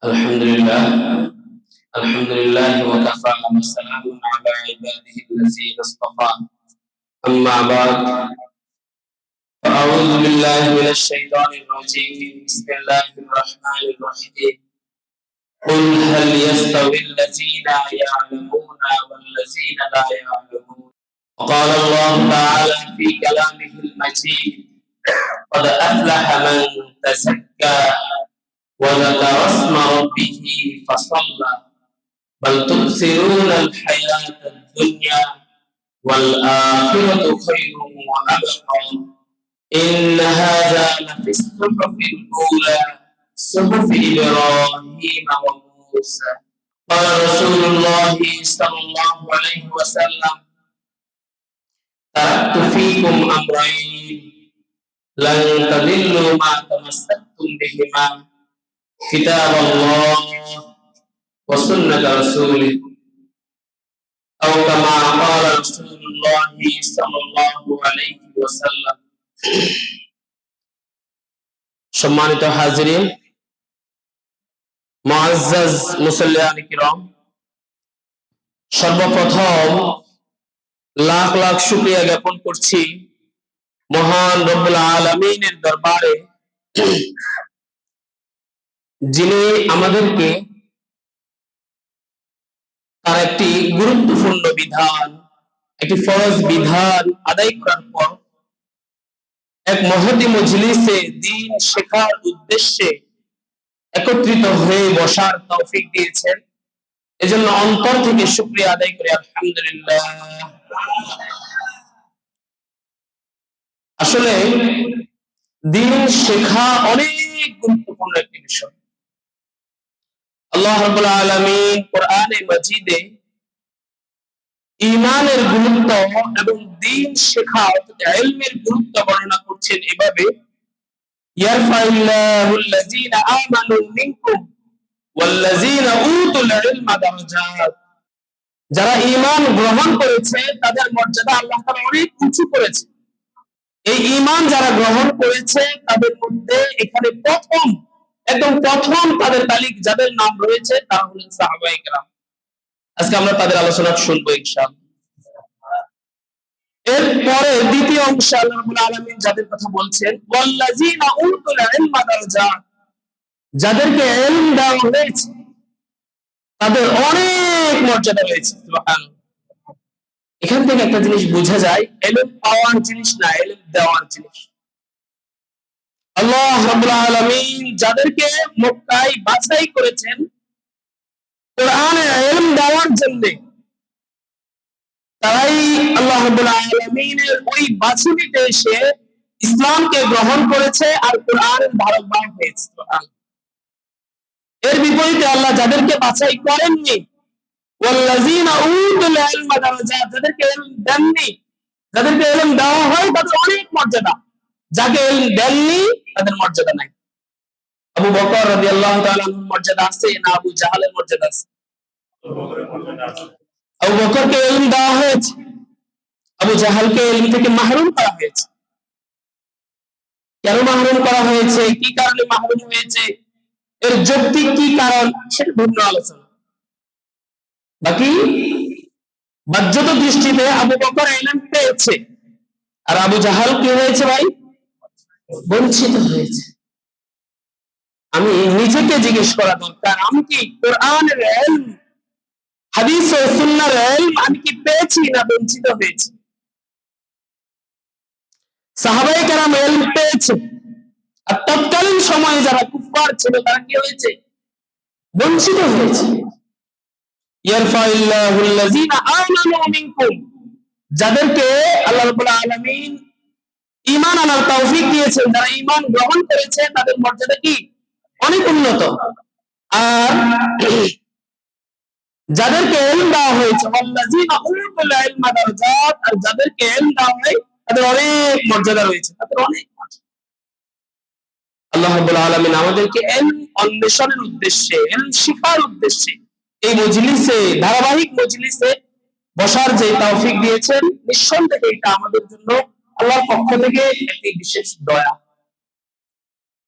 الحمد لله الحمد لله وكفى وسلام على عباده الذين اصطفى أما بعد فأعوذ بالله من الشيطان الرجيم بسم الله الرحمن الرحيم قل هل يستوي الذين يعلمون والذين لا يعلمون وقال الله تعالى في كلامه المجيد قد أفلح من تزكى وذكر اسم ربه فصلى بل تؤثرون الحياة الدنيا والآخرة خير وأبقى إن هذا لفي الصحف الأولى صحف إبراهيم وموسى قال رسول الله صلى الله عليه وسلم تركت فيكم أمرين لن تضلوا ما تمسكتم بهما كتاب الله وسنة رسوله أو كما قال رسول الله صلى الله عليه وسلم সম্মানিত হাজিরিন, মুআজ্জাজ মুসাল্লিয়ান কিরাম, সর্বপ্রথম লাখ লাখ শুকরিয়া জ্ঞাপন করছি মহান রব্বুল আলামিনের দরবারে, যিনি আমাদেরকে তার একটি গুরুত্বপূর্ণ বিধান, একটি ফরজ বিধান আদায় করার পর এক মহতী মজলিসে দ্বীন শেখার উদ্দেশ্যে একত্রিত হয়ে বসার তৌফিক দিয়েছেন। এজন্য অন্তর থেকে শুকরিয়া আদায় করি আলহামদুলিল্লাহ। আসলে দ্বীন শেখা অনেক গুরুত্বপূর্ণ একটি বিষয়। আল্লাহ রাব্বুল আলামিন কোরআনে মাজিদে ঈমানের গুরুত্ব এবং দ্বীন শেখা অর্থাৎ ইলমের গুরুত্ব বর্ণনা করছেন এভাবে, ইয়ারফাইল্লাহুল্লাযীনা আমানু মিনকুম ওয়াল্লাযীনা উতুল ইলমা দারাজাত। যারা ঈমান গ্রহণ করেছে তাদের মর্যাদা আল্লাহ তাআলা অনেক উঁচু করেছে। এই ঈমান যারা গ্রহণ করেছে তাদের মধ্যে এখানে একদম প্রথম তাদের তালিকা যাদের নাম রয়েছে তারা হলেন সাহাবায়ে কেরাম। আজকে আমরা তাদের আলোচনা শুনবো ইনশাআল্লাহ। এরপরে দ্বিতীয় অংশে আল্লাহ রাব্বুল আলামিন যাদের কথা বলছেন, ওয়াল্লাযীনা উতুল ইলমা দারাজাত, যাদেরকে ইলম দেওয়া হয়েছে তাদের অনেক মর্যাদা রয়েছে। সুবহানাল্লাহ। এখান থেকে একটা জিনিস বোঝা যায়, ইলম পাওয়ার জিনিস না, ইলম দেওয়ার জিনিস। আল্লাহ রাব্বুল আলামিন যাদেরকে মক্কায় বাছাই করেছেন কোরআনের ইলম দেওয়ার জন্য, তারাই আল্লাহ রাব্বুল আলামিনের ওই বাছুরিতে এসে ইসলামকে গ্রহণ করেছে আর কোরআনের ধারকবাহক হয়েছে। এর বিপরীতে আল্লাহ যাদেরকে বাছাই করেননি, ওয়াল্লাযীনা উতুল ইলমা দারাজাত, যাদেরকে ইলম দেননি, যাদেরকে ইলম দেওয়া হয় তাদের অনেক মর্যাদা, যাকে ইলম দেননি তাদের মর্যাদা নাই। আবু বকর রাদিয়াল্লাহু তাআলা আনহুর মর্যাদা আছে না আবু জাহালের মর্যাদা আছে? আবু বকরকে ইলম দেওয়া হয়েছে, আবু জাহালকে ইলম থেকে মাহরুম করা হয়েছে। কেন মাহরুম করা হয়েছে, কি কারণে মাহরুম হয়েছে, এর যৌক্তিক কি কারণ সেটা ভিন্ন আলোচনা। বাকি বাহ্যত দৃষ্টিতে আবু বকর ইলম পেয়েছে আর আবু জাহাল কি হয়েছে ভাই? বঞ্চিত হয়েছে। আমি নিজেকে জিজ্ঞেস করা দরকার, আমি কি কোরআনের ইলম, হাদিস ও সুন্নাহর ইলম আমি কি পেয়েছি না বঞ্চিত হয়েছি? সাহাবায়ে কেরাম ইলম পেয়েছে, আর তৎকালীন সময়ে যারা কুফার ছিল তারা কি হয়েছে? বঞ্চিত হয়েছে। ইয়ারফাইল্লাহুল্লাযীনা আমানু মিনকুম, যাদেরকে আল্লাহ রাব্বুল আলামিন ঈমান আনার তৌফিক দিয়েছেন, যারা ঈমান গ্রহণ করেছে তাদের মর্যাদা কি? অনেক উন্নত। আর যাদেরকে ইলম দেওয়া হয়েছে, ওয়াল্লাযীনা উতুল ইলমা দারাজাত, আর যাদেরকে ইলম দেওয়া হয় তাদের অনেক মর্যাদা রয়েছে, তাদের অনেক মর্যাদা। আল্লাহ রাব্বুল আলামিন আমাদেরকে ইলম অন্বেষণের উদ্দেশ্যে, ইলম শিখার উদ্দেশ্যে এই মজলিসে, ধারাবাহিক মজলিসে বসার যে তৌফিক দিয়েছেন, নিঃসন্দেহে এটা আমাদের জন্য আল্লাহর পক্ষ থেকে একটি বিশেষ দয়া।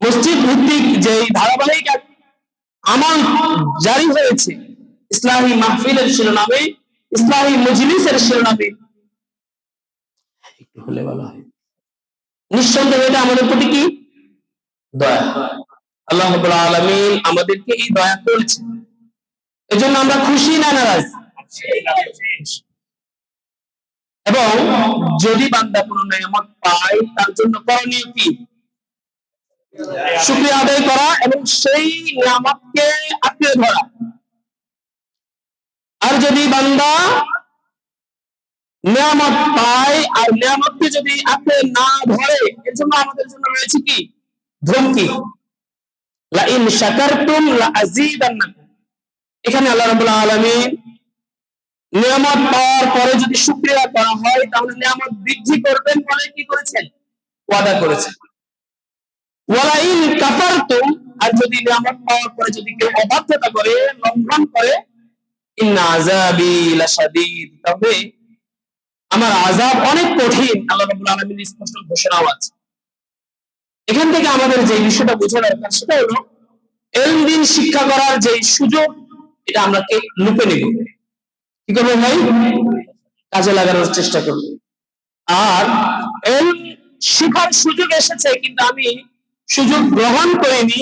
মসজিদ ভিত্তিক যে ধারাবাহিক আমল জারি হয়েছে ইসলামী মাহফিলের শিরোনামে, ইসলামী মজলিসের শিরোনামে, একটু হলে ভালো হয়। নিঃসন্দেহে এটা আমাদের প্রতি কি দয়া। আল্লাহ রাব্বুল আলামিন আমাদেরকে এই দয়া করেছেন, এজন্য আমরা খুশি না নারাজ? এবং যদি বান্দা কোনো নেয়ামত পায় তার জন্য করণীয় কি? শুকরিয়া আদায় করা এবং সেই নেয়ামতকে আঁকড়ে ধরা। আর যদি বান্দা নেয়ামত পায় আর নেয়ামতকে যদি আঁকড়ে না ধরে, এর জন্য আমাদের জন্য রয়েছে কি ধমকি, লা ইন শাকারতুম লা আযীদান্নাকুম। এখানে আল্লাহ রাব্বুল আলামিন নিয়ামত পাওয়ার পরে যদি শুকরিয়া করা হয় তাহলে নিয়ামত বৃদ্ধি করবেন বলে কি করেছেন? ওয়াদা করেছেন। ওয়ালা ইন কাফারতুম, আর যদি নিয়ামত পাওয়ার পরে যদি কেউ অবাধ্যতা করে, লঙ্ঘন করে, ইন্না আযাবি লাশাদীদ, তবে আমার আযাব অনেক কঠিন। আল্লাহ রাব্বুল আলামিনের স্পষ্ট ঘোষণা আছে। এখান থেকে আমাদের যে বিষয়টা বোঝা দরকার সেটা হলো ইলম দ্বীন শিক্ষা করার যে সুযোগ, এটা আমরা কে লুপে নেব। কি করবো ভাই? কাজে লাগানোর চেষ্টা করব। আর ইলম শিখার সুযোগ এসেছে কিন্তু আমি সুযোগ গ্রহণ করিনি,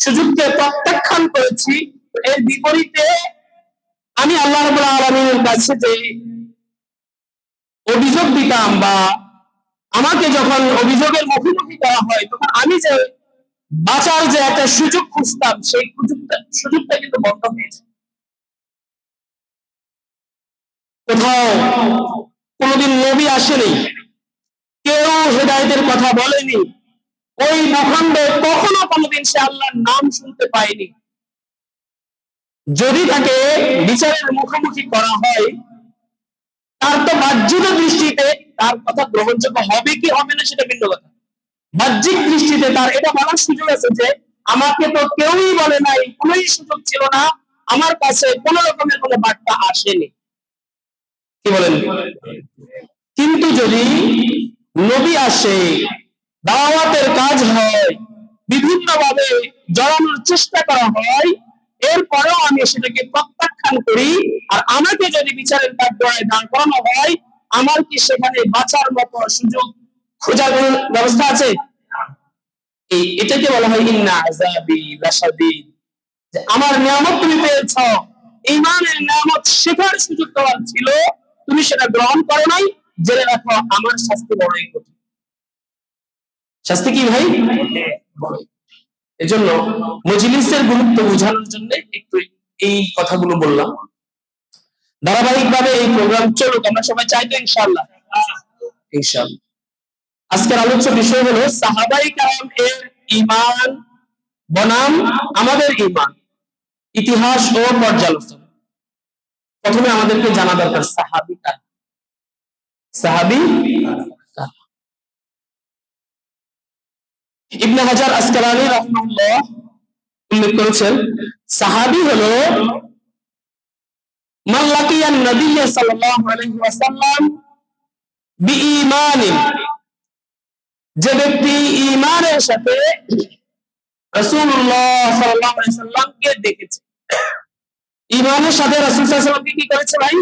সুযোগকে প্রত্যাখ্যান করেছি। এর বিপরীতে আমি আল্লাহ রাব্বুল আলামিনের কাছে যে অভিযোগ দিতাম বা আমাকে যখন অভিযোগের মুখোমুখি করা হয় তখন আমি যে বাঁচার যে একটা সুযোগ খুঁজতাম, সেই সুযোগটা কিন্তু বন্ধ হয়েছে। কোথাও কোনোদিন নবী আসেনি, কেউ হেদায়েতের কথা বলেনি, ওই ভূখণ্ডে কখনো কোনোদিন সে আল্লাহর নাম শুনতে পায়নি। যদি তাকে বিচারের মুখোমুখি করা হয় তার তো বাহ্যিক দৃষ্টিতে তার কথা গ্রহণযোগ্য হবে কি হবে না সেটা ভিন্ন কথা। বাহ্যিক দৃষ্টিতে তার এটা বলার সুযোগ আছে যে আমাকে তো কেউই বলে নাই, কোনোই সুযোগ ছিল না, আমার কাছে কোন রকমের কোনো বার্তা আসেনি। কি বলেন? কিন্তু যদি নবী আসে, দাওয়াতের কাজ হয়, বিভিন্ন ভাবে জড়ানোর চেষ্টা করা হয়, এরপরেও আমি সেটাকে প্রত্যাখ্যান করি, আর আমাকে যদি বিচারের কাঠগড়ায় দাঁড় করানো হয়, আমার কি সেখানে বাঁচার মতো সুযোগ খোঁজার ব্যবস্থা আছে? এটাকে বলা হয় ইন্না আযাবি লাশাদীদ, যে আমার নিয়ামত তুমি পেয়েছ, ঈমানের নিয়ামত শেখার সুযোগ তোমার ছিল, তুমি সেটা গ্রহণ করো নাই, জেনে রাখো আমার শাস্তি বড়ই কঠিন। শাস্তি কি ভাই? এজন্য মজলিসের গুরুত্ব বোঝানোর জন্য একটু এই কথাগুলো বললাম। ধারাবাহিকভাবে এই প্রোগ্রাম চলুক, আমরা সবাই চাই তো ইনশাআল্লাহ। ইনশাআল্লাহ আজকের আলোচ্য বিষয় হলো সাহাবায়ে কেরাম এর ঈমান বনাম আমাদের ঈমান, ইতিহাস ও পর্যালোচনা। প্রথমে আমাদেরকে জানা দরকার সাহাবী কারা। সাহাবী কারা? ইবনে হাজার আসকালানী রাহিমাহুল্লাহ উল্লেখ করেছেন সাহাবী হলো মান লাকিয়ান নবী সাল্লাল্লাহু আলাইহি ওয়াসাল্লাম বিঈমানিন, যে ব্যক্তি ঈমানের সাথে রাসূলুল্লাহ সাল্লাল্লাহু আলাইহি সাল্লামকে দেখেছে। ঈমানের সাথে রাসূল সাল্লাল্লাহু আলাইহি সাল্লামকে কি করেছে ভাই?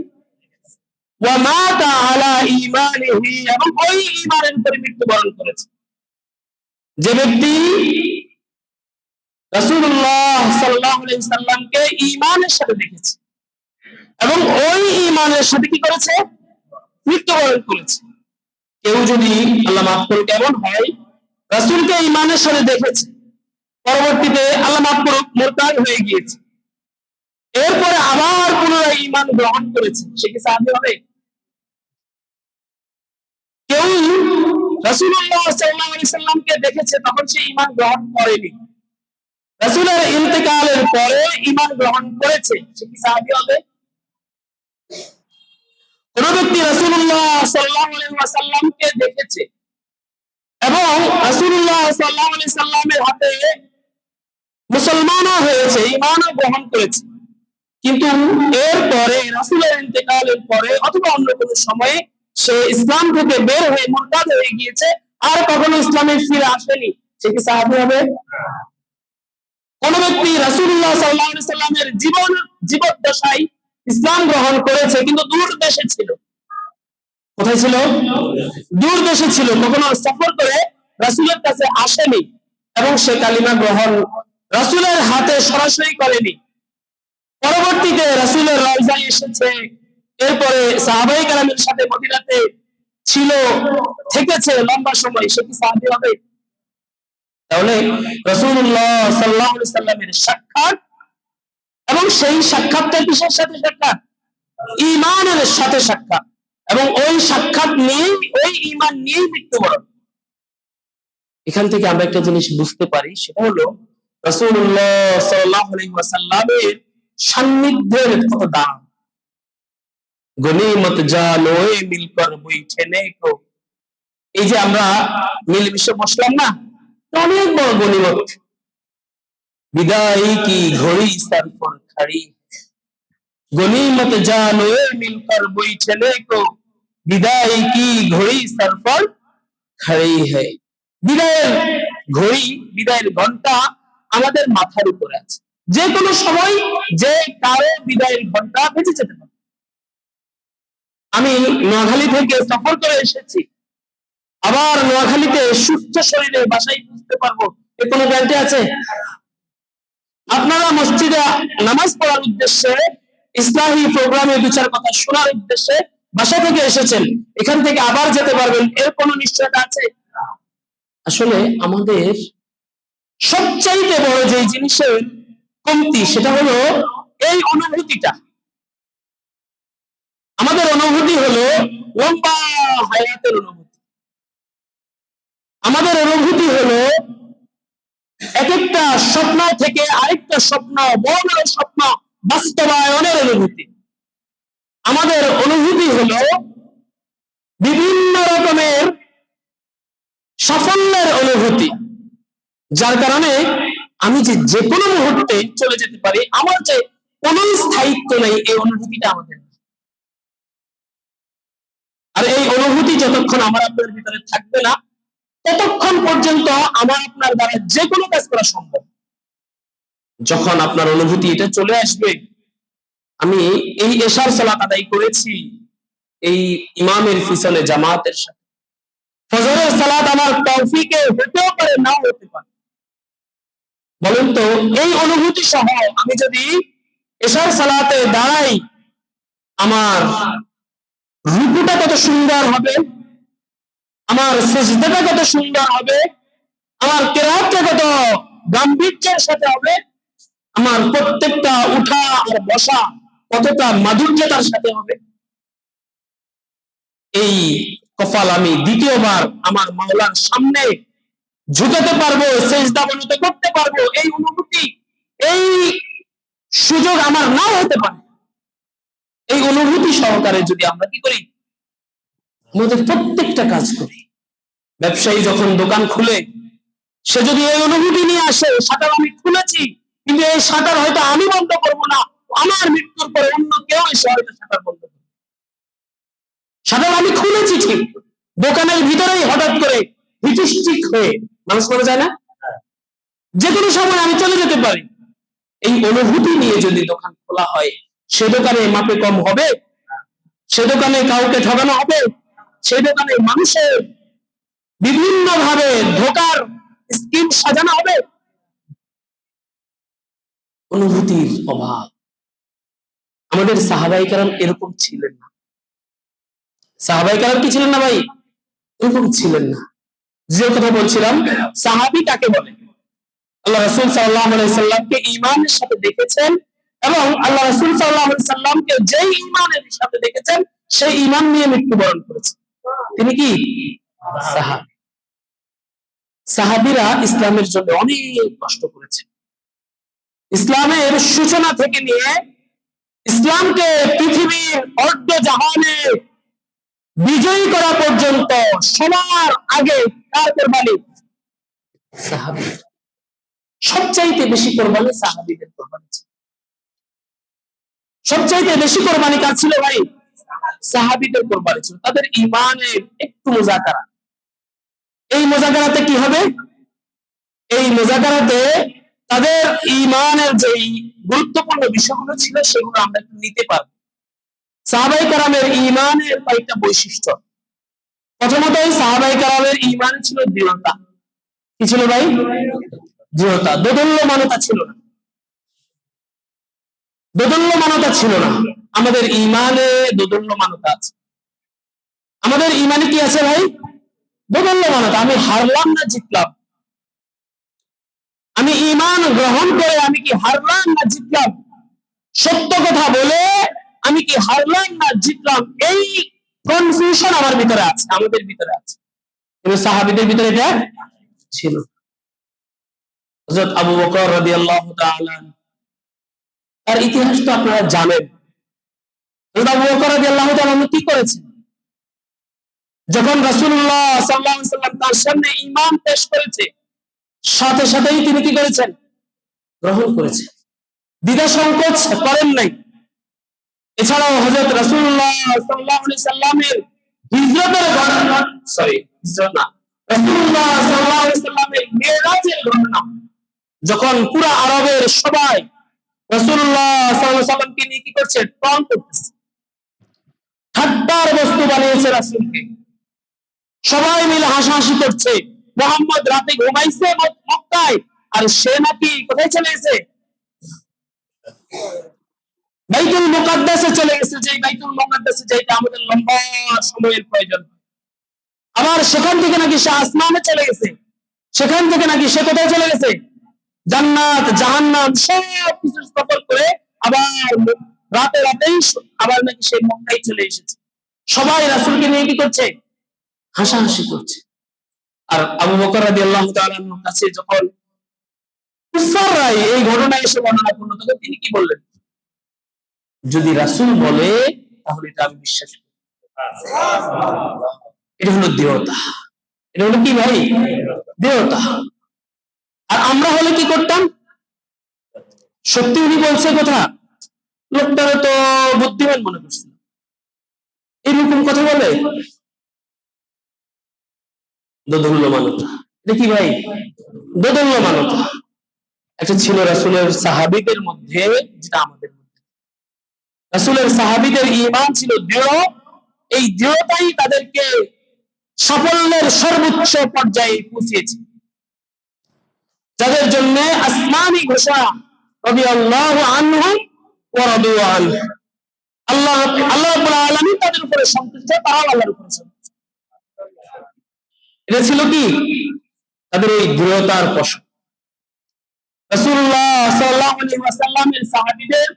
ওয়া মাতা আলা ঈমানিহি, এবং ওই ঈমানের উপরে মৃত্যুবরণ করেছে। যে ব্যক্তি রাসূলুল্লাহ সাল্লাল্লাহু আলাইহি সাল্লামকে ঈমানের সাথে দেখেছে এবং ওই ঈমানের সাথে কি করেছে? মৃত্যুবরণ করেছে। কেউ যদি আল্লাহ মাফ করুক এমন হয় রাসূলকে ঈমানের সাথে দেখেছে, পরবর্তীতে আল্লাহ মাফ করুক মুরতাদ হয়ে গিয়েছে, এরপরে আবার পুনরায় ঈমান গ্রহণ করেছে, সে কি সাহাবী হবে? কেউ রাসূলুল্লাহ সাল্লাল্লাহু আলাইহি সাল্লামকে দেখেছে, তখন সে ঈমান গ্রহণ করেনি, রাসূলের ইন্তেকালের পরে ঈমান গ্রহণ করেছে, সে কি সাহাবী হবে? কোন ব্যক্তি রাসূলুল্লাহ সাল্লাল্লাহু আলাইহি ওয়াসাল্লামকে দেখেছে এবং রাসূলুল্লাহ সাল্লাল্লাহু আলাইহি সাল্লামের হাতে মুসলমানও হয়েছে, ঈমানও গ্রহণ করেছে, কিন্তু এরপরে রাসূলের ইন্তেকালের পরে অথবা অন্য কোনো সময়ে সে ইসলাম থেকে বের হয়ে মুরতাদ হয়ে গিয়েছে, আর কখনো ইসলামে ফিরে আসেনি, সে কি সাহাবী হবে? কোন ব্যক্তি রাসূলুল্লাহ সাল্লাল্লাহু আলাইহি সাল্লামের জীবদ্দশায় ইসলাম গ্রহণ করেছে কিন্তু দূর দেশে ছিল, কোথায় ছিল? দূর দেশে ছিল, কখনো সফর করে রাসূলের কাছে আসেনি এবং সে কালিমা গ্রহণ রাসূলের হাতে সরাসরি করেনি। পরবর্তীতে রাসূলের রওজায় এসেছে, এরপরে সাহাবায়ে কেরামের সাথে মদিনাতে ছিল, থেকেছে লম্বা সময়, সে কি সাহাবী হবে? তাহলে রাসূলুল্লাহ সাল্লাল্লাহু আলাইহি সাল্লামের সাক্ষাৎ, এবং সেই সাক্ষাৎটা কিসের সাথে সাক্ষাৎ? ঈমানের সাথে সাক্ষাৎ, এবং ওই সাক্ষাৎ নিয়ে ওই ঈমান নিয়ে মৃত্যুবরণ। এখান থেকে আমরা একটা জিনিস বুঝতে পারি, সেটা হলো রাসূলুল্লাহ সাল্লাল্লাহু আলাইহি ওয়াসাল্লামের সান্নিধ্যের কত দাম। গনিমত জানোয়ে মিলকর বৈঠেনে কো, এই যে আমরা মিলেমিশে বসলাম না, অনেক বড় গনিমত। বিদায় কি ঘড়ি সর পর খড়ি, গনিমত জানোয়ে মিলকর বৈঠেনে কো, বিদায় কি ঘড়ি সর পর খড়ি হ্যায়। বিদায়ের ঘড়ি, বিদায়ের ঘন্টা আমাদের মাথার উপরে আছে, যে কোনো সময় যে কারো বিদায়ের ঘন্টা বেজে যেতে পারে। আমি নোয়াখালী থেকে সফর করে এসেছি, আবার নোয়াখালীতে সুস্থ শরীরে বাসায় বুঝতে পারবো, এর কোনো গ্যারান্টি আছে? আপনারা মসজিদে নামাজ পড়ার উদ্দেশ্যে, ইসলামী প্রোগ্রামে বিচার কথা শোনার উদ্দেশ্যে বাসা থেকে এসেছেন, এখান থেকে আবার যেতে পারবেন, এর কোনো নিশ্চয়তা আছে? আসলে আমাদের সবচাইতে বড় যে জিনিসের কমতি, সেটা হলো এই অনুভূতিটা। আমাদের অনুভূতি হলো লম্বা হায়াতের অনুভূতি, আমাদের অনুভূতি হলো এক একটা স্বপ্ন থেকে আরেকটা স্বপ্ন, বড় বড় স্বপ্ন বাস্তবায়নের অনুভূতি। আমাদের অনুভূতি হলো বিভিন্ন রকমের সাফল্যের অনুভূতি, যার কারণে আমি যে কোনো মুহূর্তে চলে যেতে পারি, আমার যে কোনো স্থায়িত্ব নেই, এই অনুভূতিটা আমাদের। আর এই অনুভূতি যতক্ষণ আমার আপনার ভিতরে থাকবে না, ততক্ষণ পর্যন্ত আমার আপনার দ্বারা যে কোনো কাজ করা সম্ভব। যখন আপনার অনুভূতি এটা চলে আসবে, আমি এই এশার সালাত আদায় করেছি এই ইমামের পিছনে জামাতের সাথে, ফজরের সালাত আমার তৌফিকে হতেও পারে, নাও হতে পারে, বলুন তো এই অনুভূতি সহ আমি যদি এশার সালাতে দাঁড়াই, আমার রুকুটা কত সুন্দর হবে, আমার সিজদাটা কত সুন্দর হবে, আমার কিরাতটা কত গাম্ভীর্যের সাথে হবে, আমার প্রত্যেকটা উঠা আর বসা কতটা মাধুর্যতার সাথে হবে। এই কপাল আমি দ্বিতীয়বার আমার মাওলার সামনে ঝুঁকাতে পারবো, সিজদা বলতে করতে পারবো, এই অনুভূতি, এই সুযোগ আমার নাও হতে পারে। এই অনুভূতি সহকারে যদি আমরা কি করি, আমাদের প্রত্যেকটা কাজ করি। ব্যবসায়ী যখন দোকান খুলে, সে যদি এই অনুভূতি নিয়ে আসে, শাটার আমি খুলেছি, কিন্তু এই শাটার হয়তো আমি বন্ধ করবো না, আমার মৃত্যুর পরে অন্য কেউ এসে হয়তো শাটার বন্ধ করবে। শাটার আমি খুলেছি ঠিক, দোকানের ভিতরেই হঠাৎ করে হিটিস্টিক হয়ে মানুষ মরে যায় না, যে কোনো সময় আমি চলে যেতে পারি। এই অনুভূতি নিয়ে যদি দোকান খোলা হয়, সে দোকানে মাপে কম হবে, সে দোকানে কাউকে ঠকানো হবে, সে দোকানে মানুষের বিভিন্ন ভাবে ধোকার স্কিম সাজানো হবে। অনুভূতির অভাব। আমাদের সাহাবায়ে কেরাম এরকম ছিলেন না। সাহাবায়ে কেরাম কি ছিলেন না ভাই? এরকম ছিলেন না। যে কথা বলছিলাম, সাহাবী কাকে বলে? আল্লাহ রাসূল সাল্লাল্লাহু আলাইহি সাল্লামকে ঈমানের সাথে দেখেছেন, এবং আল্লাহ রাসূল সাল্লাল্লাহু আলাইহি সাল্লামকে যেই ঈমানের সাথে দেখেছেন, সেই ঈমান নিয়ে মৃত্যুবরণ করেছেন। তিনি কি সাহাবী? সাহাবীরা ইসলামের জন্য অনেক কষ্ট করেছে। ইসলামের সূচনা থেকে নিয়ে ইসলামকে পৃথিবীর অর্ধ জাহানে বিজয়ী করা পর্যন্ত সবার আগে কার কোরবানি? সাহাবী। সবচাইতে বেশি কোরবানি সাহাবীদের কোরবানি ছিল। সবচাইতে বেশি কোরবানি কার ছিল ভাই? সাহাবীদের কোরবানি ছিল। তাদের ঈমানের একটু মুযাকারা। এই মুযাকারাতে কি হবে? এই মুযাকারাতে তাদের ঈমানের যে গুরুত্বপূর্ণ বিষয়গুলো ছিল সেগুলো আমরা একটু নিতে পারবো। সাহাবায়ে কেরামের ঈমানের কয়েকটা বৈশিষ্ট্য। প্রথমতই সাহাবায়ে কেরামের ঈমান ছিল দৃঢ়তা। কি ছিল ভাই? দৃঢ়তা, দোদুল্যমানতা ছিল না। দোদুল্যমানতা ছিল না। আমাদের ঈমানে দোদুল্যমানতা আছে। আমাদের ঈমানে কি আছে ভাই? দোদুল্যমানতা। আমি হারলাম না জিতলাম। আমি ঈমান গ্রহণ করে আমি কি হারলাম না জিতলাম, সত্য কথা বলে আমি কি হারলাম না জিতলাম, এই কনফিউশন আমার ভিতরে আছে, আমাদের ভিতরে আছে। কিন্তু সাহাবীদের ভিতরে এটা ছিল। হযরত আবু বকর রাদিয়াল্লাহু তাআলা, তার ইতিহাস তো আপনারা জানেন। হযরত আবু বকর রাদিয়াল্লাহু তাআলা কি করেছেন? যখন রাসূলুল্লাহ সাল্লাল্লাহু আলাইহি ওয়াসাল্লাম তার সামনে ঈমান পেশ করেছে, সাথে সাথেই তিনি কি করেছেন? গ্রহণ করেছেন। দ্বিধা সংকোচ করেন নাই। এছাড়াও হযরত রাসূলুল্লাহ সাল্লাল্লাহু আলাইহি সাল্লামের হিজরতের ঘটনা, হিজরত না, রাসূলুল্লাহ সাল্লাল্লাহু আলাইহি সাল্লামের মিরাজের ঘটনা, যখন পুরো আরবের সবাই রাসূলুল্লাহ সাল্লাল্লাহু আলাইহি সাল্লামকে নিয়ে কি করছে? টন করতেছে, ঠাট্টার বস্তু বানিয়েছে রাসূলকে। সবাই মিলে হাসাহাসি করছে। মুহাম্মদ রাতে ঘুমাইছে মক্কায়, আর সে নাকি কোথায় চলে গেছে? বাইতুল মুকাদ্দাসে চলে গেছে। যে বাইতুল মুকাদ্দাসে যাইতে আমাদের লম্বা সময়ের প্রয়োজন। আবার সেখান থেকে নাকি সে আসমানে চলে গেছে। সেখান থেকে নাকি সে কোথায় চলে গেছে? জান্নাত জাহান্নাম সব কিছু সফর করে আবার রাতেই আবার নাকি সে মক্কায় চলে এসেছে। সবাই রাসূলকে নিয়ে কি করছে? হাসাহাসি করছে। আর আবু বকর রাদিয়াল্লাহু তাআলা আনহুর কাছে যখন কুফাররাই এই ঘটনা এসে বর্ণনা করলো, তখন তিনি কি বললেন? যদি রাসূল বলে তাহলে এটা আমি বিশ্বাস করি। এটা হলো দৃঢ়তা। এটা হলো কি ভাই? দৃঢ়তা। আর আমরা হলে কি করতাম? সত্যি উনি বলছে কথা, লোকটারে তো বুদ্ধিমান মনে করছে, এরকম কথা বলে। দোদুল্যমানতা। এটা কি ভাই? দোদুল্যমানতা। একটা ছিল রাসূলের সাহাবীদের মধ্যে, যেটা আমাদের মধ্যে। রাসূলের সাহাবীদের ঈমান ছিল দৃঢ়। এই দৃঢ়তাই তাদেরকে সাফল্যের সর্বোচ্চ পর্যায়ে পৌঁছেছে, যাদের জন্য আসমানী ঘোষণা রাদিয়াল্লাহু আনহুম ওয়া রাদু আনহু। আল্লাহ রাব্বুল আলামিন তাদের উপরে সন্তুষ্ট, তারাও আল্লাহর উপরে সন্তুষ্ট। এটা ছিল কি? তাদের এই দৃঢ়তার ফসল। রাসূলুল্লাহ সাল্লাল্লাহু আলাইহি ওয়াসাল্লামের সাহাবীদের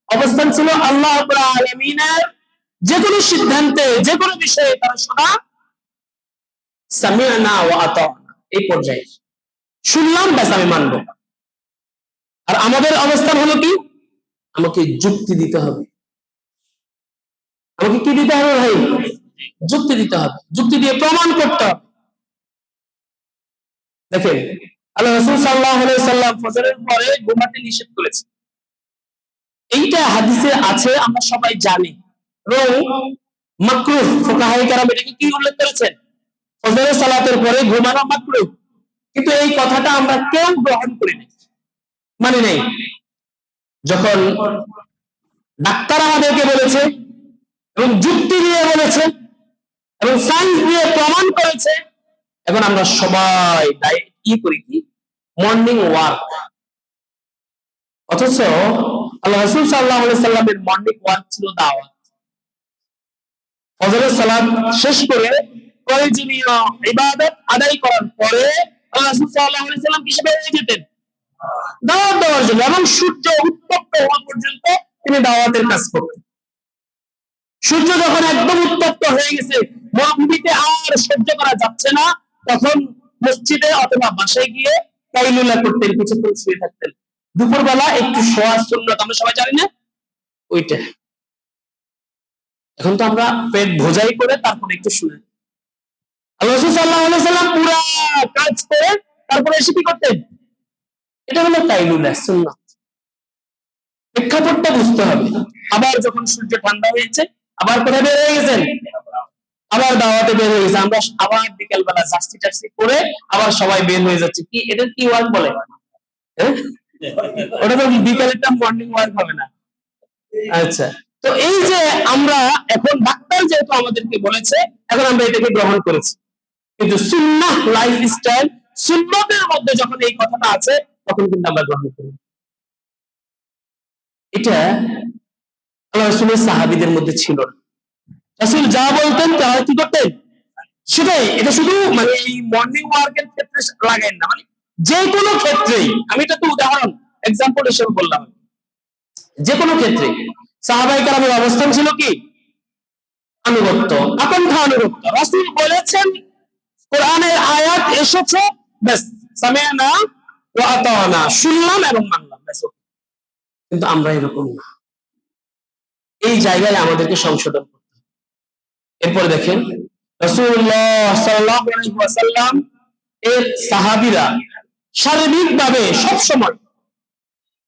অবস্থান ছিল আল্লাহ রাব্বুল আলামিনের যে কোনো সিদ্ধান্তে, যে কোনো বিষয়ে তারা শোনা, সামি'না ওয়া আতা'না, এই পর্যায়ে শুনলাম ব্যাস আমি মানব। আর আমাদের অবস্থান হলো কি? আমাকে যুক্তি দিতে হবে। আমাকে কি দিতে হবে ভাই? যুক্তি দিতে হবে। যুক্তি দিয়ে প্রমাণ করতে হবে। দেখেন, আল্লাহ রাসূল সাল্লাল্লাহু আলাইহি সাল্লাম ফজরের পরে ঘুমাতে নিষেধ করেছেন। এইটা হাদিসে আছে, আমরা সবাই জানি। এবং মাকরুহ, ফুকাহায়ে কেরাম এটাকে কি উল্লেখ করেছেন? ফজরের সালাতের পরে ঘুমানো মাকরুহ। কিন্তু এই কথাটা আমরা কেউ গ্রহণ করি না, মানে নেই। যখন ডাক্তার আমাদেরকে বলেছে এবং যুক্তি দিয়ে বলেছে এবং সায়েন্স দিয়ে প্রমাণ করেছে, এখন আমরা সবাই কি করি? কি মর্নিং ওয়াক। অথচ আল্লাহ রাসূল সাল্লাল্লাহু আলাইহি সাল্লামের মর্নিং ওয়াক ছিল দাওয়াত। ফজরের সালাত শেষ করে প্রয়োজনীয় ইবাদত আদায় করার পরে আল্লাহ রাসূল সাল্লাল্লাহু আলাইহি সাল্লাম কিসে বের হয়ে যেতেন? দাওয়াত দেওয়ার জন্য। এবং সূর্য উত্তপ্ত হওয়া পর্যন্ত তিনি দাওয়াতের কাজ করতেন। সূর্য যখন একদম উত্তপ্ত হয়ে গেছে, মরুভূমিতে আর সহ্য করা যাচ্ছে না, তখন মসজিদে অথবা বাসায় গিয়ে কাইলুলা করতেন, কিছুক্ষণ শুয়ে থাকতেন। দুপুরবেলা একটু শোয়া সুন্নাত, আমরা সবাই জানি না ওইটা। এখন তো আমরা পেট ভোজাই করে তারপরে একটু শুয়ে। আল্লাহ রাসূল সাল্লাল্লাহু আলাইহি সাল্লাম পুরো কাজ করে তারপরে এসে কি করতেন? এটা হলো কাইলুলা সুন্নাত। প্রেক্ষাপটটা বুঝতে হবে। আবার যখন সূর্য ঠান্ডা হয়েছে, আবার কোথায় বের হয়ে গেছেন? আবার দাওয়াতে বের হয়ে গেছে। আমরা আবার বিকেল বেলা জার্সি টার্সি পরে আবার সবাই বের হয়ে যাচ্ছে। কি এটা কি ওয়াজ বলে? ওটা তো বিকালেরটা মর্নিং ওয়াক হবে না। আচ্ছা, তো এই যে আমরা এখন ডাক্তার যেহেতু আমাদেরকে বলেছে, এখন আমরা এটাকে গ্রহণ করেছি, কিন্তু সুন্নাহ লাইফস্টাইল, সুন্নতের মধ্যে যখন এই কথাটা আছে তখন কিন্তু আমরা গ্রহণ করি। এটা আল্লাহ রাসূলের সাহাবীদের মধ্যে ছিল না। রাসূল যা বলতেন তারা কি করতেন সেটাই। এটা শুধু মানে এই মর্নিং ওয়ার্কের ক্ষেত্রে লাগাই না, মানে যে কোনো ক্ষেত্রেই, আমি এটা তো উদাহরণ এক্সাম্পল হিসেবে বললাম, যে কোনো ক্ষেত্রে সাহাবায়ে কেরামের অবস্থান ছিল কি আনুগত্য, আকণ্ঠ আনুগত্য। রাসূল বলেছেন, কোরআনের আয়াত এসেছে, ব্যাস সামি'না ওয়া আতা'না, শুনলাম এবং মানলাম, ব্যাস। কিন্তু আমরা এরকম না, এই জায়গায় আমাদেরকে সংশোধন করতে হবে। এরপরে দেখেন রাসূলুল্লাহ সাল্লাল্লাহু আলাইহি ওয়াসাল্লাম এর সাহাবীরা সার্বিকভাবে সব সময়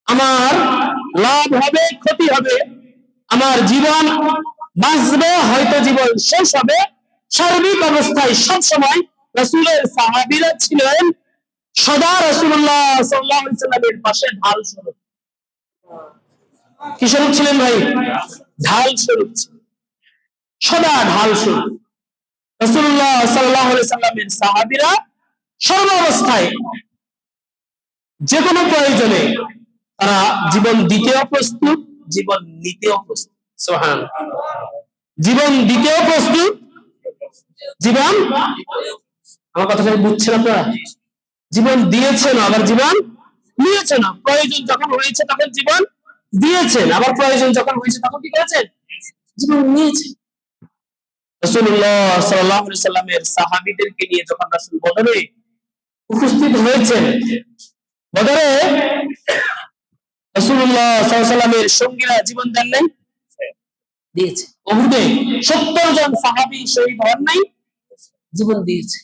আমার লাভ হবে ক্ষতি হবে, আমার জীবন বাঁচবে হয়তো জীবন শেষ হবে, সার্বিক অবস্থায় সব সময় রাসূলের সাহাবীরা ছিলেন সদা রাসূলুল্লাহ সাল্লাল্লাহু আলাইহি ওয়াসাল্লামের পাশে ঢাল স্বরূপ। কি স্বরূপ ছিলেন ভাই? ঢাল স্বরূপ, সদা ঢাল স্বরূপ। রাসূলুল্লাহ সাল্লাল্লাহু আলাইহি ওয়াসাল্লামের সাহাবীরা সর্ব অবস্থায় যে কোনো প্রয়োজনে তারা জীবন দিতেও প্রস্তুত, জীবন নিতেও প্রস্তুত। সুবহানাল্লাহ। জীবন দিতেও প্রস্তুত, জীবন, আমার কথাটা বুঝছেন আপনারা? জীবন দিয়েছেন আবার জীবন নিয়েছেন। প্রয়োজন যখন হয়েছে তখন জীবন দিয়েছেন, আবার প্রয়োজন যখন হয়েছে তখন কি করেছেন? জীবন নিয়েছেন। রাসূলুল্লাহ সাল্লাল্লাহু আলাইহি সাল্লামের সাহাবীদেরকে নিয়ে যখন রাসূল বদরে উপস্থিত হয়েছেন, বদরে রাসূলুল্লাহ সাল্লাল্লাহু আলাইহি সাল্লামের সঙ্গীরা জীবন দেন নাই? দিয়েছে। উহুদে 70 জন সাহাবী শহীদ হন নাই? জীবন দিয়েছে।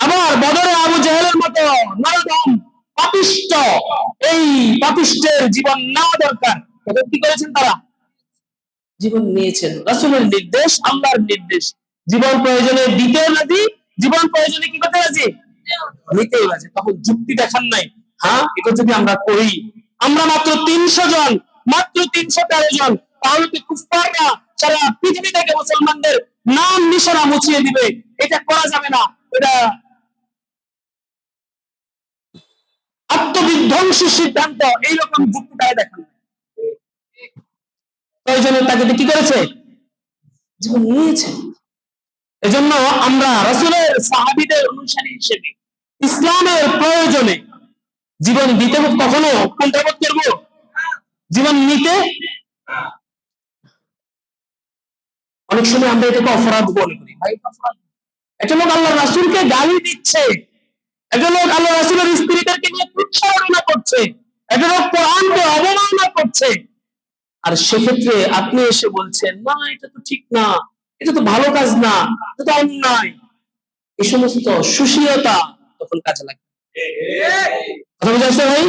আবার বদরে আবু জাহেলের মতো নরদম পাপিষ্ঠ, এই পাপিষ্ঠের জীবন নেওয়া দরকার, তখন কি করেছেন তারা? জীবন নিয়েছেন। রাসূলের নির্দেশ, আল্লাহর নির্দেশ, জীবন প্রয়োজনে দিতে রাজি, জীবন প্রয়োজনে কি করতে রাজি? নিতে রাজি। তখন যুক্তি দেখান নাই, হ্যাঁ এটা যদি আমরা করি, আমরা মাত্র 300 জন, মাত্র 313 জন, তাহলে কি কুফফাররা সারা পৃথিবী থেকে মুসলমানদের নাম নিশানা মুছিয়ে দিবে, এটা করা যাবে না, এটা আত্মবিধ্বংসী সিদ্ধান্ত, এইরকম যুক্তি তারা দেখান। প্রয়োজনে তাকে কি করেছে? জীবন নিয়েছে। এজন্য আমরা রাসূলের সাহাবীদের অনুসারী হিসেবে ইসলামের প্রয়োজনে জীবন দিতে কখনো কুণ্ঠাবোধ করব? জীবন নিতে অনেক সময় আমরা এটাকে অপরাধ মনে করি। ভাই অপরাধ, একটা লোক আল্লাহর রাসূলকে গালি দিচ্ছে, একটা লোক আল্লাহর রাসূলের স্ত্রীদেরকে নিয়ে তুচ্ছাবনা করছে, একটা লোক কোরআনকে অবমাননা করছে, আর সেক্ষেত্রে আপনি এসে বলছেন না এটা তো ঠিক না, এটা তো ভালো কাজ না, এটা তো অন্যায়। এই সমস্ত সুশীলতা তখন কাজে লাগে। কথা বুঝা যাচ্ছে ভাই?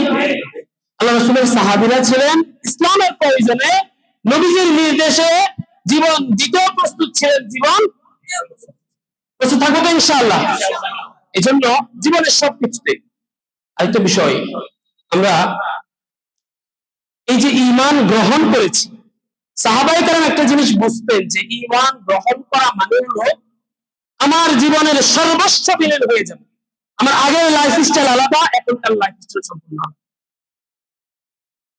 আল্লাহ রাসূলের সাহাবীরা ছিলেন ইসলামের প্রয়োজনে নবীজির নির্দেশে জীবন দিতেও প্রস্তুত ছিলেন, জীবন প্রস্তুত থাকবে ইনশাআল্লাহ। এজন্য জীবনের সবকিছুতে আরেকটা বিষয়, আমরা এই যে ঈমান গ্রহণ করেছি, সাহাবায়ে কেরাম একটা জিনিস বুঝতেন যে ঈমান গ্রহণ করা মানে হলো আমার জীবনের সর্বস্ব বিলীন হয়ে যাবে। আমার আগের লাইফস্টাইল আলাদা, এখনকার লাইফস্টাইল সম্পূর্ণ আলাদা।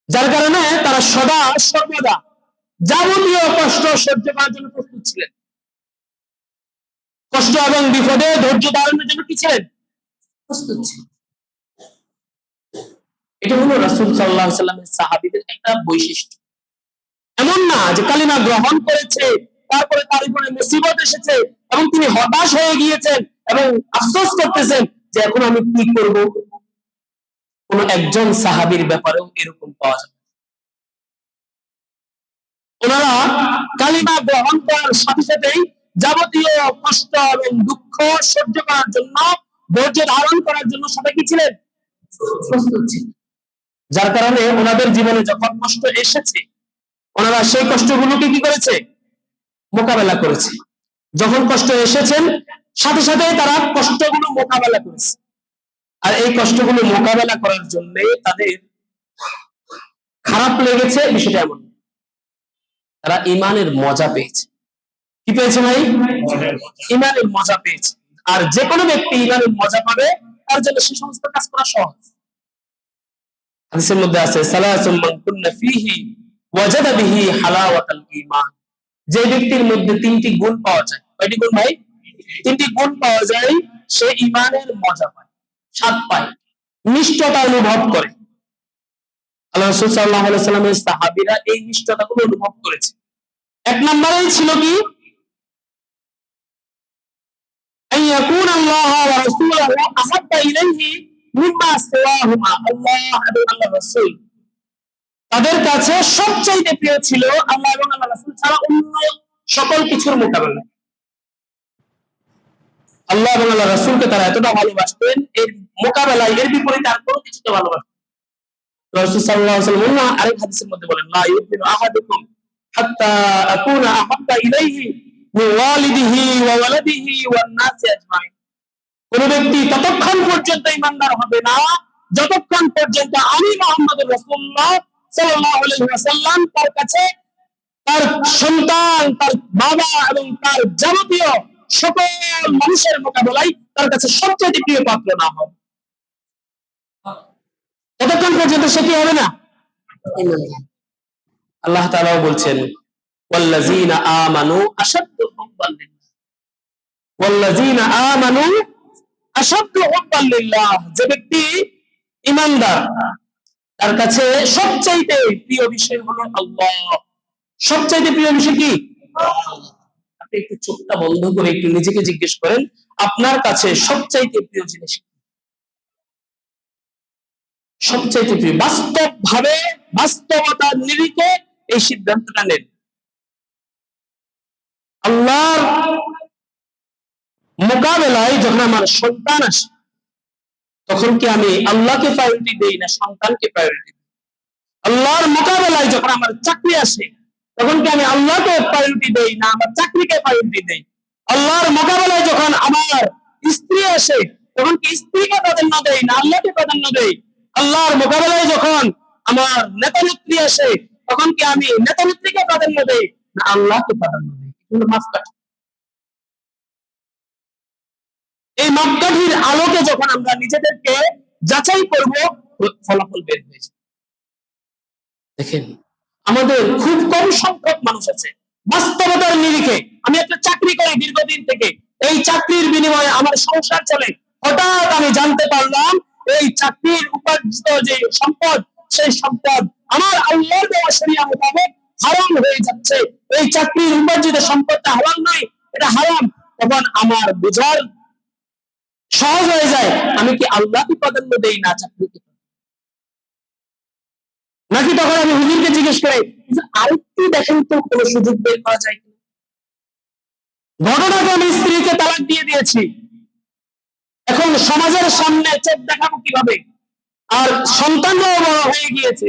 যার কারণে তারা সদা সর্বদা যাবতীয় কষ্ট সহ্য করার জন্য প্রস্তুত ছিলেন। কষ্ট এবং বিপদে ধৈর্য ধারণের জন্য কি ছিলেন? প্রস্তুত ছিলেন। এটা হলো রাসূল সাল্লাল্লাহু আলাইহি ওয়াসাল্লামের সাহাবীদের একটা বৈশিষ্ট্য। এমন না যে কালিমা গ্রহণ করেছে তারপরে তার উপরে মুসিবত এসেছে এবং তিনি হতাশ হয়ে গিয়েছেন এবং আফসোস করতেছেন যে এখন আমি কি করব। কোন একজন সাহাবীর ব্যাপারেও এরকম পাওয়া যায়। ওনারা কালিমা গ্রহণ করার সাথে সাথেই যাবতীয় কষ্ট এবং দুঃখ সহ্য করার জন্য, ধৈর্য ধারণ করার জন্য সবাই কি ছিলেন? প্রস্তুত ছিলেন। যার কারণে ওনাদের জীবনে যখন কষ্ট এসেছে, ওনারা সেই কষ্টগুলোকে কি করেছে? মোকাবেলা করেছে। যখন কষ্ট এসেছেন সাথে সাথে তারা কষ্টগুলো মোকাবেলা করেছে। আর এই কষ্টগুলো মোকাবেলা করার জন্য তাদের খারাপ লেগেছে বিষয়টা এমন, তারা ইমানের মজা পেয়েছে। কি পেয়েছে ভাই? ইমানের মজা পেয়েছে। আর যে কোনো ব্যক্তি ইমানের মজা পাবে তার জন্য সে সমস্ত কাজ করা সহজ। হাদিসের মধ্যে আছে সালাসুম মান কুন্না ফীহি ওয়াজাদা বিহি হালাওয়াতাল ঈমান। যে ব্যক্তির মধ্যে তিনটি গুণ পাওয়া যায়, কয়টি গুণ ভাই? তিনটি গুণ পাওয়া যায়, সে ঈমানের মজা পায়, স্বাদ পায়, নিষ্ঠতা অনুভব করে। আল্লাহ রাসূল সাল্লাল্লাহু আলাইহি ওয়াসাল্লামের সাহাবীরা এই নিষ্ঠতাগুলো অনুভব করেছে। এক নম্বরেই ছিল কি? আইয়াকুন আল্লাহ ওয়া রাসূলুহু আহাব্বা ইলাইহি মিম্মা সিওয়াহুমা। আল্লাহ এবং আল্লাহর রাসূল তাদের কাছে সবচেয়ে প্রিয় ছিল আল্লাহ এবং আল্লাহর রাসূল ছাড়া অন্য সকল কিছুর মোকাবেলায়। আল্লাহ এবং আল্লাহর রাসূলকে তারা এতটা ভালোবাসতেন, এর মোকাবেলায়, এর বিপরীতে আর কোনো কিছুকে ভালোবাসতেন। রাসূল সাল্লাল্লাহু আলাইহি ওয়াসাল্লাম আরেক হাদিসের মধ্যে বলেন, লা ইউমিনু আহাদুকুম হাত্তা আকুনা আহাব্বা ইলাইহি মিন ওয়ালিদিহি ওয়া ওয়ালাদিহি ওয়ান নাসি আজমাইন। কোন ব্যক্তি ততক্ষণ পর্যন্ত ঈমানদার হবে না যতক্ষণ পর্যন্ত আমি মুহাম্মদুর রাসূলুল্লাহ সাল্লাল্লাহু আলাইহি ওয়াসাল্লাম তার কাছে, তার সন্তান, তার বাবা এবং তার যাবতীয় সকল মানুষের মোকাবেলায় তার কাছে সবচেয়ে প্রিয় পাত্র না হবে, ততক্ষণ পর্যন্ত সে কি হবে না? আল্লাহ তাআলাও বলছেন ওয়াল্লাযীনা আমানু আশাদ্দু হুব্বান লিল্লাহ, ওয়াল্লাযীনা আমানু আশাদ্দু হুব্বান লিল্লাহ। যে ব্যক্তি ঈমানদার তার কাছে সবচাইতে প্রিয় বিষয় হলো আল্লাহ। সবচাইতে প্রিয় বিষয় কি? আপনি একটু চোখটা বন্ধ করে একটু নিজেকে জিজ্ঞেস করেন, আপনার কাছে সবচাইতে প্রিয় জিনিস কি? সবচাইতে প্রিয়, বাস্তবভাবে, বাস্তবতার নিরিখে এই সিদ্ধান্তটা নেন। আল্লাহর মোকাবেলায় যখন আমার সন্তান আসে তখন কি আমি আল্লাহকে প্রায়োরিটি দেই না সন্তানকে প্রায়োরিটি দিই? আল্লাহর মোকাবেলায় যখন আমার চাকরি আসে তখন কি আমি আল্লাহকে প্রায়োরিটি দেই না আমার চাকরিকে প্রায়োরিটি দেই? আল্লাহর মোকাবেলায় যখন আমার স্ত্রী আসে তখন কি স্ত্রীকে প্রাধান্য দেই না আল্লাহকে প্রাধান্য দেই? আল্লাহর মোকাবেলায় যখন আমার নেতা নেত্রী আসে তখন কি আমি নেতা নেত্রীকে প্রাধান্য দেই না আল্লাহকে প্রাধান্য দেই? এগুলো মাপকাঠি। এই মাপকাঠির আলোকে যখন আমরা নিজেদেরকে যাচাই করব ফলাফল বের হয়ে যাবে। দেখেন, আমাদের খুব কম সংখ্যক মানুষ আছে বাস্তবতার নিরিখে, আমি একটা চাকরি করি দীর্ঘদিন থেকে, এই চাকরির বিনিময়ে আমার সংসার চলে, হঠাৎ আমি জানতে পারলাম এই চাকরির উপার্জিত যে সম্পদ, সেই সম্পদ আমার আল্লাহর দেওয়া শরিয়া মোতাবেক হারাম হয়ে যাচ্ছে, এই চাকরির উপার্জিত সম্পদটা হালাল নয়, এটা হারাম। তখন আমার বোঝার সহজ হয়ে যায় আমি কি আল্লাহকে প্রাধান্য দেই না চাকরিকে? নাকি তখন আমি হুজুরকে জিজ্ঞেস করি আরেকটু দেখেন তো কোন সুযোগ বের করা যায় কিনা। ঘটনাটা আমি স্ত্রীকে তালাক দিয়ে দিয়েছি, এখন সমাজের সামনে চোখ দেখাবো কিভাবে? আর সন্তানরাও বড় হয়ে গিয়েছে,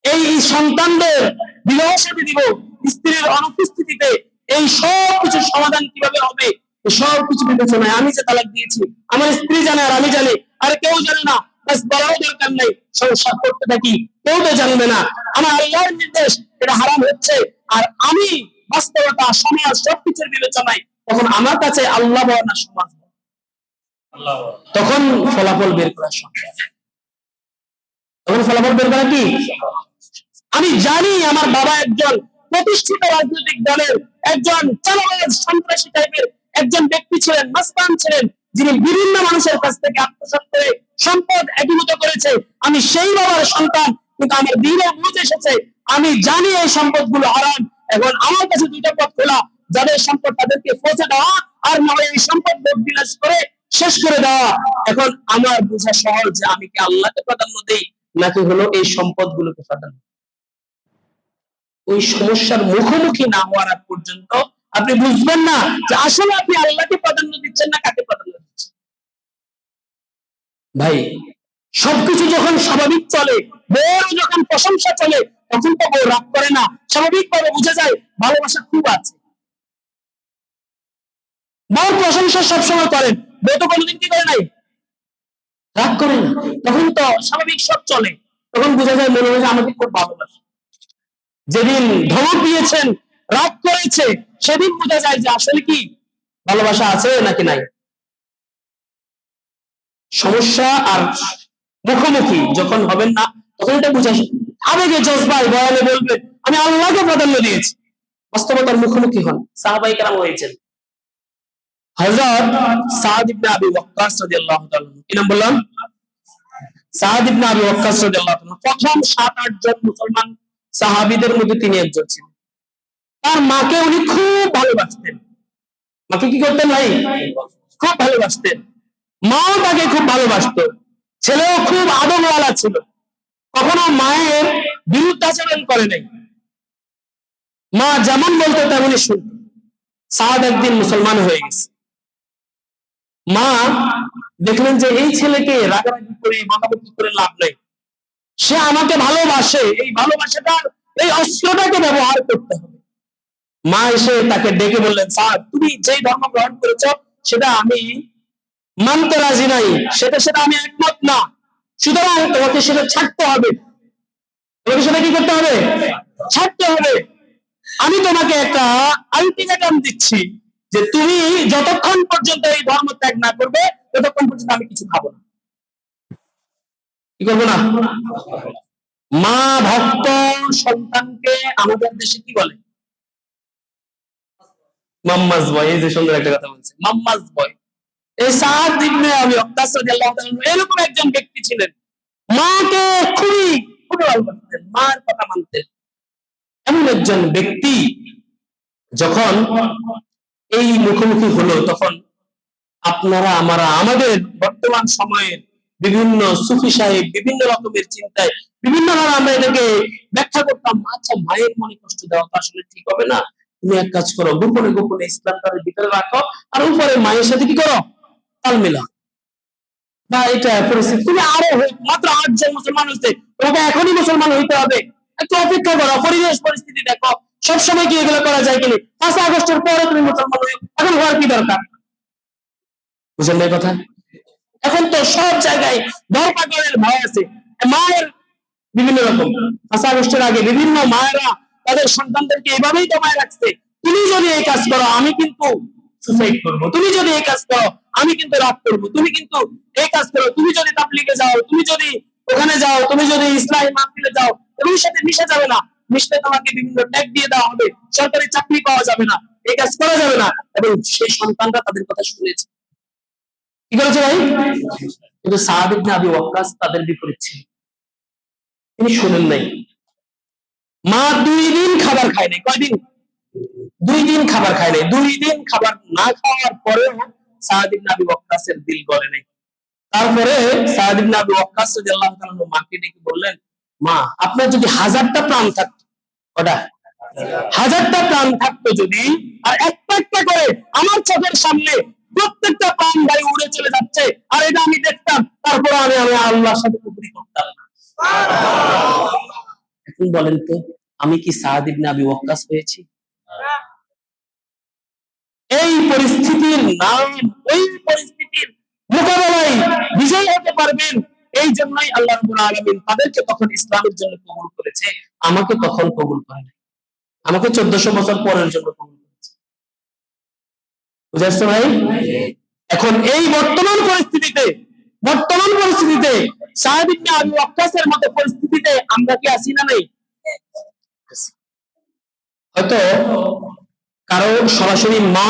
এই সন্তানদের বিবাহ শাদী দিব স্ত্রীর অনুপস্থিতিতে, এই সব কিছুর সমাধান কিভাবে হবে? সব কিছু বিবেচনায় আমি যে তালাক দিয়েছি আমার স্ত্রী জানে আর আমি জানি, আর কেউ জানে না, বাস বলাও দরকার নেই, সংসার করতে থাকি, কেউ তো জানবে না, আমার আল্লাহর নির্দেশ এটা হারাম হচ্ছে, আর আমি বাস্তবতা সমাজ সবকিছুর বিবেচনায়, তখন আমার কাছে আল্লাহ বড় না সমাজ? তখন ফলাফল বের করা সম্ভব। তখন ফলাফল বের করা কি? আমি জানি আমার বাবা একজন প্রতিষ্ঠিত রাজনৈতিক দলের একজন চালাবাজ সন্ত্রাসী টাইপের একজন ব্যক্তি ছিলেন, মাস্তান ছিলেন, যিনি বিভিন্ন মানুষের কাছ থেকে আত্মসাৎ করে সম্পদ একীভূত করেছে। আমি সেই বাবার সন্তান, কিন্তু আমার দিনের বুঝ এসেছে, আমি জানি এই সম্পদগুলো হারাম। এখন আমার কাছে দুইটা পথ খোলা, যাদের সম্পদ তাদেরকে পৌঁছে দেওয়া, আর না হয় এই সম্পদ বিলাস করে শেষ করে দেওয়া। এখন আমার বোঝা সহজ যে আমি কি আল্লাহকে প্রাধান্য দেই নাকি হলো এই সম্পদগুলোকে প্রাধান্য। ওই সমস্যার মুখোমুখি না হওয়ার আগ পর্যন্ত আপনি বুঝবেন না যে আসলে আপনি আল্লাহকে প্রাধান্য দিচ্ছেন না কাকে প্রাধান্য দিচ্ছেন। ভাই, সবকিছু যখন স্বাভাবিক চলে, বউর যখন প্রশংসা চলে, তখন তো বউ রাগ করে না, স্বাভাবিকভাবে বুঝে যায় ভালোবাসা খুব আছে। বউর প্রশংসা সবসময় করেন, বউ তো কোনোদিন কি করে নাই, রাগ করে না, তখন তো স্বাভাবিক সব চলে। তখন বোঝা যায় মনে হয় আমাকে খুব ভালোবাসে। যেদিন ধমক দিয়েছেন, রাগ করেছে, সেদিন বোঝা যায় যে আসলে কি ভালোবাসা আছে নাকি নাই। সমস্যা আর মুখোমুখি যখন হবেন না, তখন এটা বুঝা, আবেগে জজবায় বয়ানে বলবেন আমি আল্লাহকে প্রাধান্য দিয়েছি, বাস্তবতার মুখোমুখি হন। সাহাবাই কেরাম হয়েছেন। হযরত সাদ ইবনে আবি ওয়াক্কাস রাদিয়াল্লাহু তাআলা, কি নাম বললাম? সাদ ইবনে আবি ওয়াক্কাস রাদিয়াল্লাহু তাআলা প্রথম 7-8 জন মুসলমান সাহাবীদের মধ্যে তিনি একজন ছিলেন। তার মাকে উনি খুব ভালোবাসতেন। মাকে কি করতেন ভাই? খুব ভালোবাসতেন। মাও তাকে খুব ভালোবাসতো। ছেলেও খুব আদরওয়ালা ছিল, কখনো মায়ের বিরুদ্ধাচরণ করে নাই। মা যেমন বলতো তেমনই শুনত। সাদ একদিন মুসলমান হয়ে গেছে। মা দেখলেন যে এই ছেলেকে রাগারাগি করে বকাবকি করে লাভ নেই, সে আমাকে ভালোবাসে, এই ভালোবাসাটার এই অস্ত্রটাকে ব্যবহার করতে হবে। মা এসে তাকে ডেকে বললেন, সাদ তুমি যেই ধর্ম গ্রহণ করেছো সেটা আমি মানতে রাজি নাই, সেটা আমি একমত না, সুতরাং তোমাকে সেটা ছাড়তে হবে। তোমাকে সেটা কি করতে হবে? ছাড়তে হবে। আমি তোমাকে একটা আলটিমেটাম দিচ্ছি যে তুমি যতক্ষণ পর্যন্ত এই ধর্ম ত্যাগ না করবে ততক্ষণ পর্যন্ত আমি কিছু খাবো না। কি করবো না? মা ভক্ত সন্তানকে আমাদের দেশে কি বলে? মাম্মাজ বয়। এই যে সুন্দর একটা কথা বলছে, মাম্মাজ বয়। এই সাদ ইবনে আবি ওয়াক্কাস রাদিয়াল্লাহু তাআলা এরকম একজন ব্যক্তি ছিলেন, মাকে খুবই খুবই ভালোবাসতেন, মার কথা মানতেন। এমন একজন ব্যক্তি যখন এই মুখোমুখি হলো, তখন আপনারা আমাদের বর্তমান সময়ের বিভিন্ন সুফি সাহেব বিভিন্ন রকমের চিন্তায় বিভিন্ন ভাবে আমরা এটাকে ব্যাখ্যা করতাম। আচ্ছা, মায়ের মনে কষ্ট দেওয়া তো আসলে ঠিক হবে না, তুমি এক কাজ করো, গোপনে গোপনে ইসলামটাকে ভিতরে রাখো, আর উপরে মায়ের সাথে কি করো, তাল মেলাও। বা এটা পরিস্থিতি, তুমি আরো মাত্র 8 জন মুসলমান হয়েছে, তোমাকে এখনই মুসলমান হইতে হবে, একটু অপেক্ষা করো, পরিবেশ পরিস্থিতি দেখো। সবসময় কি এগুলো করা যায় কিনা? 5 আগস্টের পরে তুমি মুসলমান হয়ে এখন হওয়ার কি দরকার? বুঝলেন না কথা? এখন তো সব জায়গায় ধরপাকড়ের ভয় আছে। মায়ের বিভিন্ন রকম 5 আগস্টের আগে বিভিন্ন মায়েরা তাদের সন্তানদেরকে এভাবেই দমায় রাখছে, তুমি যদি এই কাজ করো আমি কিন্তু সুসাইড করব, তুমি যদি এই কাজ করো আমি কিন্তু রাগ করব, তুমি কিন্তু এই কাজ করো, তুমি যদি তাবলীগে যাও, তুমি যদি ওখানে যাও, তুমি যদি ইসলামী মাহফিলে যাও, এগুলোর সাথে মিশে যাবে না, মিশলে তোমাকে বিভিন্ন ট্যাগ দিয়ে দেওয়া হবে, সরকারি চাকরি পাওয়া যাবে না, এই কাজ করা যাবে না। এবং সেই সন্তানরা তাদের কথা শুনেছে। কি করেছে ভাই? কিন্তু সাদ ইবনে আবি ওয়াক্কাস তাদের বিপরীত ছিল, তিনি শুনেন নাই। মা 2 দিন খাবার খায় নাই। কয়দিন? 2 দিন খাবার খায় নাই। 2 দিন খাবার না খাওয়ার পরেও সাদ ইবনে আবি ওয়াক্কাসের দিল গলে নাই। তারপরে সাদ ইবনে আবি ওয়াক্কাস রাদিয়াল্লাহু তাআলা মাকে ডেকে বললেন, মা আপনার যদি 1000টা প্রাণ থাকতো, কটা? 1000টা প্রাণ থাকতো যদি, আর একটা একটা করে আমার চোখের সামনে প্রত্যেকটা প্রাণ ভাই উড়ে চলে যাচ্ছে আর এটা আমি দেখতাম, তারপর আমি আল্লাহর সাথে কুফরি করতাম না। এখন বলেন তো, আমি কি সাদ ইবনে আবি ওয়াক্কাস হয়েছি? এই পরিস্থিতির নাম, ওই পরিস্থিতির মোকাবেলায় বিজয় হতে পারবেন, এই জন্যই আল্লাহ রাব্বুল আলামিন তাদেরকে তখন ইসলামের জন্য কবুল করেছে, আমাকে তখন কবুল করে নাই। আমাকে 1400 বছর পরের জন্য কবুল করেছে। বুঝতে পারছো ভাই? এখন এই বর্তমান পরিস্থিতিতে সাদ ইবনে আবি ওয়াক্কাসের মতো পরিস্থিতিতে আমরা কি আছি না নাই? হয়তো কারো সরাসরি মা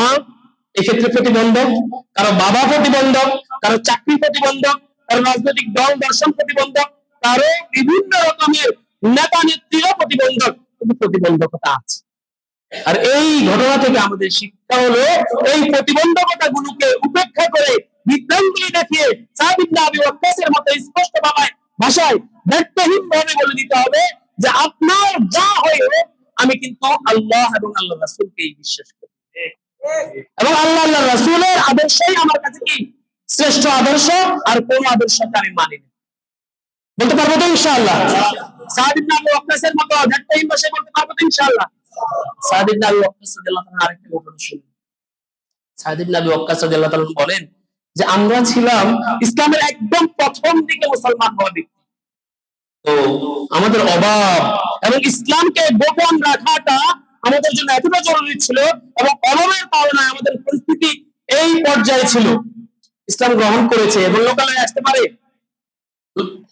এক্ষেত্রে প্রতিবন্ধক, কারো বাবা প্রতিবন্ধক, কারো চাকরি প্রতিবন্ধক, কারো রাজনৈতিক দল দর্শন প্রতিবন্ধক, কারো বিভিন্ন রকমের নেতা নেত্রীরা প্রতিবন্ধক, কিন্তু প্রতিবন্ধকতা আছে। আর এই ঘটনা থেকে আমাদের শিক্ষা হলো এই প্রতিবন্ধকতা গুলোকে উপেক্ষা করে বিভ্রান্তি দেখিয়ে সাদ ইবনে আবি ওয়াক্কাসের মতো স্পষ্ট ভাষায় ব্যর্থহীন ভাবে বলে দিতে হবে যে আপনার যা হয় আমি কিন্তু আল্লাহ এবং আল্লাহ রাসূলকেই বিশ্বাস করি, এবং আল্লাহ রাসূলের আদর্শই আমার কাছে কি শ্রেষ্ঠ আদর্শ, আর কোন আদর্শকে আমি মানি না। বলতে পারবো তো ইনশাআল্লাহ? সাদ ইবনে আবি ওয়াক্কাসের মতো ব্যর্থহীন ভাষায় বলতে পারবো তো ইনশাআল্লাহ? সাদ ইবনে আবি ওয়াক্কাস রাদিয়াল্লাহু তাআলা আরেকটা ঘটনা শুনুন। সাদ ইবনে আবি ওয়াক্কাস রাদিয়াল্লাহু তাআলা বলেন যে আমরা ছিলাম ইসলামের একদম প্রথম দিকে মুসলমান হওয়া ব্যক্তি। তো আমাদের অভাব এবং ইসলামকে গোপন রাখাটা আমাদের জন্য এতটা জরুরি ছিল, এবং অভাবের কারণে আমাদের পরিস্থিতি এই পর্যায়ে ছিল। ইসলাম গ্রহণ করেছে এবং লোকালয়ে আসতে পারে,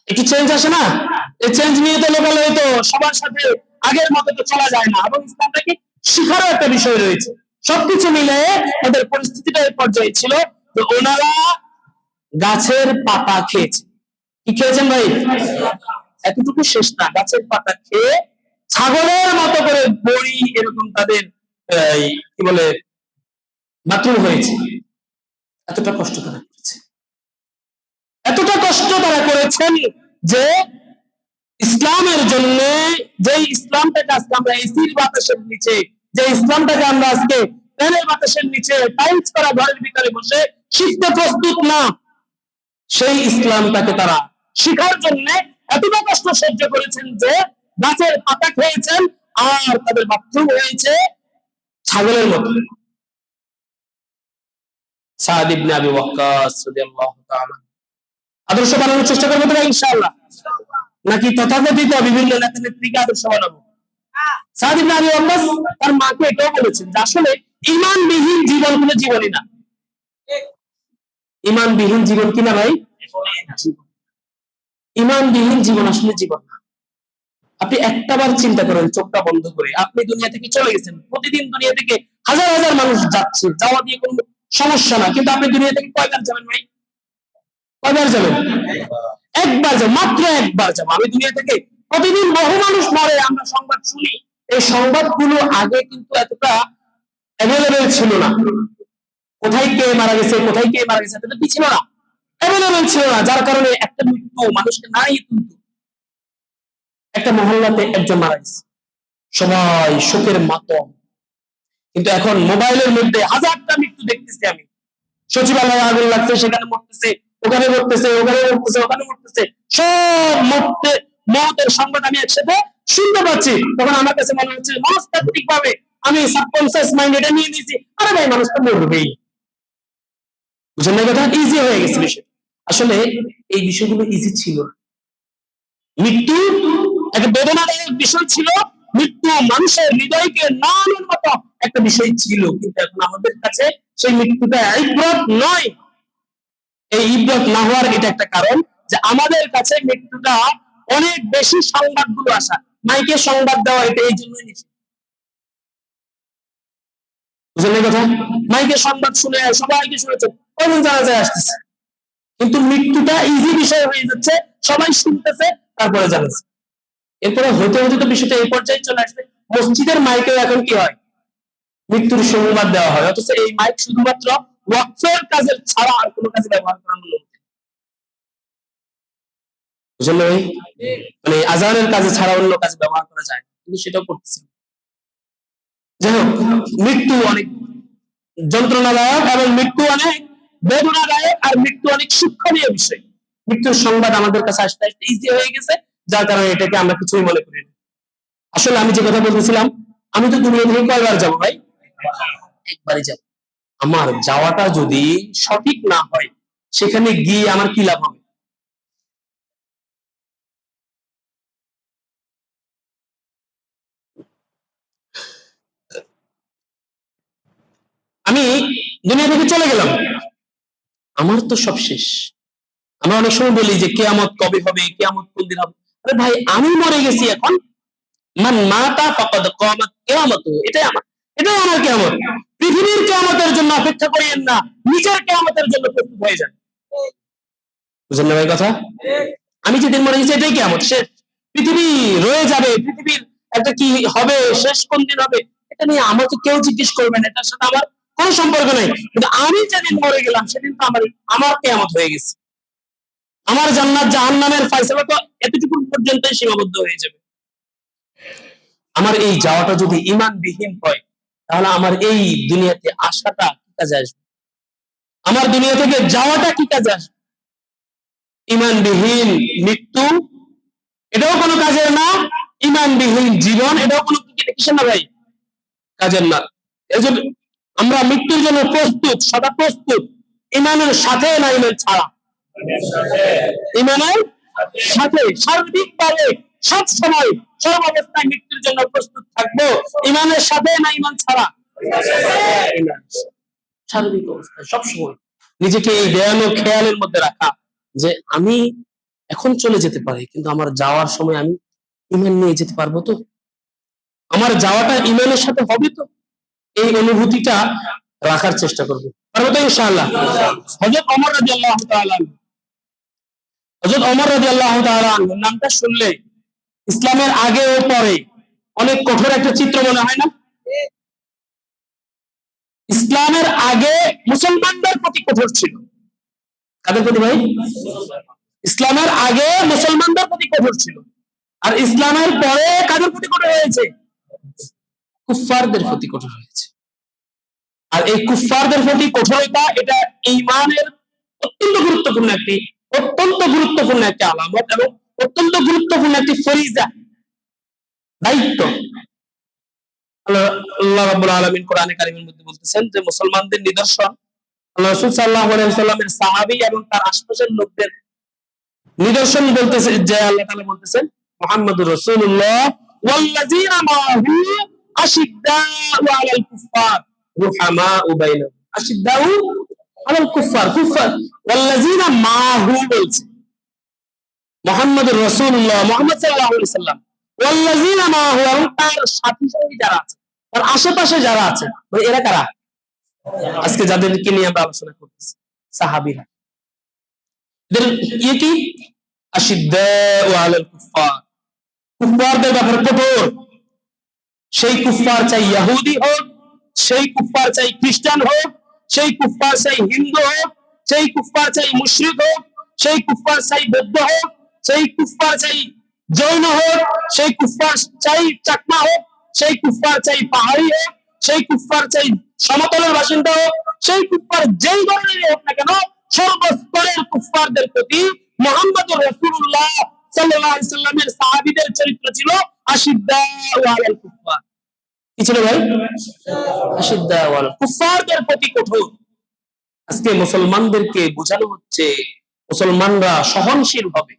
একটু চেঞ্জ আসে না? এই চেঞ্জ নিয়ে তো লোকালয়ে তো সবার সাথে আগের মতো তো চলা যায় না, এবং ইসলামটাকে শিখারও একটা বিষয় রয়েছে। সবকিছু মিলে ওদের পরিস্থিতিটা এই পর্যায়ে ছিল যে ওনারা গাছের পাতা খেয়েছে। কি খেয়েছেন ভাই? এতটুকু শেষ না, গাছের পাতা খেয়ে ছাগলের মতো করে বড়ি এরকম তাদের কি বলে বাথরুম হয়েছে। এতটা কষ্ট তারা করেছে, এতটা কষ্ট তারা করেছেন যে ইসলামের জন্য, যে ইসলামটাকে আজকে আমরা এসির বাতাসের নিচে, যে ইসলামটাকে আমরা আজকে ফ্যানের বাতাসের নিচে টাইলস করা ঘরের ভিতরে বসে শিখতে প্রস্তুত না, সেই ইসলামটাকে তারা শিখার জন্য এতটা কষ্ট সহ্য করেছেন যে গাছের পাতা খেয়েছেন, আর তাদের বাথরুম হয়েছে ছাগলের মতো। সাদ ইবনে আবি ওয়াক্কাস রাদিয়াল্লাহু তাআলা আদর্শ বানানোর চেষ্টা করবো তো ইনশাআল্লাহ, নাকি তথাকথিত বিভিন্ন নেতা নেত্রীকে আদর্শ বানাবো? সাদ ইবনে আবি ওয়াক্কাস তার মাকে এটাও বলেছেন যে আসলে ঈমানবিহীন জীবন কোনো জীবনই না। ঈমানবিহীন জীবন কিনা ভাই? ঈমানবিহীন জীবন আসলে জীবন না। আপনি একটাবার চিন্তা করেন, চোখটা বন্ধ করে, আপনি দুনিয়া থেকে চলে গেছেন, প্রতিদিন দুনিয়া থেকে হাজার হাজার মানুষ যাচ্ছে, যাওয়া দিয়ে কোনো সমস্যা না, কিন্তু আপনি দুনিয়া থেকে কয়বার যাবেন ভাই? কয়বার যাবেন? একবার যাবো, মাত্র একবার যাবো। আমি দুনিয়া থেকে প্রতিদিন বহু মানুষ মরে, আমরা সংবাদ শুনি। এই সংবাদগুলো আগে কিন্তু এতটা অ্যাভেলেবেল ছিল না। কোথায় কে মারা গেছে, কোথায় কে মারা গেছে এতটা কি ছিল না, অ্যাভেলেবেল ছিল না, যার কারণে একটা মৃত্যু মানুষকে নাই তুলতো। একটা মহল্লাতে একজন মারা গেছে, সবাই শোকের মাতম। কিন্তু এখন মোবাইলের মধ্যে হাজারটা মৃত্যু দেখতেছি আমি। সচিবালয়ে আগুন লাগছে, সেখানে মরতেছে, ওখানে মরতেছে, ওখানে মরতেছে, ওখানে মরতেছে, সব মতের সংবাদ আমি একসাথে শুনতে পাচ্ছি। তখন আমার কাছে মনে হচ্ছে মনস্তাত্ত্বিক ভাবে আমি সাবকনসিয়াস মাইন্ড এটা নিয়ে নিয়েছি, আরে ভাই মানুষ তো মরবেই। বুঝলেন না কথা? ইজি হয়ে গেছে বিষয়। আসলে এই বিষয়গুলো ইজি ছিল না। মৃত্যু একটা বেদনাদায়ক বিষয় ছিল, মৃত্যু মানুষের হৃদয়কে নাড়ানোর মতো একটা বিষয় ছিল, কিন্তু এখন আমাদের কাছে সেই মৃত্যুটা ইবরত নয়। এই ইবরত না হওয়ার এটা একটা কারণ যে আমাদের কাছে মৃত্যুটা অনেক বেশি সংবাদগুলো আসা, মাইকে সংবাদ দেওয়া, এটা এই জন্যই নিষেধ। বুঝলেন কথা? মাইকে সংবাদ শুনে সবাইকে শুনেছে, কখন জানা যায় আসতেছে, কিন্তু মৃত্যুটা ইজি বিষয় হয়ে যাচ্ছে, সবাই শুনতেছে, তারপরে জানাচ্ছে। এরপরে হতে হতে তো বিষয়টা এই পর্যায়ে চলে আসবে, মসজিদের মাইকেও এখন কি হয়, মৃত্যুর সংবাদ দেওয়া হয়, অথচ এই মাইক শুধুমাত্র ওয়াকফের কাজের ছাড়া আর কোনো কাজে ব্যবহার করার জন্য। বুঝলেন ভাই? মানে আজানের কাজে ছাড়া অন্য কাজে ব্যবহার করা যায়, কিন্তু সেটাও করতেছে। যাই হোক, মৃত্যু অনেক যন্ত্রণাদায়ক এবং মৃত্যু অনেক বেদনাদায়ক, আর মৃত্যু অনেক শিক্ষণীয় বিষয়। মৃত্যুর সংবাদ আমাদের কাছে আসতে আসতে ইজি হয়ে গেছে, যার কারণে এটাকে আমরা কিছুই মনে করি না। আসলে আমি যে কথা বলতেছিলাম, আমি তো দুনিয়া থেকে কয়বার যাবো ভাই? একবারই যাব। আমার যাওয়াটা যদি সঠিক না হয়, সেখানে গিয়ে আমার কি লাভ হবে? আমি দুনিয়া থেকে চলে গেলাম, আমার তো সব শেষ। আমরা অনেক সময় বলি যে কিয়ামত কবে হবে, কিয়ামত কোন দিন হবে। আরে ভাই আমি মরে গেছি, এখন মান মাতা ফাকাদ কামাত কিয়ামতু, এটাই আমার কিয়ামত। পৃথিবীর কিয়ামতের জন্য অপেক্ষা করিয়েন না, নিজের কিয়ামতের জন্য প্রস্তুত হয়ে যান। বুঝলেন না ভাই কথা? আমি যেদিন মরে গেছি এটাই কিয়ামত, শেষ। পৃথিবী রয়ে যাবে, পৃথিবীর একটা কি হবে, শেষ কোন দিন হবে, এটা নিয়ে আমাকে কেউ জিজ্ঞেস করবে না, এটার সাথে আমার কোনো সম্পর্ক নাই। কিন্তু আমি যেদিন মরে গেলাম সেদিন তো আমার কিয়ামত হয়ে গেছে। আমার জান্নাত জাহান্নামের ফয়সালা তো এতটুকু পর্যন্তই সীমাবদ্ধ হয়ে যাবে। আমার এই যাওয়াটা যদি ঈমানবিহীন হয়, তাহলে আমার এই দুনিয়াতে আসাটা কি কাজে আসবে? আমার দুনিয়া থেকে যাওয়াটা কি কাজে আসবে? ঈমানবিহীন মৃত্যু, এটাও কোনো কাজের না। ঈমানবিহীন জীবন, এটাও কোনো কিসের না ভাই? কাজের না। এজন্য আমরা মৃত্যুর জন্য প্রস্তুত, সদা প্রস্তুত। ঈমানের সাথে না ঈমান ছাড়া? ঈমানের সাথে সার্বিকভাবে সব সময় সর্বাবস্থায় মৃত্যুর জন্য প্রস্তুত থাকবো। ইমানের সাথে না ইমান ছাড়া? সার্বিক অবস্থায় সবসময় নিজেকে এই জ্ঞান ও খেয়ালের মধ্যে রাখা যে আমি এখন চলে যেতে পারি, কিন্তু আমার যাওয়ার সময় আমি ইমান নিয়ে যেতে পারবো তো, আমার যাওয়াটা ইমানের সাথে হবে তো, এই অনুভূতিটা রাখার চেষ্টা করবো। পারবো তো ইনশাআল্লাহ? হযরত ওমর রাদিয়াল্লাহু তাআলা আনহু, হযরত ওমর রাদিয়াল্লাহু তাআলা আনহু নামটা শুনলে ইসলামের আগে ও পরে অনেক কঠোর একটা চিত্র মনে হয় না? ইসলামের আগে মুসলমানদের প্রতি কঠোর ছিল। কাদের প্রতি ভাই? ইসলামের আগে মুসলমানদের প্রতি কঠোর ছিল, আর ইসলামের পরে কাদের প্রতি কঠোর হয়েছে? কুফফারদের প্রতি কঠোর হয়েছে। আর এই কুফফারদের প্রতি কঠোরতা এটা ঈমানের অত্যন্ত গুরুত্বপূর্ণ একটি আলামত এবং অত্যন্ত গুরুত্বপূর্ণ একটি ফরিজা, দায়িত্ব। আল্লাহ রাব্বুল আলামিন কোরআনে কারীমের মধ্যে বলতেছেন যে মুসলমানদের নিদর্শন, আল্লাহ রাসূল সাল্লাল্লাহু আলাইহি ওয়াসাল্লামের সাহাবী এবং তার আশপাশের লোকদের নিদর্শন বলতেছে যে আল্লাহ তাআলা বলতেছেন মুহাম্মাদুর রাসূলুল্লাহ ওয়াল্লাযীনা মাহু আশিদ্দাউ আলাল কুফফার রুহামাউ বাইনাহুম। আশিদ্দাউ আলাল কুফফার, কুফফার ওয়াল্লাযীনা মাহু বলছে মুহাম্মাদুর রাসূলুল্লাহ, মুহাম্মদ সাল্লাল্লাহু আলাইহি ওয়াসাল্লাম, ওয়াল্লাযীনা মাহু, তার সাথী সাথী যারা আছে, তার আশেপাশে যারা আছে, মানে এরা কারা? আজকে যাদেরকে নিয়ে আমরা আলোচনা করতেছি, সাহাবীরা। এদের কি? আশিদ্দাউ আলাল কুফফার, কুফফারদের ব্যাপারে কঠোর। সেই কুফফার চাই ইহুদি হোক, সেই কুফফার চাই খ্রিস্টান হোক, সেই কুফফার চাই হিন্দু হোক, সেই কুফফার চাই মুশরিক হোক, সেই কুফফার চাই বৌদ্ধ হোক, সেই কুফফার চাই জৈন হোক, সেই কুফফার চাই চাকমা হোক, সেই কুফফার চাই পাহাড়ি হোক, সেই কুফফার চাই সমতলের বাসিন্দা হোক, সেই কুফফার যেই ধরনের হোক না কেন, সর্বস্তরের কুফফারদের প্রতি মুহাম্মদুর রাসূলুল্লাহ সাল্লাল্লাহু আলাইহি ওয়াসাল্লামের সাহাবীদের চরিত্র ছিল আশিদ্দাউ আলাল কুফফার। কি ছিল ভাই? আশিদ্দাউ আলাল কুফফারদের প্রতি কঠোর। আজকে মুসলমানদেরকে বোঝানো হচ্ছে মুসলমানরা সহনশীল হবে,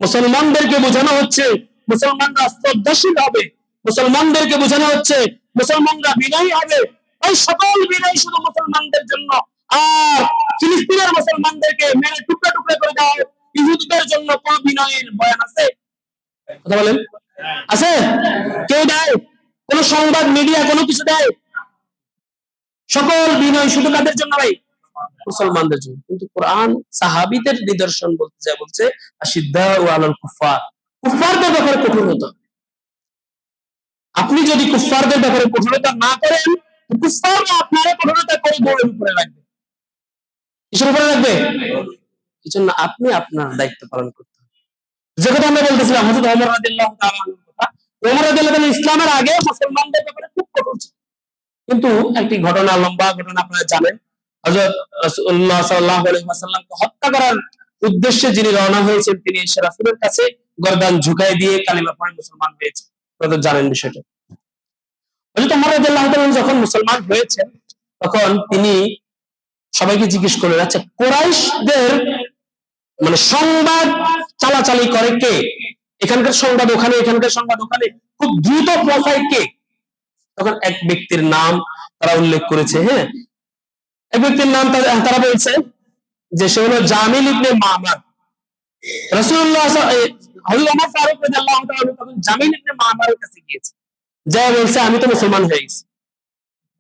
মুসলমানদেরকে বোঝানো হচ্ছে মুসলমানরা শ্রদ্ধাশীল হবে, মুসলমানদেরকে বোঝানো হচ্ছে মুসলমানরা বিনয়ী হবে। এই সকল বিনয় শুধু মুসলমানদের জন্য, আর ফিলিস্তিনের মুসলমানদেরকে মেরে টুকরা টুকরা করে দেওয়া ইহুদিদের জন্য কোন বিনয়ের বয়ান আছে? কথা বলেন, আছে? কেউ দেয়? কোন সংবাদ মিডিয়া কোনো কিছু দেয়? সকল বিনয় শুধু কাদের জন্য ভাই? মুসলমানদের জন্য। কিন্তু কোরআন সাহাবীদের নিদর্শন বলতে যা বলছে আশিদ্দাউ আলাল কুফফার, কুফফারদের ব্যাপারে কঠোর হতে হবে। আপনি যদি কুফফারদের ব্যাপারে কঠোরতা না করেন, কুফফাররা আপনারা কঠোরতা করে দৌড়ের উপরে রাখবে। কিসের উপরে রাখবে? এই জন্য আপনি আপনার দায়িত্ব পালন করতে হবে। যে কথা আমরা বলতেছিলাম হযরত ওমর রাদিয়াল্লাহু তাআলা আনহুর কথা, ওমর রাদিয়াল্লাহু তাআলা ইসলামের আগে মুসলমানদের ব্যাপারে খুব কঠোর ছিল। কিন্তু একটি ঘটনা, লম্বা ঘটনা আপনারা জানেন, হযরত রাসূলুল্লাহ সাল্লাল্লাহু আলাইহি ওয়াসাল্লামকে হত্যা করার উদ্দেশ্যে যিনি রওনা হয়েছেন, তিনি এসে রাসূলের কাছে গর্দান ঝুঁকায় দিয়ে কালিমা পড়ে মুসলমান হয়েছে। আপনারা জানেন বিষয়টা। হযরত ওমর রাদিয়াল্লাহু তাআলা যখন মুসলমান হয়েছেন, তখন তিনি সবাইকে জিজ্ঞেস করলেন, আচ্ছা কুরাইশদের মানে সংবাদ চালাচালি করে কে? এখানকার সংবাদ ওখানে, এখানকার সংবাদ ওখানে, খুব দ্রুত পৌঁছায় কে? তখন এক ব্যক্তির নাম তারা উল্লেখ করেছে। হ্যাঁ, এক ব্যক্তির নাম তারা বলছে যে সে হলো জামিল ইবনে মামার। রাসূলুল্লাহ হযরত ওমর ফারুক রাদিয়াল্লাহু তাআলা তখন জামিল ইবনে মামারের কাছে গিয়েছে, যা বলছে আমি তো মুসলমান হয়ে গেছি।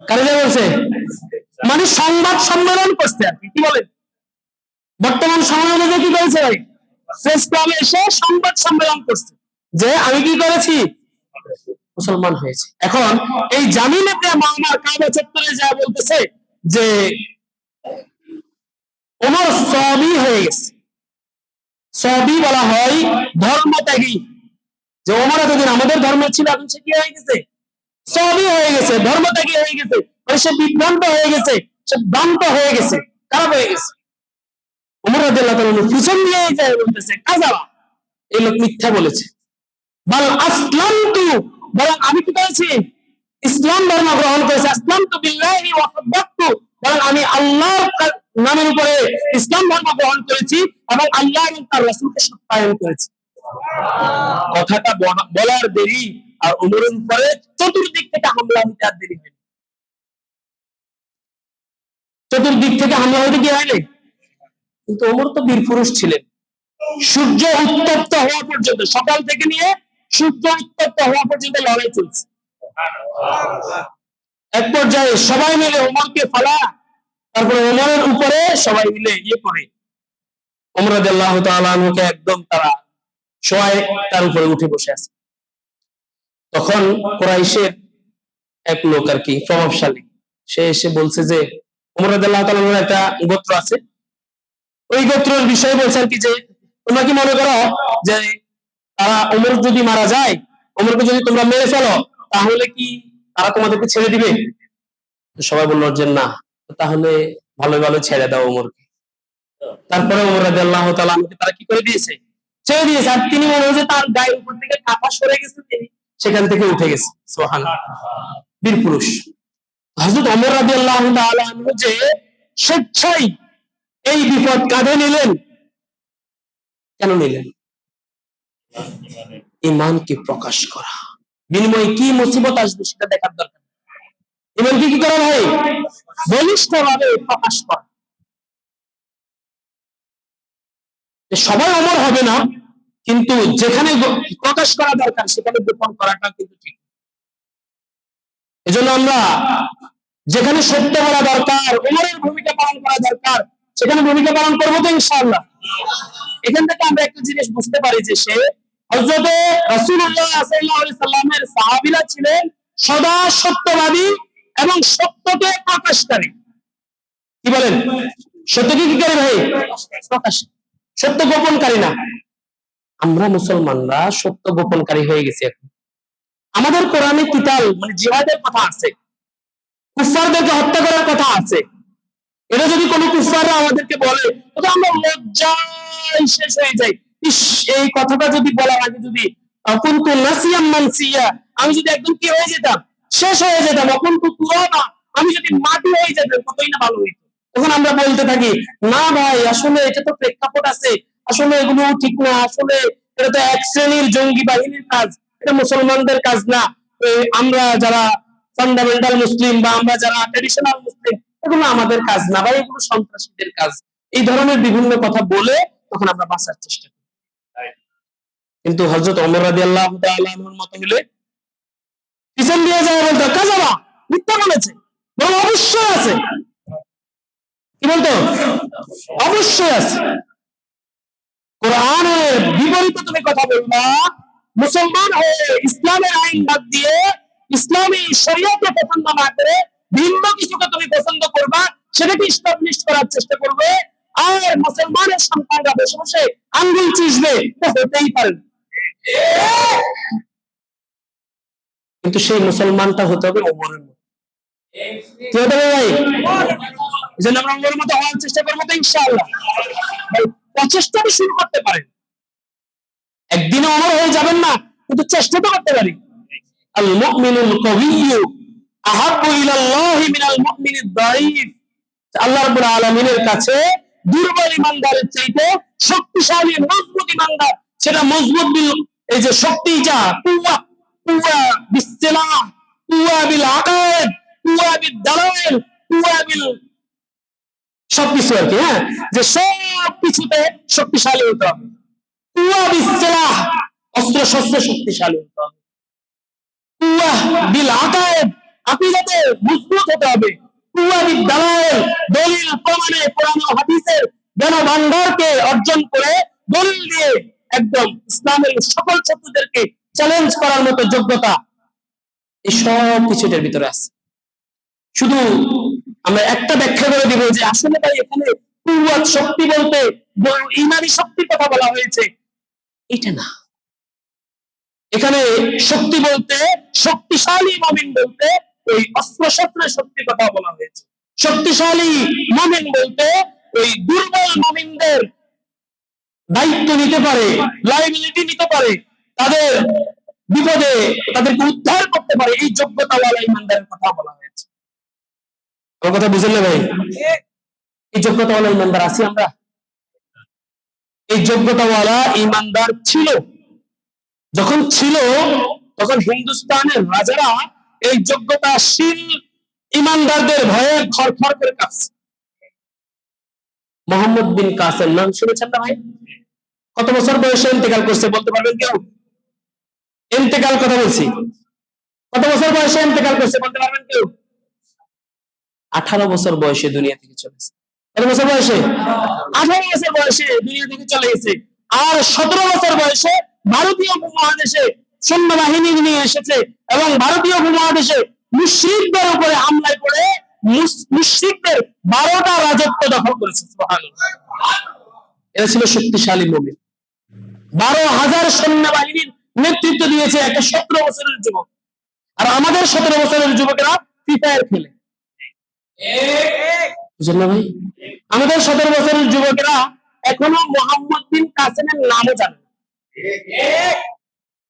কারে যা বলছে? মানে সংবাদ সম্মেলন করতে। আর কি বলেন, বর্তমান সমাজে যে কি করেছে ভাই, প্রেস ক্লাবে এসে সংবাদ সম্মেলন করছে যে আমি কি করেছি, মুসলমান হয়েছে। এখন এই জামিল ইবনে মামার কাবা চত্বরে যা বলতেছে যে ওমর সবই হয়ে গেছে। সবই বলা হয় ধর্মত্যাগী, যে ওমর এতদিন আমাদের ধর্ম ছিল, এখন সে কি হয়ে গেছে, সবই হয়ে গেছে, ধর্মত্যাগী হয়ে গেছে, সে বিভ্রান্ত হয়ে গেছে, সে ভ্রান্ত হয়ে গেছে, খারাপ হয়ে গেছে। ওমর রাদিয়াল্লাহু তাআলা পিছন দিয়ে যায় বলতেছে কাযাবা, এই লোক মিথ্যা বলেছে। বাল আসলামতু, বরং আমি কি করেছি, ইসলাম ধর্ম গ্রহণ করেছি। আসলামতু বিল্লাহি ওয়া সাদ্দাকতু, বরং আমি আল্লাহর নামের উপরে ইসলাম ধর্ম গ্রহণ করেছি এবং আল্লাহ এবং তার রাসূলকে সত্যায়ন করেছি। কথাটা বলার দেরি আর ওমরের উপরে চতুর্দিক থেকে হামলা হইতে আর দেরি হয়নি। চতুর্দিক থেকে হামলা হইতে কি হয়নি? কিন্তু ওমর তো বীর পুরুষ ছিলেন। সূর্য উত্তপ্ত হওয়া পর্যন্ত, সকাল থেকে নিয়ে সূর্য উত্তপ্ত হওয়া পর্যন্ত লড়াই চলছে। এক পর্যায়ে সবাই মিলে ওমরকে ফালা, তারপরে ওমরের উপরে সবাই মিলে করে ওমর রাদিয়াল্লাহু তাআলা আনহুকে একদম তারা সবাই তার উপরে উঠে বসে আছে। তখন কুরাইশের এক লোক আর কি প্রভাবশালী, সে এসে বলছে যে ওমর রাদিয়াল্লাহু তাআলা আনহুর একটা গোত্র আছে, ওই গোত্রের বিষয়ে বলছে আর কি যে তোমরা কি মনে করো যে তারা ওমর যদি মারা যায়, ওমরকে যদি তোমরা মেরে ফেলো, তাহলে কি তারা তোমাদেরকে ছেড়ে দিবে? সবাই বলল যে না, তাহলে ভালো ভালো ছেড়ে দাও ওমরকে। তারপরে ওমর রাদিয়াল্লাহু তাআলা আনহুকে তারা কি করে দিয়েছে? ছেড়ে দিয়েছে। আর তিনি মনে হয় যে তার গায়ের উপর থেকে কাপা সরে গেছে, তিনি সেখান থেকে উঠে গেছে। সুবহানাল্লাহ, বীর পুরুষ। হযরত ওমর রাদিয়াল্লাহু তাআলা আনহু যে স্বেচ্ছায় এই বিপদ কাঁধে নিলেন, কেন নিলেন? ঈমানকে প্রকাশ করা, বিনিময়ে কি মুসিবত আসবে সেটা দেখার দরকার। ঈমানকে কি করা ভাই? বলিষ্ঠভাবে প্রকাশ করা। সবাই ওমর হবে না, কিন্তু যেখানে প্রকাশ করা দরকার সেখানে গোপন করাটা কিন্তু ঠিক। এজন্য আমরা যেখানে সত্য বলা দরকার, ওমরের ভূমিকা পালন করা দরকার, সেখানে ভূমিকা পালন করবো তো ইনশাআল্লাহ। এখান থেকে আমরা একটা জিনিস বুঝতে পারি যে সে হযরত রাসূলুল্লাহ সাল্লাল্লাহু আলাইহি সাল্লামের সাহাবীরা ছিলেন সদা সত্যবাদী এবং সত্যকে প্রকাশকারী। কি বলেন? সত্যকে কি করে ভাই? প্রকাশ, সত্য গোপনকারী না। আমরা মুসলমানরা সত্য গোপনকারী হয়ে গেছি এখন। আমাদের কোরআনে কিতাল মানে জিহাদের কথা আছে, কুফফারদেরকে হত্যা করার কথা আছে। এটা যদি কোনো কুফফাররা আমাদেরকে বলে, তবে আমরা লজ্জায় শেষ হয়ে যাই। ইস, এই কথাটা যদি বলার আগে যদি কুনতু নাসিয়াম মানসিয়া, আমি যদি একদম কি হয়ে যেতাম, শেষ হয়ে যেতাম, কুনতু তুরাবা, আমি যদি মাটি হয়ে যেতাম, কতই না ভালো হইতো। তখন আমরা বলতে থাকি, না ভাই আসলে এটা তো প্রেক্ষাপট আছে, আসলে এগুলো ঠিক না, আসলে এটা তো এক শ্রেণীর জঙ্গি বাহিনীর কাজ, এটা মুসলমানদের কাজ না। আমরা যারা ফান্ডামেন্টাল মুসলিম বা আমরা যারা ট্র্যাডিশনাল মুসলিম, এগুলো আমাদের কাজ না ভাই, এগুলো সন্ত্রাসীদের কাজ। এই ধরনের বিভিন্ন কথা বলে তখন আমরা বাঁচার চেষ্টা করি। কিন্তু হযরত ওমর রাদিয়াল্লাহু তাআলা আনহুর মত হলে পিছন দিয়ে যায় বলতো কাযাবা, মিথ্যা বলেছে, বলে অবশ্যই আছে। কি বলতো? অবশ্যই আছে। কোরআনের বিপরীতে তুমি কথা বলবা, মুসলমান হয়ে ইসলামের আইন বাদ দিয়ে ইসলামী শরীয়তকে পছন্দ না করে ভিন্ন কিছুকে তুমি পছন্দ করবা, সেটাকে এস্টাবলিশ করার চেষ্টা করবে, আর মুসলমানের সন্তানরা বসে বসে আঙ্গুল চুষবে, তো হতেই পারে। কিন্তু সেই মুসলমানটা হতে হবে ওমরের মতো। কি হতে হবে ভাই? যেন আমরা ওমরের মতো হওয়ার চেষ্টা করবো তো ইনশাআল্লাহ। প্রচেষ্টাটা শুরু করতে পারেন, একদিনে ওমর হয়ে যাবেন না, কিন্তু চেষ্টা তো করতে পারি। আল মুমিনুল কওয়িয়্যু আহাব্বু ইলাল্লাহি মিনাল মুমিনিদ দাঈফ। আল্লাহ রাব্বুল আলামিনের কাছে দুর্বল ঈমানদারের চাইতে শক্তিশালী মজবুত ঈমানদার, সেটা মজবুত বিল এই যে শক্তিটা, কুওয়া, কুওয়া বিসসালাহ, কুওয়া বিল আকাদ, কুওয়া বিদ দালাইল, কুওয়া বিল সবকিছু আর কি, হ্যাঁ, যে সব কিছুতে শক্তিশালী হতে হবে। কুওয়া বিসসালাহ, অস্ত্র শস্ত্র শক্তিশালী হতে হবে। কুওয়া বিল আকাদ, আকীদাতে মজবুত হতে হবে। কুওয়া বিদ দালাইল, দলিল প্রমাণে কোরআন ও হাদিসের জ্ঞান ভান্ডারকে অর্জন করে দলিল দিয়ে একদম ইসলামের সকল শত্রুদেরকে চ্যালেঞ্জ করার মতো যোগ্যতা, এই সব কিছু এর ভিতরে আছে। শুধু আমরা একটা ব্যাখ্যা করে দিব যে আসলে ভাই এখানে কুওয়াত শক্তি বলতে ঈমানি শক্তির কথা বলা হয়েছে, এটা না। এখানে শক্তি বলতে, শক্তিশালী মুমিন বলতে ওই অস্ত্র শস্ত্রের শক্তির কথা বলা হয়েছে। শক্তিশালী মুমিন বলতে ওই দুর্বল মুমিনদের দায়িত্ব নিতে পারে, লায়াবিলিটি নিতে পারে, তাদের বিপদে তাদেরকে উদ্ধার করতে পারে, এই যোগ্যতাওয়ালা ঈমানদারের কথা বলা হয়েছে। আমার কথা বুঝলেন ভাই? এই যোগ্যতাওয়ালা ইমানদার আছি আমরা? এই যোগ্যতাওয়ালা ইমানদার ছিল, যখন ছিল তখন হিন্দুস্তানের রাজারা এই যোগ্যতাশীল ইমানদারদের ভয়ে থরথর করে কাঁপছে। মোহাম্মদ বিন কাসেম নাম শুনেছেন না ভাই? কত বছর বয়সে ইন্তেকাল করছে বলতে পারবেন কেউ? ইন্তেকাল কথা বলছি, কত বছর বয়সে ইন্তেকাল করছে বলতে পারবেন কেউ? 18 বছর বয়সে দুনিয়া থেকে চলেছে। কত বছর বয়সে? 18 বছর বয়সে দুনিয়া থেকে চলে গেছে। আর 17 বছর বয়সে ভারতীয় উপমহাদেশে সৈন্যবাহিনী নিয়ে এসেছে এবং ভারতীয় উপমহাদেশে মুশরিকদের উপরে হামলায় পড়ে মুশরিকদের 12টা রাজত্ব দখল করেছে। সুবহানাল্লাহ। এরা ছিল শক্তিশালী মুমিন। 12,000 সৈন্যবাহিনীর নেতৃত্ব দিয়েছে একটা 17 বছরের যুবক। আর আমাদের 17 বছরের যুবকেরা ফ্রি ফায়ার খেলে। বুঝলেন না ভাই? আমাদের 17 বছরের যুবকেরা এখনো মোহাম্মদ বিন কাসেমের নামও জানে না।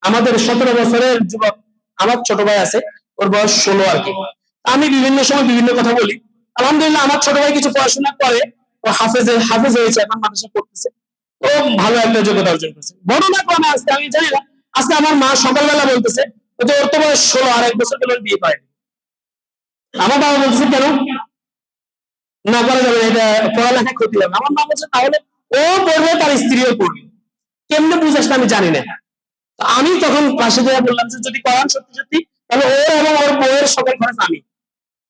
আমাদের 17 বছরের যুবক, আমার ছোট ভাই আছে, ওর বয়স 16 আর কি। আমি বিভিন্ন সময় বিভিন্ন কথা বলি। আলহামদুলিল্লাহ আমার ছোট ভাই কিছু পড়াশোনা করে, ও হাফেজ হয়েছে, এখন মাদ্রাসা পড়তেছে, ও ভালো একটা যোগ্যতা অর্জন করছে। ঘটনা ক্রমে আজকে আমি জানি না, আজকে আমার মা সকালবেলা বলতেছে যে ওর তো বয়স 16, আর 1 বছর গেল বিয়ে করেনি। আমার বাবা বলছে কেন না করা যাবে, এটা পড়ালেখা ক্ষতি হবে। আমার মা বলছে তাহলে ও পড়বে, তার স্ত্রীও পড়বে, কেমনে বুঝাস আমি জানি না। আমি তখন পাশে দিয়ে বললাম যে যদি করান সত্যি সত্যি, তাহলে ওর এবং ওর বউয়ের সকল খরচ আমি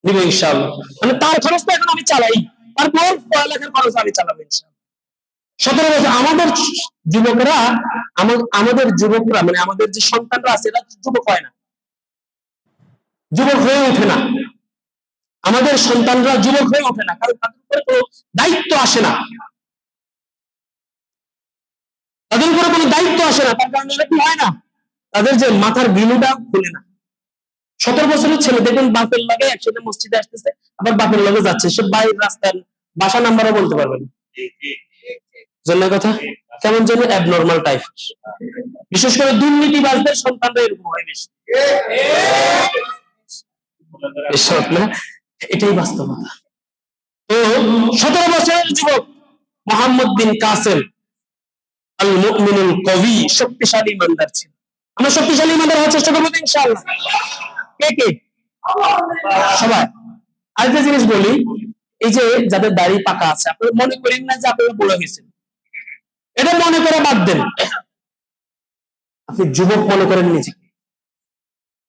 দিব ইনশাআল্লাহ। মানে তার খরচ তো এখন আমি চালাই, আর বউর পড়ালেখার খরচ আমি চালাবো ইনশাআল্লাহ। 17 বছর আমাদের যুবকরা, আমাদের যুবকরা মানে আমাদের যে সন্তানরা আছে এরা যুবক হয় না, যুবক হয়ে ওঠে না। আমাদের সন্তানরা যুবক হয়ে ওঠে না, কারণ তাদের উপরে কোনো দায়িত্ব আসে না, তাদের উপরে কোনো দায়িত্ব আসে না। তার কারণে এরা কি হয় না, তাদের যে মাথার গিলুটা খুলে না। 17 বছরের ছেলে দেখুন বাপের লাগে একসাথে মসজিদে আসতেছে, আবার বাপের লগে যাচ্ছে, সে বাইরের রাস্তার বাসা নাম্বারও বলতে পারবে না। জন্য কথা কেমন যেন অ্যাবনর্মাল টাইপ। বিশেষ করে দুর্নীতিবাজদের সন্তানরা এরকম হয় বেশি। এসব না, এটাই বাস্তবতা। তো 17 বছরের যুবক মোহাম্মদ বিন কাসেম আল মুমিনুল কবি, শক্তিশালী ইমানদার ছিল। আমরা শক্তিশালী ইমানদার হওয়ার চেষ্টা করবো ইনশাআল্লাহ। কে কে? সবাই। আরেকটা জিনিস বলি, এই যে যাদের দাড়ি পাকা আছে, আপনারা মনে করেন না যে আপনারা বুড়ো হয়েছেন, এটা মনে করে বাদ দেন। আপনি যুবক মনে করেন নিজেকে।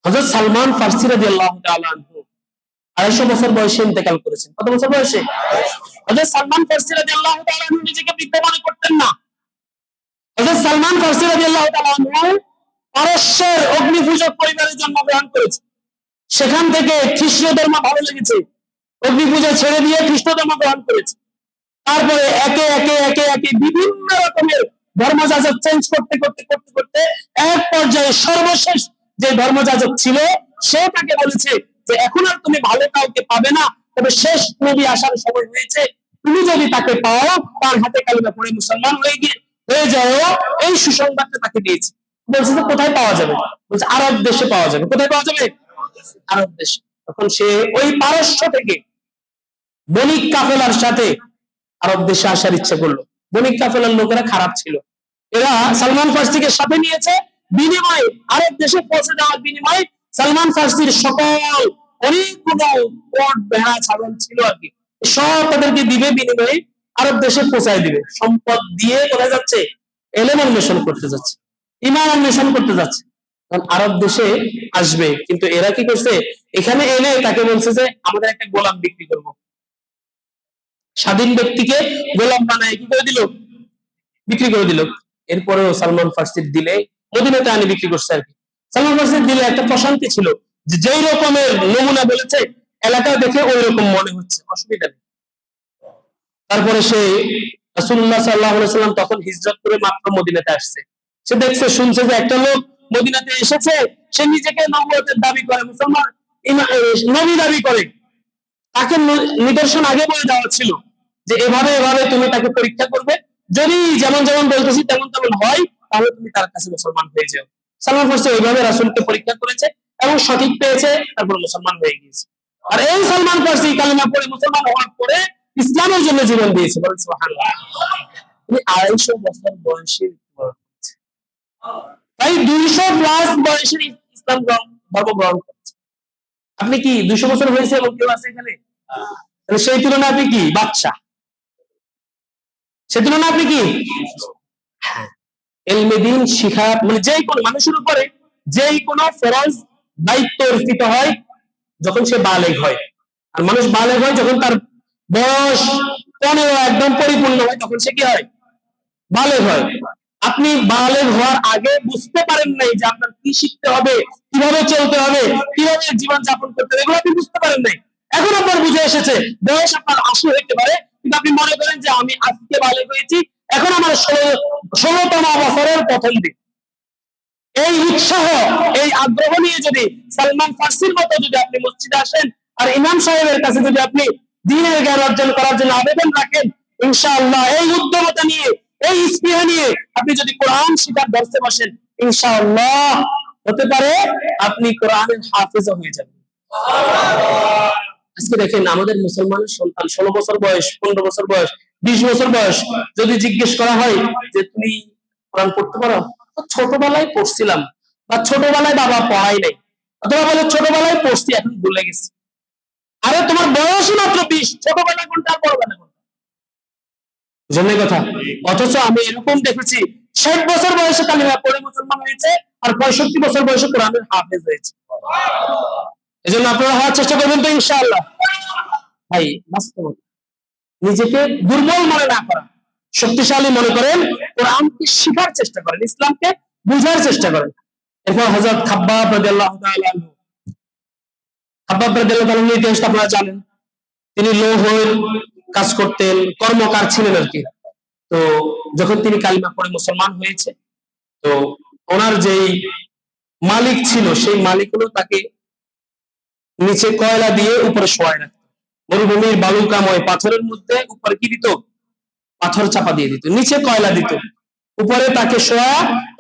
হযরত সালমান ফারসি রাদিয়াল্লাহু তাআলা আনহু 250 বছর বয়সে ইন্তেকাল করেছেন। কত বছর বয়সে? হযরত সালমান ফারসি রাদিয়াল্লাহু তাআলা আনহু নিজেকে বৃদ্ধ মনে করতেন না। হযরত সালমান ফারসি রাদিয়াল্লাহু তাআলা আনহু পারস্যের অগ্নিপূজক পরিবারে জন্মগ্রহণ করেছেন। সেখান থেকে খ্রিস্টীয় ধর্ম ভালো লেগেছে, অগ্নিপূজা ছেড়ে দিয়ে খ্রিস্ট ধর্ম গ্রহণ করেছে। তারপরে একে একে একে একে বিভিন্ন রকমের ধর্মযাজক চেঞ্জ করতে করতে করতে করতে এক পর্যায়ে সর্বশেষ যে ধর্মযাজক ছিল সে তাকে বলেছে যে এখন আর তুমি ভালো কাউকে পাবে না, তবে শেষ নবী আসার সময় হয়েছে, তুমি যদি তাকে পাও তার হাতে কালিমা পড়ে মুসলমান হয়ে যাও। এই সুসংবাদটা তাকে দিয়েছে। বলছে যে কোথায় পাওয়া যাবে? বলছে আরব দেশে পাওয়া যাবে। কোথায় পাওয়া যাবে? আরব দেশে। তখন সে ওই পারস্য থেকে বণিক কাফেলার সাথে আরব দেশে আসার ইচ্ছা করলো। বণিক কাফেলার লোকেরা খারাপ ছিল, এরা সালমান ফারসিকে সাথে নিয়েছে, বিনিময়ে আরব দেশে পৌঁছে যাওয়ার বিনিময়ে সালমান ফারসির সকল অনেকগুলো ওট ভেড়া ছাগল ছিল আর কি, সব তাদেরকে দিবে, বিনিময়ে আরব দেশে পৌঁছায় দিবে। সম্পদ দিয়ে কোথায় যাচ্ছে? এলেম অন্বেষণ করতে যাচ্ছে, ঈমান অন্বেষণ করতে যাচ্ছে। কারণ আরব দেশে আসবে, কিন্তু এরা কি করছে, এখানে এনে তাকে বলছে যে আমাদের একটা গোলাম বিক্রি করব। স্বাধীন ব্যক্তিকে গোলাম বানায় কি করে দিল? বিক্রি করে দিল। এরপরেও সালমান ফারসির দিলে মদিনাতে আনি বিক্রি করছে আর কি। সালমান ফারসির দিলে একটা প্রশান্তি ছিল যে যেই রকমের নমুনা বলেছে এলাকা দেখে ওই রকম মনে হচ্ছে, অসুবিধা নেই। তারপরে সে রাসূলুল্লাহ সাল্লাল্লাহু আলাইহি ওয়াসাল্লাম তখন হিজরত করে মাত্র মদিনাতে আসছে। সে দেখছে শুনছে যে একটা লোক মদিনাতে এসেছে, সে নিজেকে নবুয়তের দাবি করে, মুসলমান নবী দাবি করে। তাকে নিদর্শন আগে বলে দেওয়া ছিল যে এভাবে এভাবে তুমি তাকে পরীক্ষা করবে, যদি যেমন যেমন বলতেছি তেমন তেমন হয় তাহলে তুমি তার কাছে মুসলমান হয়ে যাও। সালমান ফারসি ওইভাবে রাসূলকে পরীক্ষা করেছে এবং সঠিক পেয়েছে, তারপর মুসলমান হয়ে গিয়েছে। আর এই সালমান ফারসি কালিমা পড়ে মুসলমান হওয়ার পরে ইসলামের জন্য জীবন দিয়েছে, বলেন সুবহানাল্লাহ। তিনি 250 বছর বয়সে মৃত্যুবরণ করেছে। তাই 200 প্লাস বয়সে ইসলাম ধর্ম গ্রহণ করেছে। আপনি কি 200 বছর হয়েছে এবং কেউ আছে এখানে? সেই তুলনায় আপনি কি বাচ্চা? সেই তুলনায় আপনি কি? হ্যাঁ, ইলমে দ্বীন শিখা মানে যে কোনো মানুষের উপরে যেই কোনো ফরজ দায়িত্ব অর্পিত হয় যখন সে বালেগ হয়। আর মানুষ বালেগ হয় যখন তার বয়স 15 একদম পরিপূর্ণ হয়, তখন সে কি হয়? বালেগ হয়। আপনি বালেগ হওয়ার আগে বুঝতে পারেন নাই যে আপনার কি শিখতে হবে, কিভাবে চলতে হবে, কিভাবে জীবন যাপন করতে হবে, এগুলো আপনি বুঝতে পারেন নাই। এখন আপনার বুঝে এসেছে। বয়স আপনার 80 হইতে পারে, কিন্তু আপনি মনে করেন যে আমি আজকে বালেগ হয়েছি, এখন আমার 16তম বছরের প্রথম দিন। এই উৎসাহ, এই আগ্রহ নিয়ে যদি সালমান ফার্সির মতো যদি আপনি মসজিদে আসেন আর ইমাম সাহেবের কাছে যদি আপনি দ্বীনের জ্ঞান অর্জন করার জন্য আবেদন রাখেন, ইনশাআল্লাহ এই উদ্যমতা নিয়ে, এই স্পৃহা নিয়ে আপনি যদি কোরআন শিখার দর্শে বসেন, ইনশাআল্লাহ হতে পারে আপনি কোরআনের হাফেজও হয়ে যাবেন। আজকে দেখেন আমাদের মুসলমানের সন্তান 16 বছর বয়স, 15 বছর বয়স, 20 বছর বয়স, যদি জিজ্ঞেস করা হয় যে তুমি কোরআন পড়তে পারো, ছোটবেলায় পড়ছিলাম, বা ছোটবেলায় বাবা পড়াই নাই, অথবা বলে ছোটবেলায় পড়ছি এখন ভুলে গেছি। আরে তোমার বয়সই মাত্র 20, ছোটবেলা কোনটা আর বড়বেলা কোনটা? বুঝলেন কথা? অথচ আমি এরকম দেখেছি 60 বছর বয়সে কালিমা পড়ে মুসলমান হয়েছে, আর 65 বছর বয়সে কোরআনের হাফেজ হয়েছে। এজন্য আপনারা হওয়ার চেষ্টা করবেন তো ইনশাআল্লাহ। ভাই বাস্তব নিজেকে দুর্বল মনে না করা, শক্তিশালী মনে করেন, কোরআনকে শিখার চেষ্টা করেন, ইসলামকে বুঝার চেষ্টা করেন। এরপর হযরত খাব্বাব রাদিয়াল্লাহু তাআলা আনহু, খাব্বাব রাদিয়াল্লাহু তাআলা এর ইতিহাস আপনারা জানেন। তিনি লৌহের কাজ করতেন, কর্মকার ছিলেন আর কি। তো যখন তিনি কালিমা পড়ে মুসলমান হয়েছে, তো ওনার যেই মালিক ছিল সেই মালিক হলো তাকে নিচে কয়লা দিয়ে উপরে শোয়ায় রাখত। মরুভূমির বালুকাময় পাথরের মধ্যে উপরে কি দিত? পাথর চাপা দিয়ে দিত, নিচে কয়লা দিত, উপরে তাকে শোয়া,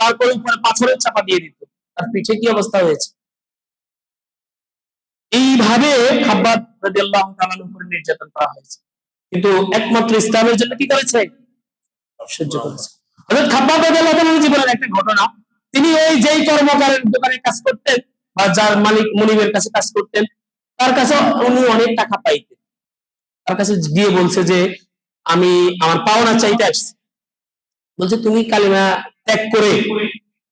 তারপরে উপরে পাথরের চাপা দিয়ে দিত। তার পিঠে কি অবস্থা হয়েছে? এইভাবে খাব্বাব রাদিয়াল্লাহু তাআলার উপরে নির্যাতন করা হয়েছে, কিন্তু একমাত্র ইসলামের জন্য কি করেছে? সহ্য করেছে। হযরত খাব্বাব রাদিয়াল্লাহু তাআলার জীবনের একটা ঘটনা, তিনি ওই যেই কর্মকারের দোকানে কাজ করতেন বা যার মালিক মুনিবের কাছে কাজ করতেন, তার কাছে উনি অনেক টাকা পাইতেন। তার কাছে গিয়ে বলছে যে আমি আমার পাওনা চাইতে আসছি। বলছে তুমি কালিমা ত্যাগ করে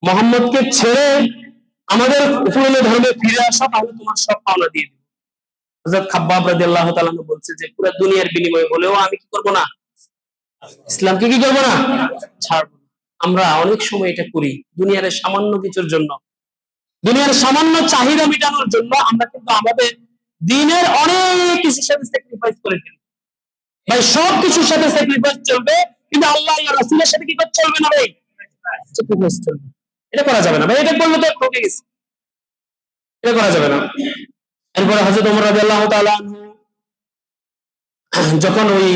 মুহাম্মদকে ছেড়ে আমাদের পুরনো ধর্মে ফিরে আসো, তাহলে তোমার সব পাওনা দিয়ে দেব। হযরত খাব্বাব রাদিয়াল্লাহু তাআলা বলছে যে পুরো দুনিয়ার বিনিময়ে হলেও আমি কি করব না? ইসলামকে কি করব না? ছাড়ব। আমরা অনেক সময় এটা করি দুনিয়ার সামান্য কিছুর জন্য, দুনিয়ার সামান্য চাহিদা মেটানোর জন্য আমরা কিন্তু আমাদের দ্বীনের অনেক কিছুর সাথে স্যাক্রিফাইস করে ফেলি। ভাই সব কিছুর সাথে স্যাক্রিফাইস চলবে, কিন্তু আল্লাহ আল্লাহ রাসূলের সাথে কি করতে চলবে না ভাই? স্যাক্রিফাইস চলবে। এটা করা যাবে না ভাই, এটা করলে তো ঠকে গেছে, এটা করা যাবে না। এরপরে হযরত ওমর রাদিয়াল্লাহু তাআলা যখন ওই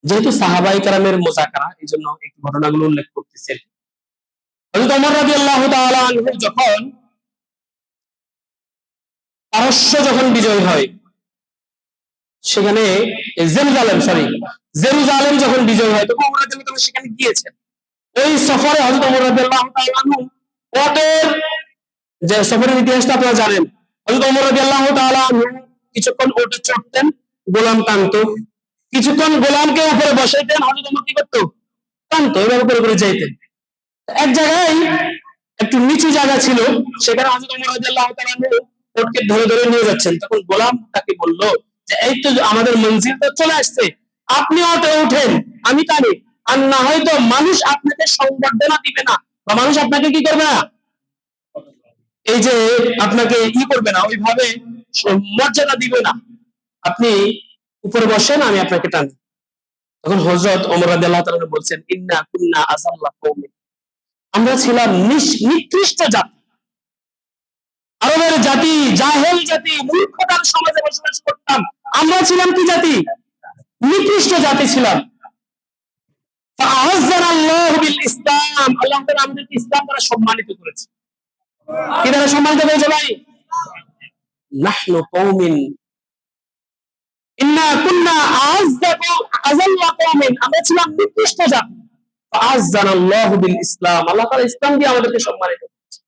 যেহেতু সাহাবায়ে কেরামের মুযাকারা, এইজন্য এই ঘটনাগুলো উল্লেখ করতেছি। হযরত ওমর রাদিয়াল্লাহু তাআলা যখন পারস্য যখন বিজয় হয়, সেখানে জেরুজালেম যখন বিজয় হয়, তখন ওমর রাদিয়াল্লাহু তাআলা সেখানে গিয়েছেন। ওই সফরে হযরত ওমর রাদিয়াল্লাহু তাআলা ওটের যে সফরের ইতিহাসটা আপনারা জানেন। হযরত ওমর রাদিয়াল্লাহু তাআলা কিছুক্ষণ ওটে চড়তেন, গোলাম টানতো, কিছুক্ষণ গোলামকে উপরে বসাইতেন, হযরত ওমর কি করতো? টানতো, এভাবে করে করে যাইতেন। এক জায়গায় একটু নিচু জায়গা ছিল, সেখানে হযরত ওমর রাদিয়াল্লাহু তাআলা ওটকে ধরে ধরে নিয়ে যাচ্ছেন। তখন গোলাম তাকে বলল যে এই তো আমাদের মঞ্জিল তো চলে আসছে, আপনি ওটে উঠেন, আমি টানি, আর না হয়তো মানুষ আপনাকে সংবর্ধনা দিবে না, বা মানুষ আপনাকে কি করবে না, এই যে আপনাকে ই করবে না, ওইভাবে মর্যাদা দিবে না, আপনি উপরে বসেন, আমি আপনাকে টানি। তখন হযরত ওমর রাদিয়াল্লাহু তাআলা বলছেন ইন্না কুন্না আযাল্লা কওমি, আমরা ছিলাম নিকৃষ্ট জাতি, আরবের জাতি, জাহেল জাতি, মূর্খতার সমাজে বসবাস করতাম। আমরা ছিলাম কি জাতি? নিকৃষ্ট জাতি ছিলাম। ফাআযানাল্লাহু বিল ইসলাম, আল্লাহ তাআলা আমাদেরকে ইসলাম দ্বারা সম্মানিত করেছে। কি দ্বারা সম্মানিত করেছে ভাই? নাহনু কওমিন ইন্না কুন্না আযাল্লা কওমিন, আমরা ছিলাম নিকৃষ্ট জাতি, ফাআযানাল্লাহু বিল ইসলাম, আল্লাহ তাআলা ইসলাম দিয়ে আমাদেরকে সম্মানিত করেছে।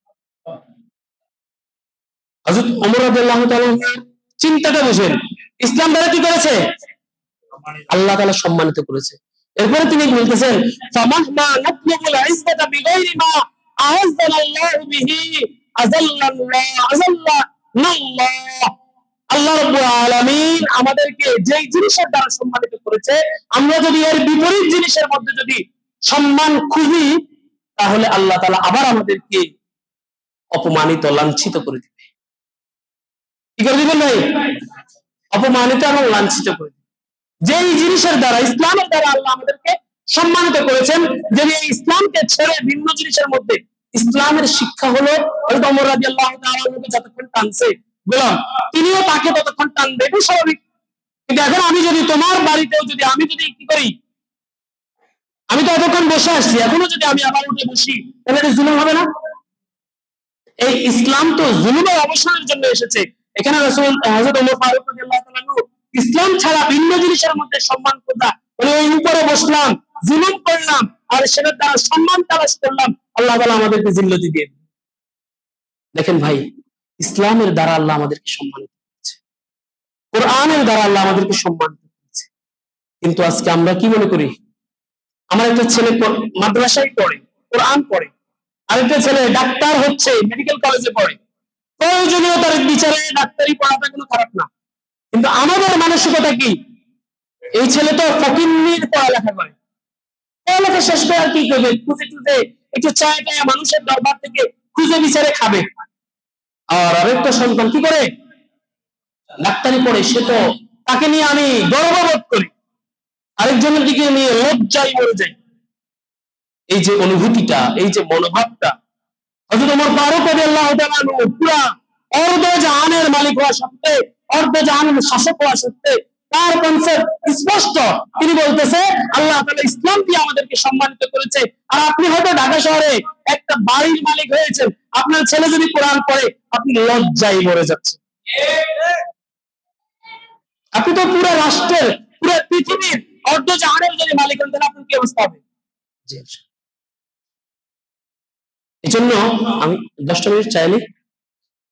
হযরত ওমর রাদিয়াল্লাহু তাআলা চিন্তাটা বুঝেন, ইসলাম দ্বারা কি করেছে? আল্লাহ তাআলা সম্মানিত করেছে। এরপরে তিনি বলতেছেন ফামাহমা নাতলুবুল ইজ্জাতা বিগাইরি মা আযাল্লাহু বিহি আযাল্লাল্লাহ। আল্লাহ রাব্বুল আলামিন আমাদেরকে যেই জিনিসের দ্বারা সম্মানিত করেছে, আমরা যদি এর বিপরীত জিনিসের মধ্যে যদি সম্মান খুঁজি, তাহলে আল্লাহ তাআলা আবার আমাদেরকে অপমানিত লাঞ্ছিত করে দিবে। কি করে দিবেন ভাই? অপমানিত এবং লাঞ্ছিত করে দিবে। যেই জিনিসের দ্বারা, ইসলামের দ্বারা আল্লাহ আমাদেরকে সম্মানিত করেছেন, যদি এই ইসলামকে ছেড়ে ভিন্ন জিনিসের মধ্যে, ইসলামের শিক্ষা হলো হযরত ওমর রাদিয়াল্লাহু তাআলা যতক্ষণ টানছে বললাম, তিনিও তাকে ততক্ষণ টানবে, এটা স্বাভাবিক। কিন্তু এখন আমি যদি তোমার বাড়িতেও যদি আমি যদি কি করি, আমি তো এতক্ষণ বসে আসছি, এখনো যদি আমি আবার উঠে বসি, তাহলে এটা জুলুম হবে না? এই ইসলাম তো জুলুমের অবসানের জন্য এসেছে। এখানে রাসূল হযরত ওমর ফারুক রাদিয়াল্লাহু তাআলা ইসলাম ছাড়া ভিন্ন জিনিসের মধ্যে সম্মান খোঁজা, মানে ওই উপরে বসলাম, জুলুম করলাম, আর সেটার দ্বারা সম্মান তালাশ করলাম, আল্লাহ তাআলা আমাদেরকে জিল্লতি দিয়ে। দেখেন ভাই, ইসলামের দ্বারা আল্লাহ আমাদেরকে সম্মানিত করেছে, কোরআনের দ্বারা আল্লাহ আমাদেরকে সম্মানিত করেছে। কিন্তু আজকে আমরা কি মনে করি? আমার একটা ছেলে মাদ্রাসায় পড়ে, কোরআন পড়ে, আরেকটা ছেলে ডাক্তার হচ্ছে, মেডিকেল কলেজে পড়ে, প্রয়োজনীয়তার বিচারে ডাক্তারি পড়াটা কোনো খারাপ না। কিন্তু আমাদের মানসিকতা কি? এই ছেলে তো ফকিন্নির পড়ালেখা করে, পড়ালেখা শেষ করে আর কি করবে? খুঁজে খুঁজে একটু চায় টায় মানুষের দরবার থেকে খুঁজে বিচারে খাবে। আর আরেকটা সন্তান কি করে? ডাক্তারি পড়ে, সে তো, তাকে নিয়ে আমি গর্ববোধ করি, আরেকজনের দিকে নিয়ে লজ্জায় মরে যাই। এই যে অনুভূতিটা, এই যে মনোভাবটা, হযরত ওমর ফারুক রাদিয়াল্লাহু তাআলা পুরা অর্ধ জাহানের মালিক হওয়া সত্ত্বে, অর্ধ জাহানের শাসক হওয়া সত্ত্বে, তার কনসেপ্ট স্পষ্ট। তিনি বলতেছে আল্লাহ তাআলা ইসলাম দিয়ে আমাদেরকে সম্মানিত করেছে, আর আপনি হয়তো ঢাকা শহরে একটা বাড়ির মালিক হয়েছেন, আপনার ছেলে যদি কোরআন পড়ে, আপনি লজ্জায় মরে যাচ্ছেন। আপনি তো পুরো রাষ্ট্রের, পুরো পৃথিবীর অর্ধ জাহানের যদি মালিক হন, তাহলে আপনার কি অবস্থা হবে? এই জন্য আমি 10টা মিনিট চাইনি।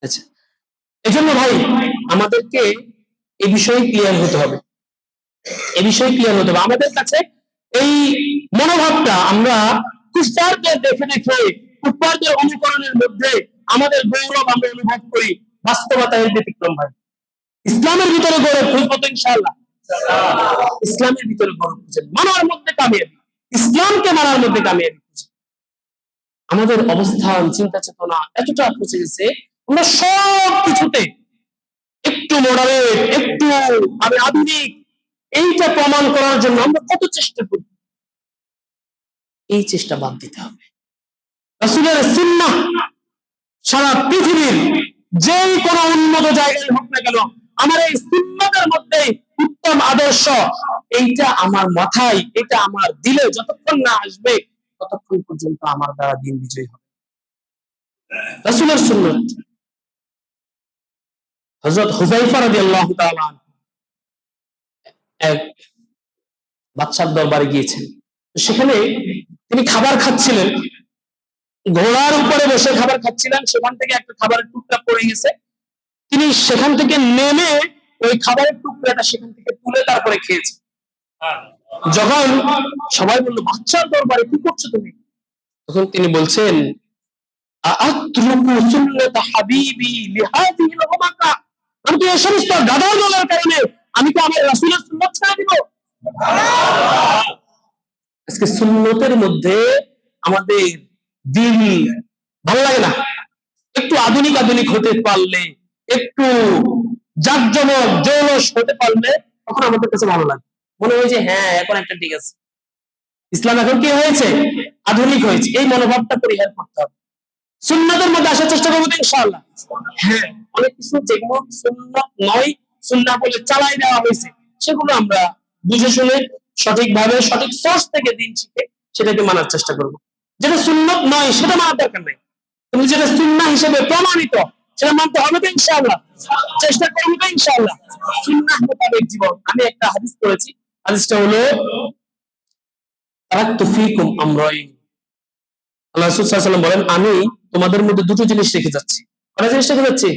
আচ্ছা, এই জন্য ভাই আমাদেরকে এই বিষয়ে ক্লিয়ার হতে হবে, এই বিষয়ে ক্লিয়ার হতে হবে। আমাদের কাছে এই মনোভাবটা, আমরা কুফফারদের দেখে দেখে, কুফফারদের অনুকরণের মধ্যে আমাদের গৌরব আমরা অনুভব করি, বাস্তবতা এর ব্যতিক্রম ভাই। ইসলামের ভিতরে গৌরব খুঁজবো তো ইনশাআল্লাহ। ইসলামের ভিতরে গৌরব খুঁজে মানার মধ্যে কামিয়াবি, ইসলামকে মানার মধ্যে কামিয়াবি। আমাদের অবস্থান, চিন্তা চেতনা এতটা পৌঁছে গেছে, আমরা সব কিছুতে একটু মডারেট, একটু আমি আধুনিক, এইটা প্রমাণ করার জন্য আমরা কত চেষ্টা করি। এই চেষ্টা বাদ দিতে হবে। রাসূলের সুন্নাহ সারা পৃথিবীর যেই কোনো উন্নত জায়গায় হোক না কেন, আমার এই সুন্নাতের মধ্যে উত্তম আদর্শ, এইটা আমার মাথায়, এটা আমার দিলে যতক্ষণ না আসবে, ততক্ষণ পর্যন্ত আমার দ্বারা দিন বিজয় হবে। রাসূলের সুন্নাত। হযরত হুযায়ফা রাদিয়াল্লাহু তাআলা এক বাদশার দরবারে গিয়েছেন, সেখানে তিনি খাবার খাচ্ছিলেন, ঘোড়ার উপরে বসে খাবার খাচ্ছিলেন, সেখান থেকে একটা খাবারের টুকরা পড়ে গেছে, তিনি সেখান থেকে নেমে ওই খাবারের টুকরাটা সেখান থেকে তুলে তারপরে খেয়েছেন। যখন সবাই বলল বাদশার দরবারে কি করছো তুমি, তখন তিনি বলছেন আ'আতরুকু সুন্নাতা হাবিবি লিহাযিহি আল-হুমাকা, আমি তো এই সমস্ত গাধা দলের কারণে আমি কি আমার রাসূলের সুন্নাত ছেড়ে দিব? আজকে সুন্নতের মধ্যে আমাদের দিল ভালো লাগে না, একটু আধুনিক আধুনিক হতে পারলে, একটু জাঁকজমক জৌলস হতে পারলে, তখন আমাদের কাছে ভালো লাগে, মনে হয় যে হ্যাঁ এখন একটা ঠিক আছে, ইসলাম এখন কি হয়েছে? আধুনিক হয়েছে। এই মনোভাবটা পরিহার করতে হবে, সুন্নাতের মধ্যে আসার চেষ্টা করবো ইনশাআল্লাহ। হ্যাঁ, অনেক কিছু যেগুলো সুন্নাত নয়, সুন্নাহ বলে চালাই দেওয়া হয়েছে, সেগুলো আমরা বুঝে শুনে সঠিকভাবে সঠিক সোর্স থেকে দিন শিখে সেটাকে মানার চেষ্টা করব। যেটা সুন্নাত নয় সেটা মানার দরকার নাই, তুমি যেটা সুন্নাহ হিসেবে প্রমাণিত সেটা মানতে হবে তো ইনশাআল্লাহ, চেষ্টা করবো তো ইনশাআল্লাহ। সুন্নাহ মোতাবেক জীবন। আমি একটা হাদিস পড়েছি, হাদিসটা হলো তারাক্তু ফীকুম আমরাইন। আল্লাহ রাসূল সাল্লাল্লাহু আলাইহি ওয়াসাল্লাম বলেন, আমি তোমাদের মধ্যে দুটো জিনিস রেখে যাচ্ছি। কয়টা জিনিস রেখে যাচ্ছি?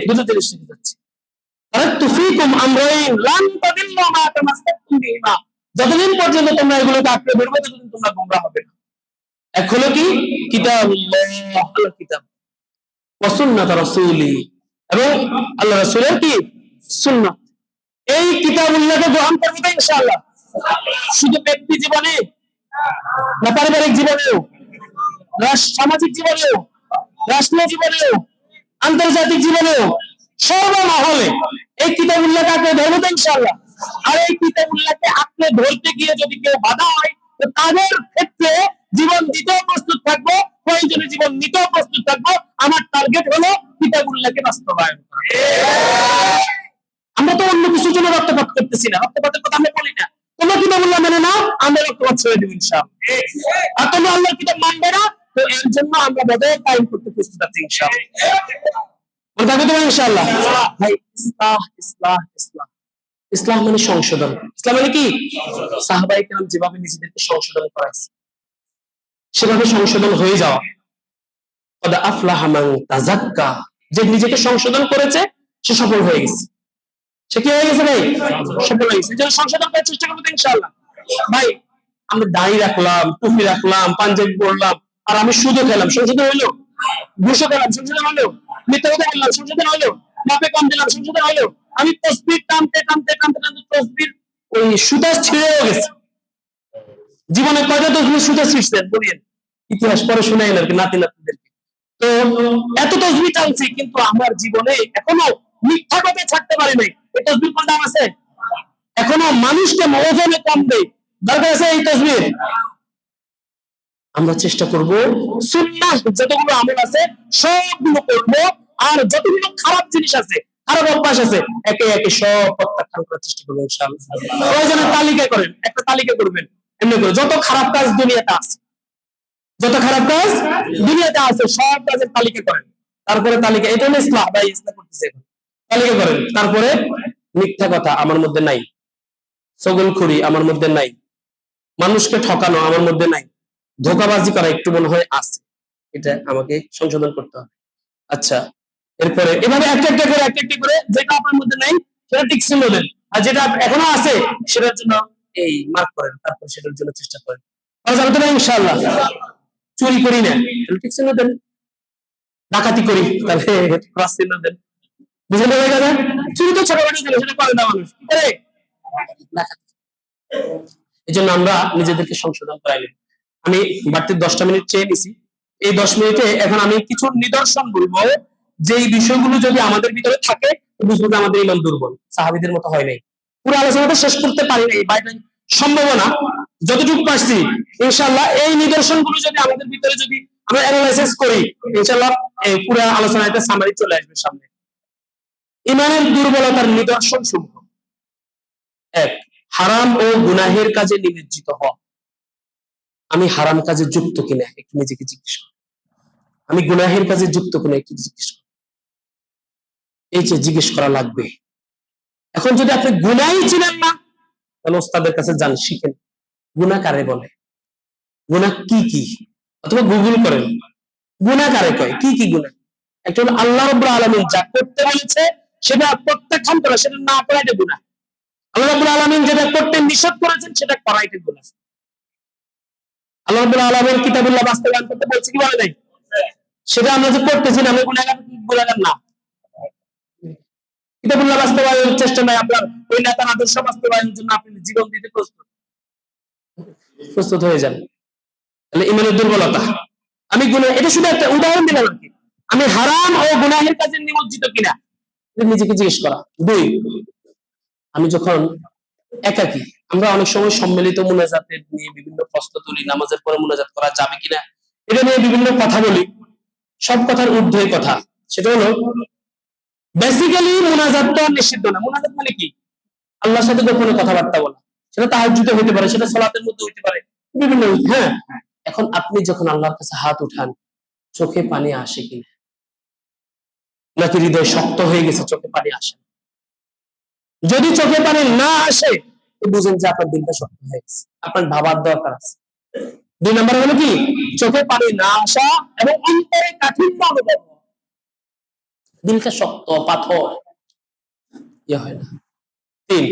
দুটো জিনিস রেখে যাচ্ছি। তারাক্তু ফীকুম আমরাইন লান তাদিল্লু মা তামাসসাকতুম বিহিমা। যতদিন পর্যন্ত তোমরা এগুলোকে আঁকড়ে ধরবে ততদিন তোমরা গোমরাহ হবে না। এক হলো কি? কিতাবুল্লাহ, আল্লাহর কিতাব, ওয়া সুন্নাত রাসূলি, এবং আল্লাহ রাসূলের কি? সুন্নাত। এই কিতাবুল্লাহকে গ্রহণ করবে তো ইনশাআল্লাহ। শুধু ব্যক্তি জীবনে না, পারিবারিক জীবনেও, সামাজিক জীবনেও, রাষ্ট্রীয় জীবনেও, আন্তর্জাতিক জীবনেও, সর্বমহলে এই কিতাবুল্লাহকে আঁকড়ে ধরবে তো ইনশাআল্লাহ। আর এই কিতাবুল্লাহকে আঁকড়ে ধরতে গিয়ে যদি কেউ বাধা হয়, তো তাদের ক্ষেত্রে জীবন দিতেও প্রস্তুত থাকবো, প্রয়োজনে জীবন নিতেও প্রস্তুত থাকবো। আমার টার্গেট হলো কিতাবুল্লাহকে বাস্তবায়ন করা। আমরা তো অন্য কিছুর জন্য রক্তপাত করতেছি না, রক্তপাতের কথা আমরা বলি না। তোমরা কিতাবুল্লাহ মেনে নাও, আমরা রক্তপাত ছেড়ে দেব ইনশাআল্লাহ। আর তোমরা আল্লাহর কিতাব মানবে না, তো এর জন্য আমরা বজায় কায়েম করতে প্রস্তুত আছি ইনশাআল্লাহ। মনে থাকবে তো ইনশাআল্লাহ। ভাই, ইসলাহ ইসলাহ ইসলাহ, ইসলাম মানে সংশোধন। ইসলাম মানে কি? সাহাবায়ে কেরাম যেভাবে নিজেদেরকে সংশোধন করাইছে, সেভাবে সংশোধন হয়ে যাওয়া। কদ আফলাহা মান তাযাক্কা, যে নিজেকে সংশোধন করেছে সে সফল হয়ে গেছে। সে কি হয়ে গেছে ভাই? সফল হয়ে গেছে। যেন সংশোধন করার চেষ্টা করবো ইনশাআল্লাহ। ভাই, আমরা দাড়ি রাখলাম, টুপি রাখলাম, পাঞ্জাবি পরলাম, আর আমি সুদও খেলাম, সংশোধন হইলো? ঘুষও খেলাম, সংশোধন হইলো? মিথ্যা কথা বললাম, সংশোধন হইলো? মাপে কম দিলাম, সংশোধন হইলো? আমি তসবিহ টানতে টানতে টানতে টানতে তসবির ওই সুতা ছিঁড়েও গেছে। জীবনে কয়টা তসবির সুতা ছিঁড়ছেন বলিয়েন? ইতিহাস পরে শুনাই আর কি নাতি নাতিদেরকে। তো এত তসবিহ টানছি, কিন্তু আমার জীবনে এখনো মিথ্যা কথা ছাড়তে পারি নাই। এই তসবির কোন দাম আছে? এখনো মানুষকে ওজনে কম দেই, দরকার আছে এই তসবির? আমরা চেষ্টা করব সুন্নাহ যতগুলো আমল আছে সবগুলো করব, আর যতগুলো খারাপ জিনিস আছে, খারাপ অভ্যাস আছে, একে একে সব প্রত্যাখ্যান করার চেষ্টা করব ইনশাআল্লাহ। প্রয়োজনে তালিকা করেন, একটা তালিকা করবেন, এমনি করে যত খারাপ কাজ দুনিয়াতে আছে, যত খারাপ কাজ দুনিয়াতে আছে সব কাজের তালিকা করেন। তারপরে তালিকা, এটা হলো ইসলাম ভাই, ইসলাম করতেছে এখন। তালিকা করেন, তারপরে মিথ্যা কথা আমার মধ্যে নাই, চগলখড়ি আমার মধ্যে নাই, মানুষকে ঠকানো আমার মধ্যে নাই, ধোঁকাবাজি করা একটু মনে হয় আছে, এটা আমাকে সংশোধন করতে হবে। আচ্ছা, এরপরে এভাবে একটা একটা করে একটা একটা করে যেটা আপনার মধ্যে নাই সেটা টিক চিহ্ন দেন, আর যেটা এখনো আছে সেটার জন্য এই মার্ক করেন, তারপর সেটার জন্য চেষ্টা করেন। তাহলে যাবে তো না ইনশাআল্লাহ। চুরি করি না, টিক চিহ্ন দেন। ডাকাতি করি, তাহলে ক্রস চিহ্ন দেন। বুঝলেন হয়ে গেছে? চুরি তো ছোটখাটো ছিল, সেটা করে না মানুষ, কি করে? এই জন্য আমরা নিজেদেরকে সংশোধন করাই নিই। আমি বাড়তি 10টা মিনিট চেয়ে নিছি। এই 10 মিনিটে এখন আমি কিছু নিদর্শন বলবো, যেই বিষয়গুলো যদি আমাদের ভিতরে থাকে বুঝবো যে আমাদের ইমান দুর্বল, সাহাবীদের মতো হয় নাই। পুরো আলোচনাটা শেষ করতে পারি নাই, বাইরে সম্ভাবনা যতটুকু পারছি ইনশাআল্লাহ। এই নিদর্শনগুলো যদি আমাদের ভিতরে যদি আমরা অ্যানালাইসিস করি ইনশাআল্লাহ, এই পুরো আলোচনাটা সামারি চলে আসবে সামনে। ইমানের দুর্বলতার নিদর্শন সমূহ: 1, হারাম ও গুনাহের কাজে নিমজ্জিত হওয়া। আমি হারাম কাজে যুক্ত কিনা একটু নিজেকে জিজ্ঞেস করি, আমি গুনাহের কাজে যুক্ত কিনা একটু জিজ্ঞেস করি। এই যে জিজ্ঞেস করা লাগবে। এখন যদি আপনি গুনাহই চিনেন না, তাহলে ওস্তাদের কাছে যান, শিখেন গুনাহ কারে বলে, গুনাহ কি কি, অথবা গুগল করেন গুনাহ কারে কয়, কি কি গুনাহ। একটা হলো আল্লাহ রাব্বুল আলামিন যা করতে বলেছে সেটা প্রত্যাখ্যান করা, সেটা না করা, এটা গুনাহ। আল্লাহ রাব্বুল আলামিন যেটা করতে নিষেধ করেছেন সেটা করা, এটা গুনাহ। আল্লাহ রাব্বুল আলামিন কিতাবুল্লাহ বাস্তবায়ন করতে বলছে কি বলে নাই? সেটা আমরা যে করতেছি না, আমরা গুনাহগার, গুনাহগার না। কিতাবুল্লাহ বাস্তবায়নের চেষ্টা নাই আপনার, ওই নেতার আদর্শ বাস্তবায়নের জন্য আপনি জীবন দিতে প্রস্তুত হয়ে যান। তাহলে ইমানের দুর্বলতা। আমি গুনাহ, এটা শুধু একটা উদাহরণ দিলাম আর কি। আমি হারাম ও গুনাহের কাজে নিমজ্জিত কিনা নিজেকে জিজ্ঞেস করা। 2, আমি যখন একাকী, আমরা অনেক সময় সম্মিলিত মুনাজাতের নিয়ে বিভিন্ন প্রশ্ন তুলি, নামাজের পরে মুনাজাত করা যাবে কিনা এটা নিয়ে বিভিন্ন কথা বলি। সব কথার ঊর্ধ্বে কথা, সেটা হলো বেসিক্যালি মুনাজাত তো নিষিদ্ধ না। মুনাজাত মানে কি? আল্লাহর সাথে গোপনে কথাবার্তা বলা। সেটা তাহাজ্জুদে হইতে পারে, সেটা সালাতের মধ্যে হইতে পারে, বিভিন্ন। হ্যাঁ, এখন আপনি যখন আল্লাহর কাছে হাত উঠান, চোখে পানি আসে কিনা? নাকি হৃদয় শক্ত হয়ে গেছে, চোখে পানি আসে? যদি চোখে পানি না আসে বুঝেন যে আপনার দিলটা শক্ত হয়ে গেছে, আপনার ভাবার দরকার আছে। 2 নম্বর হলো কি, চোখে পানি না আসা এবং অন্তরে কাঠিন্য অনুভব, দিলটা শক্ত পাথর হয় না। 3,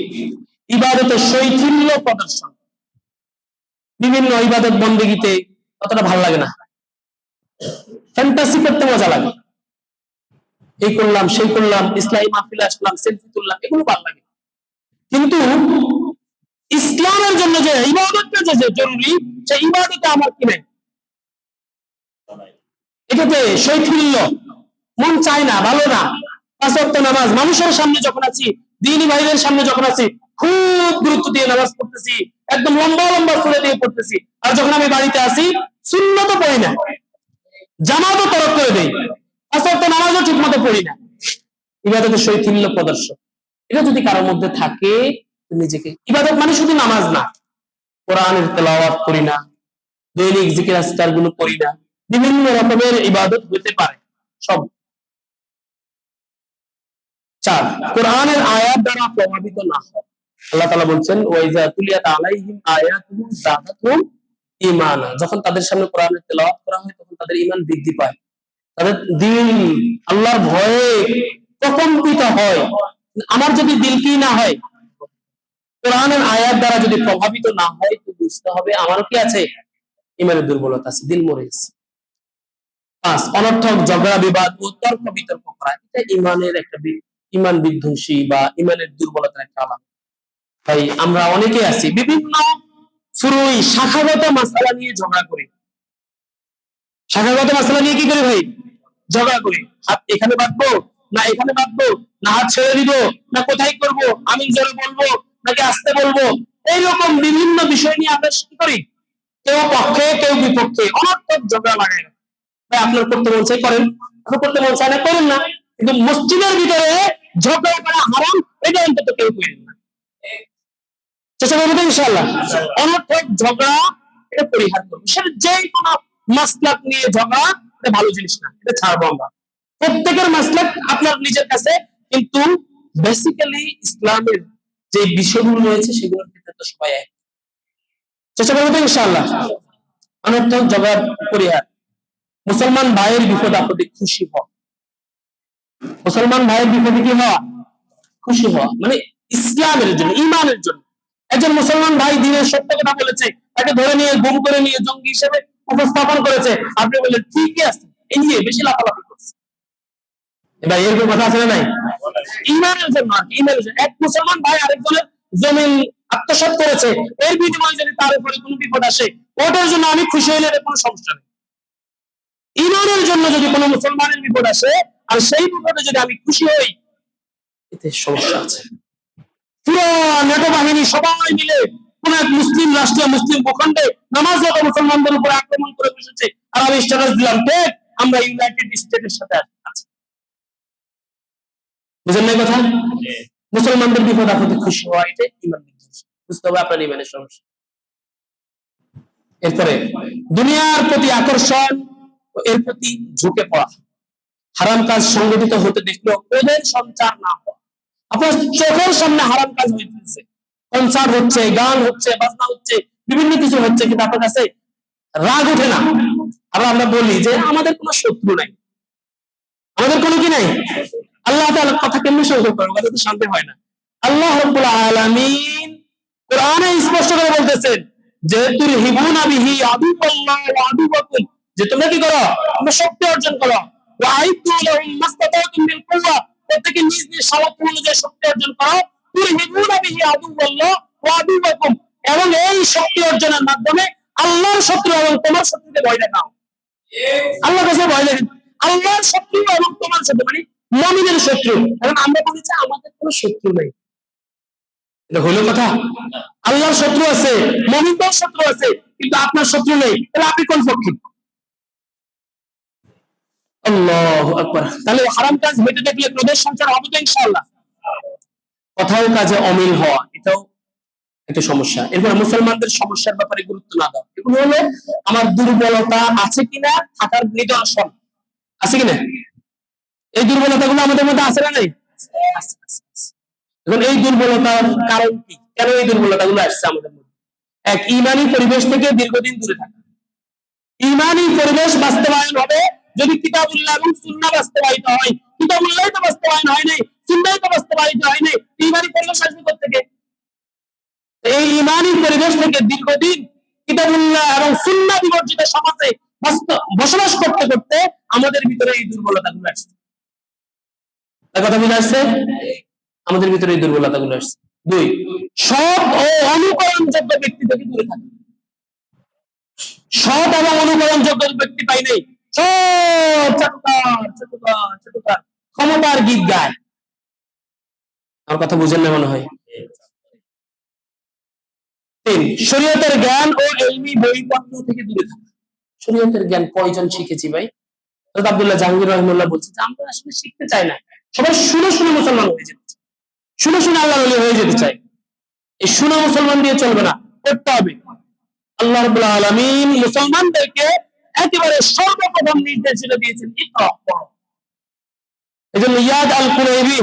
ইবাদতের শৈথিল্য প্রদর্শন। বিভিন্ন ইবাদত বন্দেগীতে অতটা ভালো লাগে না, ফ্যান্টাসি করতে মজা লাগে, এই করলাম সেই করলাম, ইসলামী মাহফিলে আসলাম, সেলফি তুললাম, এগুলো ভালো লাগে। কিন্তু ইসলামের জন্য যে ইবাদতটা যে জরুরি, সেই ইবাদতে আমার কি নাই, এটাতে শৈথিল্য, মন চায় না, ভালো না। 5 ওয়াক্ত নামাজ মানুষের সামনে যখন আছি, দ্বীনি ভাইদের সামনে যখন আছি, খুব গুরুত্ব দিয়ে নামাজ পড়তেছি, একদম লম্বা লম্বা সূরা দিয়ে পড়তেছি। আর যখন আমি বাড়িতে আসি, সুন্নত পড়ি না, জামাতও তরক করে দেই, 5 ওয়াক্ত নামাজও ঠিক মতো পড়ি না। ইবাদতের শৈথিল্য প্রদর্শন, এটা যদি কারোর মধ্যে থাকে, নিজেকে, ইবাদত মানে শুধু নামাজ না, কোরআনের তেলাওয়াত করি না, দৈনিক জিকির আজকার গুলো করি না, বিভিন্ন রকমের ইবাদত হতে পারে সব। 4, কোরআনের আয়াত দ্বারা প্রভাবিত না হয়। আল্লাহ তাআলা বলছেন, ওয়াইজা তুলিয়াত আলাইহিম আয়াতুহু যাদাতুহুম ঈমানা, যখন তাদের সামনে কোরআনের তেলাওয়াত করা হয় তখন তাদের ঈমান বৃদ্ধি পায়, তাদের দিল আল্লাহর ভয়ে প্রকম্পিত হয়। আমার যদি দিল কি না হয়, কোরআনের আয়াত দ্বারা যদি প্রভাবিত না হয়, তো বুঝতে হবে আমারও কি আছে, ঈমানের দুর্বলতা আছে, দিল মরে গেছে। 5, অনর্থক ঝগড়া বিবাদ ও তর্ক বিতর্ক করা, এটা ঈমানের একটা ঈমান বিধ্বংসী বা ঈমানের দুর্বলতার একটা আলামত। ভাই আমরা অনেকে আছি বিভিন্ন ফুরুই শাখাগত মাসআলা নিয়ে ঝগড়া করি, শাখাগত মাসআলা নিয়ে কি করি ভাই, ঝগড়া করি। হাত এখানে বাঁধবো না এখানে বাঁধবো, না হাত ছেড়ে দিব, না কোথায় করব, আমি জোরে বলবো নাকি আস্তে বলবো, এইরকম বিভিন্ন বিষয় নিয়ে আমরা কি করি, কেউ পক্ষে কেউ বিপক্ষে, অনর্থক ঝগড়া লাগাই। ভাই আপনার করতে মন চাই করেন, আপনার করতে মন চায় না করেন না, কিন্তু মসজিদের ভিতরে ঝগড়া করা হারাম, এটা অন্তত কেউ করেন না। চেষ্টা করবো ইনশাআল্লাহ অনর্থক ঝগড়া এটা পরিহার করবো। সেটা যে কোনো মাসলাক নিয়ে ঝগড়া, এটা ভালো জিনিস না, এটা ছাড়বো আমরা। প্রত্যেকের মাসলাক আপনার নিজের কাছে, কিন্তু বেসিক্যালি ইসলামের যে বিষয়গুলো রয়েছে সেগুলোর ক্ষেত্রে তো সবাই এক। চেষ্টা করবো ইনশাআল্লাহ অনর্থক ঝগড়া পরিহার। মুসলমান ভাইয়ের বিপদ আপদে খুশি হওয়া, মুসলমান ভাইয়ের বিপদে কি হওয়া, খুশি হওয়া, মানে ইসলামের জন্য, ঈমানের জন্য। একজন মুসলমান ভাই দিনের সত্য কথা বলেছে, তাকে ধরে নিয়ে গুম করে নিয়ে জঙ্গি হিসেবে উপস্থাপন করেছে, আপনি বললেন ঠিকই আছে, এই নিয়ে বেশি লাফালাফি করছে। এবার এরকম কথা আছে না নাই, ঈমানের জন্য। ঈমানের জন্য এক মুসলমান ভাই আরেকজনের জমিন আত্মসাৎ করেছে, এর বিনিময়ে যদি তার উপরে কোনো বিপদ আসে, ওটার জন্য আমি খুশি হইলে কোনো সমস্যা নেই। ঈমানের জন্য যদি কোনো মুসলমানের বিপদ আসে আর সেই বিপদে যদি আমি খুশি হই, এতে সমস্যা আছে। পুরো নেটো বাহিনী সবাই মিলে কোন এক মুসলিম রাষ্ট্রে, মুসলিম ভূখণ্ডে নামাজরত মুসলমানদের উপর আক্রমণ করে বসেছে, আর আমি স্ট্যাটাস দিলাম ঠিক আমরা ইউনাইটেড স্টেটের সাথে আছি। বুঝেন না কথা, মুসলমানদের বিপদ আপদে খুশি হওয়া, এটা ঈমান বিধ্বংসী, বুঝতে হবে আপনার ঈমানের সমস্যা। এরপরে দুনিয়ার প্রতি আকর্ষণ, এর প্রতি ঝুঁকে পড়া, হারাম কাজ সংগঠিত হতে দেখলেও ওদের সঞ্চার না হওয়া। আপনার চোখের সামনে হারাম কাজ হইতেছে, কনসার্ট হচ্ছে, গান হচ্ছে, বাজনা হচ্ছে, বিভিন্ন কিছু হচ্ছে, কিন্তু আপনার কাছে রাগ ওঠে না। আবার আমরা বলি যে আমাদের কোনো শত্রু নাই, আমাদের কোনো কি নাই। আল্লাহ তাআলার কথা কেমনে সহ্য করব, কথা তো শান্তি হয় না। আল্লাহ রাব্বুল আলামিন কোরআনে স্পষ্ট করে বলতেছেন যে তুরহিবুনা বিহি আদুওয়াল্লাহ ওয়া আদুওয়াকুম, যে তোমরা কি করো, তোমরা শক্তি অর্জন করো, ওয়া আইদু লাহুম মাসতাতাতুম মিন কুওয়া, প্রত্যেকে নিজ নিজ সামর্থ্য অনুযায়ী শক্তি অর্জন করো। তুরহিবুনা বিহি আদুওয়াল্লাহ ওয়া আদুওয়াকুম, এবং এই শক্তি অর্জনের মাধ্যমে আল্লাহর শত্রু এবং তোমার শত্রুকে ভয় দেখাও। আল্লাহর কাছে ভয় লাগে, আল্লাহর শত্রু এবং তোমার শত্রু মানে মুমিনের শত্রু। কারণ আমরা বলেছি আমাদের কোনো শত্রু নেই, এটা হলো কথা। আল্লাহর শত্রু আছে, মুমিনদের শত্রু আছে, কিন্তু আপনার শত্রু নেই, তাহলে আপনি কোন পক্ষে? আল্লাহু আকবার। তাহলে হারাম কাজ হইতে দেখলে ক্রোধের সঞ্চার হবে তো ইনশাআল্লাহ। কথাও কাজে অমিল হওয়া, এটাও একটা সমস্যা। এরপর মুসলমানদের সমস্যার ব্যাপারে গুরুত্ব না দাও, এগুলো হলো আমার দুর্বলতা আছে কিনা, থাকার নিদর্শন আছে কিনা, এই দুর্বলতাগুলো আমাদের মধ্যে আছে না নাই? এখন এই দুর্বলতার কারণ কি, কেন এই দুর্বলতাগুলো আসছে আমাদের মধ্যে? এক, ইমানি পরিবেশ থেকে দীর্ঘদিন দূরে থাকা। ইমানি পরিবেশ বাস্তবায়ন হবে যদি কিতাবুল্লাহ এবং সুন্নাহ বাস্তবায়িত হয়। কিতাবুল্লাহ তো বাস্তবায়ন হয় নাই, সুন্নাহ তো বাস্তবায়িত হয় নাই, ইমানি পরিবেশ আসবে কোথেকে? এই ইমানি পরিবেশ থেকে দীর্ঘদিন কিতাবুল্লাহ এবং সুন্নাহ বিবর্জিত সমাজে বসবাস করতে করতে আমাদের ভিতরে এই দুর্বলতাগুলো আসছে। কথা বুঝে আসছে? আমাদের ভিতরে এই দুর্বলতাগুলো আসছে। দুই, সৎ ও অনুকরণযোগ্য ব্যক্তি থেকে দূরে থাকা। সৎ এবং অনুকরণযোগ্য ব্যক্তি পাই নাই, ক্ষমতার গীত গায়। আমার কথা বুঝেন না মনে হয়। তিন, শরীয়তের জ্ঞান ও ইলমি বইপত্র থেকে দূরে থাকা। শরীয়তের জ্ঞান কয়জন শিখেছি ভাই? হযরত আব্দুল্লাহ জাহাঙ্গীর রাহিমাহুল্লাহ বলছে যে আমরা আসলে শিখতে চাই না, সবাই শুনে শুনে মুসলমান হয়ে যেতে চায়, শুনে শুনে আল্লাহর ওলি হয়ে যেতে চায়। এই শুনে মুসলমান দিয়ে চলবে না, করতে হবে। আল্লাহ রাব্বুল আলামিন মুসলমানদেরকে একেবারে সর্বপ্রথম নির্দেশ দিয়েছেন ইকরা, পড়ো। এজন্য ইয়াদ আল কুরাইবি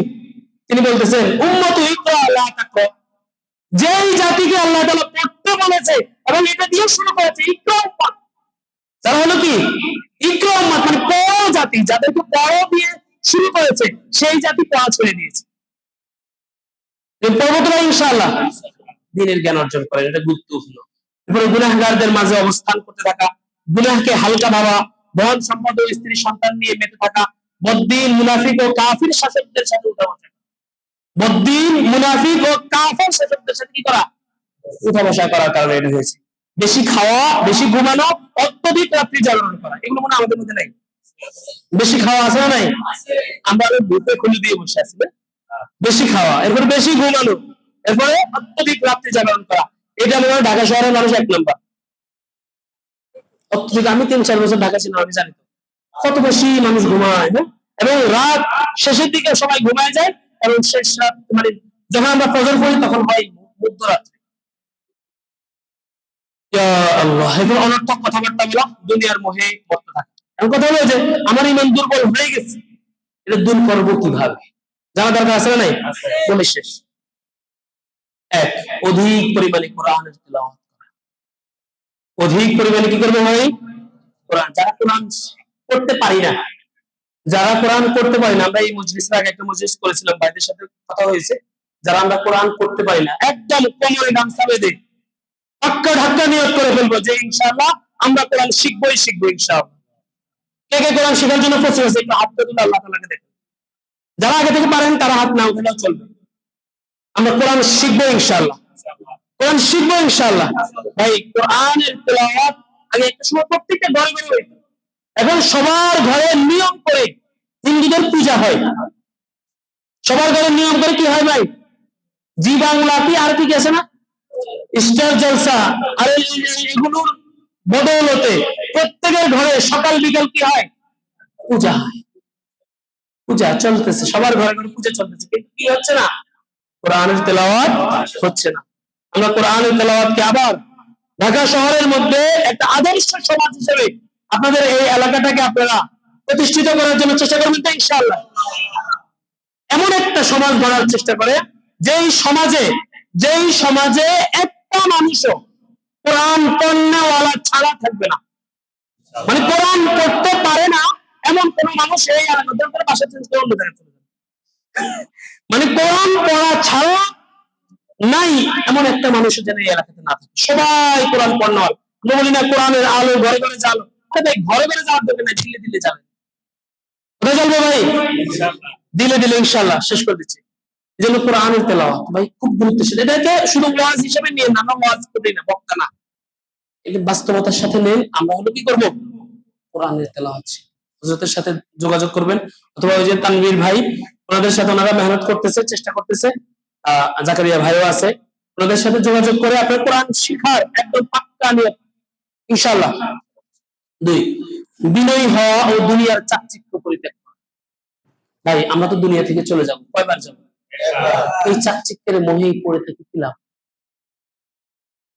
তিনি বলতেছেন উম্মতু ইকরা লা তাকরা, যেই জাতিকে আল্লাহ তাআলা পড়তে বলেছে এবং এটা দিয়ে শুরু করেছে ইকরা উম্মাত, তারা হলো কি ইকরা উম্মাত, মানে পড়ো জাতি, যাদেরকে পড়ো দিয়ে শুরু করেছে সেই জাতি পড়া ছেড়ে দিয়েছে। পড়বো তো ইনশাআল্লাহ, দ্বীনের জ্ঞান অর্জন করেন, এটা গুরুত্বপূর্ণ। এরপরে গুনাহগারদের মাঝে অবস্থান করতে থাকা, গুনাহকে হালকা ভাবা, ধন সম্পদ ও স্ত্রী সন্তান নিয়ে মেতে থাকা, বদ্দিন মুনাফিক ও কাফির শাসকদের সাথে উঠা বসা, বদ্দিন মুনাফিক ও কাফির শাসকদের সাথে কি করা, উঠা বসা করার কারণে এটা হয়েছে। বেশি খাওয়া, বেশি ঘুমানো, অত্যধিক রাত্রি জাগরণ করা, এগুলো মনে আমাদের মধ্যে নাই। বেশি খাওয়া আছে না নাই? আমরা বুকে খুলে দিয়ে বসে আছি, বেশি খাওয়া, এরপরে বেশি ঘুমানো, এরপরে অত্যধিক রাত্রি জাগরণ করা, এটা মনে হয় ঢাকা শহরের মানুষ এক নম্বর। অত্যধিক, আমি 3-4 বছর ঢাকা ছিলাম, আমি জানি তো কত বেশি মানুষ ঘুমায়, এবং রাত শেষের দিকে সবাই ঘুমায় যায়, এবং শেষ রাত মানে যখন আমরা ফজর পড়ি তখন হয় মধ্যরাত্রি। ইয়া আল্লাহ, এরপর অনর্থক কথাবার্তা বলা, দুনিয়ার মোহে মত্ত থাকা। এখন কথা হলো যে আমার ইমান দুর্বল হয়ে গেছে, এটা দূর করবো কিভাবে? জানা দরকার আছে না নাই? বলে শেষ। এক, অধিক পরিমাণে কোরআনের তেলাওয়াত করা। অধিক পরিমাণে কি করবে ভাই? কোরআন। যারা কোরআন পড়তে পারি না, যারা কোরআন পড়তে পারি না, আমরা এই মজলিসের আগে একটা মজলিস করেছিলাম, ভাইদের সাথে কথা হয়েছে, যারা আমরা কোরআন পড়তে পারি না, একদম কোমরে গামছা বেঁধে পাক্কা ধাক্কা নিয়ত করে ফেলবো যে ইনশাআল্লাহ আমরা কোরআন শিখবোই শিখবো ইনশাআল্লাহ। কে কে কোরআন শেখার জন্য প্রস্তুত আছে একটু হাত তুলে আল্লাহ তাআলাকে দেখেন। যারা আগে থেকে পারেন তারা হাত না উঠালেও চলবে। আমরা কোরআন শিখবো ইনশাআল্লাহ, কোরআন শিখবো ইনশাআল্লাহ। ভাই কোরআনের তেলাওয়াত আগে একটা সময় প্রত্যেকটা ঘরে ঘরে হইতো, এখন সবার ঘরে নিয়ম করে হিন্দুদের পূজা হয়, সবার ঘরে নিয়ম করে কি হয় ভাই? জি বাংলা কি আর কি আছে না, স্টার জলসা, আর এগুলোর বদৌলতে প্রত্যেকের ঘরে সকাল বিকাল কি হয়? পূজা হয়। পূজা চলতেছে, সবার ঘরে ঘরে পূজা চলতেছে, কিন্তু কি হচ্ছে না? কোরআনের তেলাওয়াত হচ্ছে না। আমরা কোরআনের তেলাওয়াতকে আবার ঢাকা শহরের মধ্যে একটা আদর্শ সমাজ হিসেবে আপনাদের এই এলাকাটাকে আপনারা প্রতিষ্ঠিত করার জন্য চেষ্টা করবেন তো ইনশাআল্লাহ। এমন একটা সমাজ গড়ার চেষ্টা করে যেই সমাজে একটা মানুষও কোরআন পড়নেওয়ালা ছাড়া থাকবে না, মানে কোরআন পড়তে পারে না এমন কোন মানুষ এই এলাকার বাসা চেঞ্জ করে অন্য জায়গায় চলে যাবে, মানে কোরআন পড়া ছাড়া নাই এমন একটা মানুষ যেন এই এলাকাতে না থাকে, সবাই কোরআন পড়নেওয়ালা। আমরা বলি না কোরআনের আলো ঘরে ঘরে জ্বালো, ভাই ঘরে ঘরে যাওয়ার দরকার নাই, দিলে দিলে যাবে। কোথায় জ্বলবে ভাই? দিলে দিলে ইনশাআল্লাহ। শেষ করে দিচ্ছি, এই জন্য কোরআনের তেলাওয়াত ভাই খুব গুরুত্বশীল। এটাকে শুধু ওয়াজ হিসেবে নিয়ে না, আমরা ওয়াজ করি না, বক্তা না, এটা বাস্তবতার সাথে নেন। আমরা হলো কি করব? কোরআনের তেলাওয়াত হযরতের সাথে যোগাযোগ করবেন, অথবা ওই যে তানভীর ভাই, ওনাদের সাথে ওনারা মেহনত করতেছে, চেষ্টা করতেছে, জাকারিয়া ভাইও আছে, ওনাদের সাথে যোগাযোগ করে আপনার কোরআন শিখার একদম পাক্কা নিয়ত ইনশাআল্লাহ। দুই, বিনয়ী হওয়া ও দুনিয়ার চাকচিক্য পরিত্যাগ করা। ভাই আমরা তো দুনিয়া থেকে চলে যাব, কয়বার যাব? এই চাকচিক্যের মোহে পড়ে থেকে কি লাভ?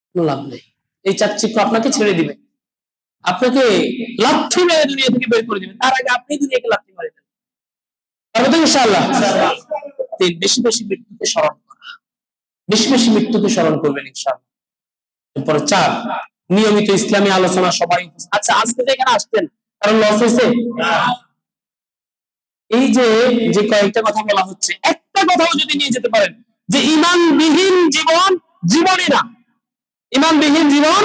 কোনো লাভ নেই। এই চাকচিক্য আপনাকে ছেড়ে দিবে, আপনাকে লাথি মেরে দুনিয়া থেকে বের করে দিবে, তার আগে আপনি দুনিয়াকে লাথি মারে দেন। পারবো তো ইনশাআল্লাহ? তিন, বেশি বেশি মৃত্যুকে স্মরণ করা, বেশি বেশি মৃত্যুকে স্মরণ করবেন ইনশাআল্লাহ। এরপরে চার, নিয়মিত ইসলামী আলোচনা সবাই। আচ্ছা, আজকে যে এখানে আসতেন কারণ লস হয়েছে? এই যে যে কয়েকটা কথা বলা হচ্ছে, একটা কথাও যদি নিয়ে যেতে পারেন যে ইমানবিহীন জীবন জীবনই না, ইমানবিহীন জীবন,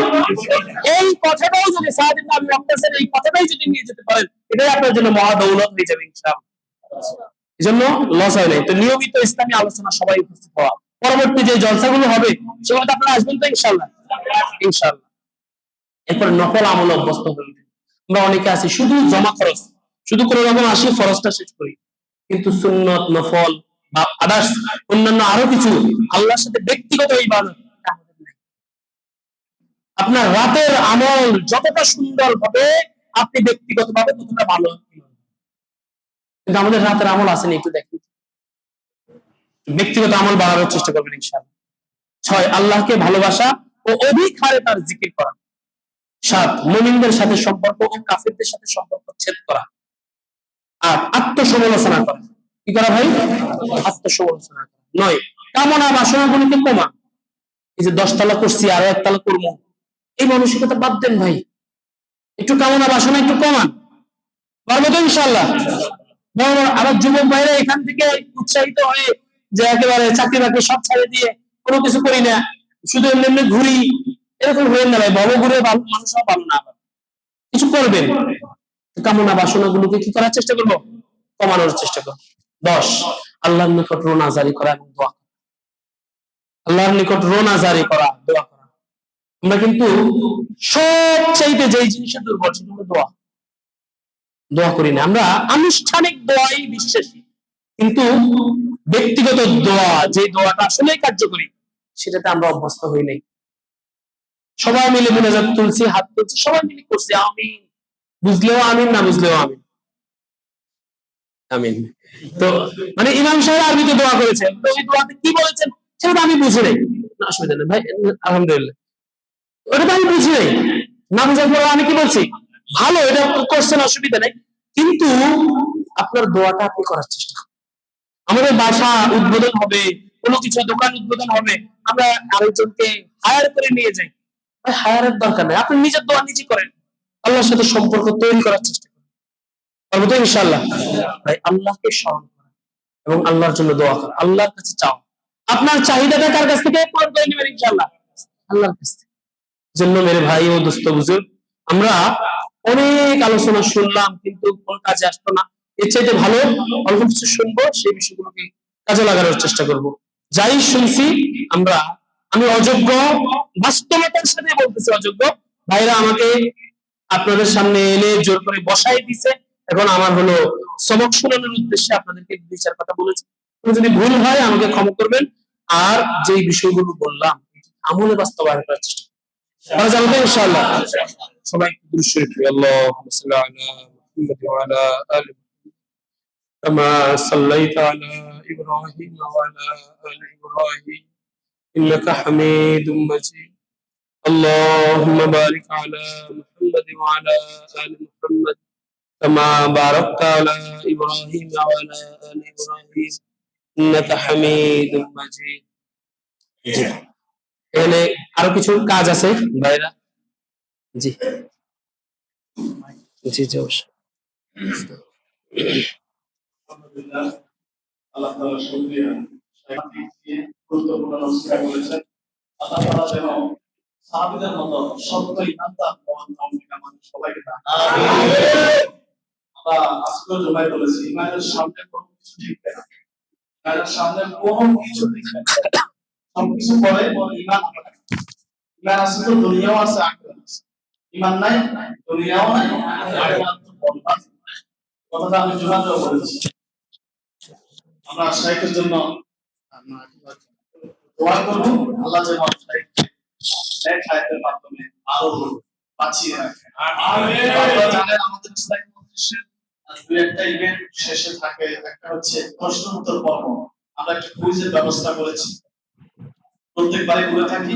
এই কথাটাও যদি সাদ ইবনে আবি ওয়াক্কাসের এই কথাটাই যদি নিয়ে যেতে পারেন, এটাই আপনার জন্য মহা দৌলত হয়ে যাবে ইনশাআল্লাহ। এজন্য লস হয় নাই। তো নিয়মিত ইসলামী আলোচনা সবাই উপস্থিত হওয়া, পরবর্তী যে জলসাগুলো হবে সেগুলোতে আপনারা আসবেন তো ইনশাআল্লাহ? ইনশাআল্লাহ। এরপরে নফল আমল অভ্যস্ত হয়ে উঠে। আমরা অনেকে আছি শুধু জমা খরচ, শুধু কোনো রকম আসি ফরজটা শেষ করি, কিন্তু সুন্নত নফল বা আদার্স অন্যান্য আরো কিছু আল্লাহর সাথে ব্যক্তিগত ইবাদত আমাদের নাই। আপনার রাতের আমল যতটা সুন্দর হবে আপনি ব্যক্তিগতভাবে ততটা ভালো হবে। কিন্তু আমাদের রাতের আমল আসেনি, একটু দেখেন। ব্যক্তিগত আমল বাড়ানোর চেষ্টা করবেন ইনশাআল্লাহ। ছয়, আল্লাহকে ভালোবাসা ও অধিক হারে তার জিকির করা। সাত, মুমিনদের সাথে সম্পর্ক ও কাফিরদের সাথে সম্পর্ক ছেদ করা। আট, আত্মসমালোচনা করা। কি করা ভাই? আত্মসমালোচনা করা। নয়, কামনা বাসনাগুলোকে কমা। এই যে 10 তালা করছি আরো 1 তালা করবো, এই মানসিকতা বাদ দেন ভাই। একটু কামনা বাসনা একটু কমান, পারবো তো ইনশাআল্লাহ? আবার যুবক ভাইরা এখান থেকে উৎসাহিত হয়ে যে একেবারে চাকরি বাকরি সব ছেড়ে দিয়ে কোনো কিছু করি না, শুধু এমনি এমনি ঘুরি, এরকম হয়ে না ভাই। বড় ঘুরে মানুষ ভালো না, কিছু করবেন। কামনা বাসনা গুলোকে কি করার চেষ্টা করবো? কমানোর চেষ্টা করবো। 10, আল্লাহর নিকট রোনা জারি করা এবং দোয়া করা। আল্লাহর নিকট রোনা জারি করা, দোয়া করা। আমরা কিন্তু সবচাইতে যেই জিনিসের দুর্বল সেটা হলো দোয়া। দোয়া করি না আমরা, আনুষ্ঠানিক দোয়াই বিশ্বাসী, কিন্তু ব্যক্তিগত দোয়া, যে দোয়াটা আসলে কার্যকরী, সেটাতে আমরা অভ্যস্ত হই নাই। সবাই মিলে মুনাজাত তুলছি, হাত তুলছি, সবাই মিলে করছি আমিন, বুঝলেও আমিন, না বুঝলেও আমিন, আমিন। তো মানে ইমাম সাহেব আরবিতে দোয়া করেছেন, তো ওই দোয়াতে কি বলেছেন সেটা তো আমি বুঝি নাই, অসুবিধা নেই ভাই, আলহামদুলিল্লাহ, ওটা তো আমি বুঝি নাই। না বুঝার পরে আমি কি বলছি? ভালো, এটা করছেন, অসুবিধা নেই, কিন্তু আপনার দোয়াটা আপনি করার চেষ্টা করুন। আমাদের বাসা উদ্বোধন হবে, কোনো কিছু দোকান উদ্বোধন হবে, আমরা আরেকজনকে হায়ার করে নিয়ে যাই। হায়ারের দরকার নেই, আপনি নিজের দোয়া নিজে করেন, আল্লাহর সাথে সম্পর্ক তৈরি করার চেষ্টা করেন, পারবো তো ইনশাআল্লাহ? ভাই আল্লাহকে স্মরণ করা এবং আল্লাহর জন্য দোয়া করা, আল্লাহর কাছে চাও। আপনার চাহিদাটা কার কাছ থেকে পূরণ করে নেবেন ইনশাআল্লাহ? আল্লাহর কাছ থেকে। জন্য মেরে ভাই ও দোস্ত বুজুর্গ, আমরা অনেক আলোচনা শুনলাম কিন্তু কোন কাজে আসতো না। এর চাইতে ভালো অল্প কিছু শুনবো, সেই বিষয়গুলোকে কাজে লাগানোর চেষ্টা করব। যাই শুনছি আমরা, আমি অযোগ্য, বাস্তবতার সাথে বলতেছি অযোগ্য, ভাইরা আমাকে আপনাদের সামনে এনে জোর করে বসাই দিছে, এখন আমার হলো চমক শোনানোর উদ্দেশ্যে আপনাদেরকে 2-4 কথা বলেছি। যদি ভুল হয় আমাকে ক্ষমা করবেন, আর যেই বিষয়গুলো বললাম আমলে বাস্তবায়ন করার চেষ্টা করা যাবে তো ইনশাআল্লাহ? সবাই দুরূদ শরীফ পড়ি, আল্লাহুম্মা সাল্লি আলা মুহাম্মাদ ওয়া আলা আলি কামা সাল্লাইতা আলা ইব্রাহিম ওয়া আলা আলি ইব্রাহিম ইন্নাকা হামিদুম মাজিদ। اللهم بارك على محمد وعلى آل محمد كما باركت على إبراهيم وعلى آل إبراهيم إنك حميد مجيد. এখানে আরো কিছু কাজ আছে ভাইরা। জি জি জি অবশ্যই। আলহামদুলিল্লাহ, আল্লাহ তাআলা শুকরিয়া, গুরুত্বপূর্ণ নসিহত করেছেন। আল্লাহ তাআলা যেন সাহাবীদের মতো সত্য ইমানদার হওয়ার তৌফিক আমাদের সবাইকে দান করুন। আমিন। আমরা আজকে জমায় বলেছি ইমানের সামনে কোনো কিছু টিকবে না, ইমানের সামনে কোনো কিছু টিকবে না, সবকিছু পরে ইমান হবে। ইমান আছে তো দুনিয়াও আছে, আখিরাত আছে। ইমান নাই, দুনিয়াও নাই, আখিরাত তো বলবা। কথাটা আমি জুমাতেও বলেছি। আমরা শাইখের জন্য দোয়া করব, আল্লাহ যেন শাইখকে এক হায়াতের মাধ্যমে আরো বাঁচিয়ে রাখে। আমিন। আপনারা জানেন আমাদের ইসলামী মজলিসের দুই একটা ইভেন্ট শেষে থাকে, একটা হচ্ছে প্রশ্ন উত্তর পর্ব। আমরা একটা কুইজের ব্যবস্থা করেছি, প্রত্যেকবারই করে থাকি।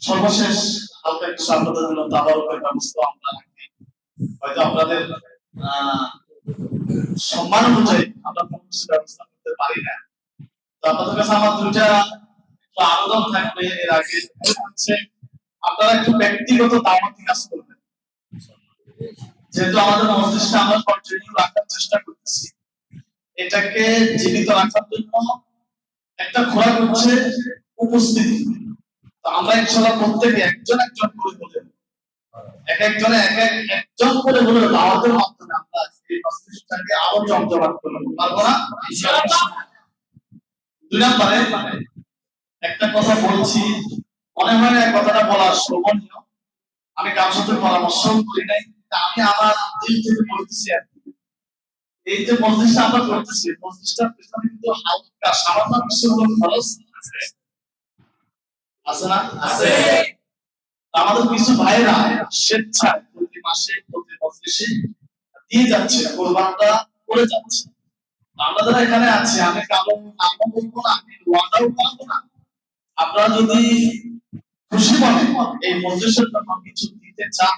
সর্বশেষ হালকা কিছু আপনাদের জন্য তাবারকের ব্যবস্থা আমরা রাখি। হয়তো আপনাদের সম্মান অনুযায়ী আমরা কোনো কিছু ব্যবস্থা করতে পারি না। তো আপনাদের কাছে আমার দুইটা আবেদন থাকবে এর আগে, হচ্ছে আপনারা একটু ব্যক্তিগত দাওয়াতি কাজ করবেন। যেহেতু আমাদের মস্তিষ্কটা আমরা কন্টিনিউ রাখার চেষ্টা করতেছি, এটাকে জীবিত রাখার জন্য একটা খোরাক হচ্ছে উপস্থিতি। তো আমরা ইনশাআল্লাহ প্রত্যেকে একজন একজন করে বলে, এক একজনে একজন করে বলে দাওয়াতের মাধ্যমে আমরা এই মস্তিষ্কটাকে আরো জমজমাট করতে পারবো না ইনশাআল্লাহ। দুই নম্বরে একটা কথা বলছি, মনে হয় না কথাটা বলার শোভনীয়, আমি কারোর সাথে পরামর্শ করি নাই, আমি আমার দিল থেকে বলতেছি আর কি। এই যে মসজিদটা আমরা করতেছি, মসজিদটার পিছনে কিন্তু হালকা সামান্য কিছু খরচ আছে না? আছে। আমাদের কিছু ভাইরা স্বেচ্ছায় প্রতি মাসে প্রতি মজলিসে দিয়ে যাচ্ছে, কোরবানটা করে যাচ্ছে। আমরা যারা এখানে আছি, আমি কারো নামও বলবো না, আমি ওয়াদাও করবো না, আপনারা যদি খুশি মনে এই মজলিসের জন্য কিছু দিতে চান,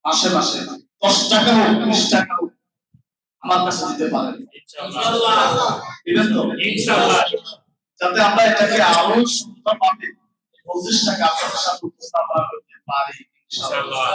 মাসে মাসে 10 টাকা হোক 20 টাকা হোক আমার কাছে দিতে পারেন ইনশাআল্লাহ। দিবেন তো ইনশাআল্লাহ, যাতে আমরা এটাকে আরো সুন্দরভাবে মজলিসটাকে আপনাদের সাথে উপস্থাপনা করতে পারি ইনশাআল্লাহ।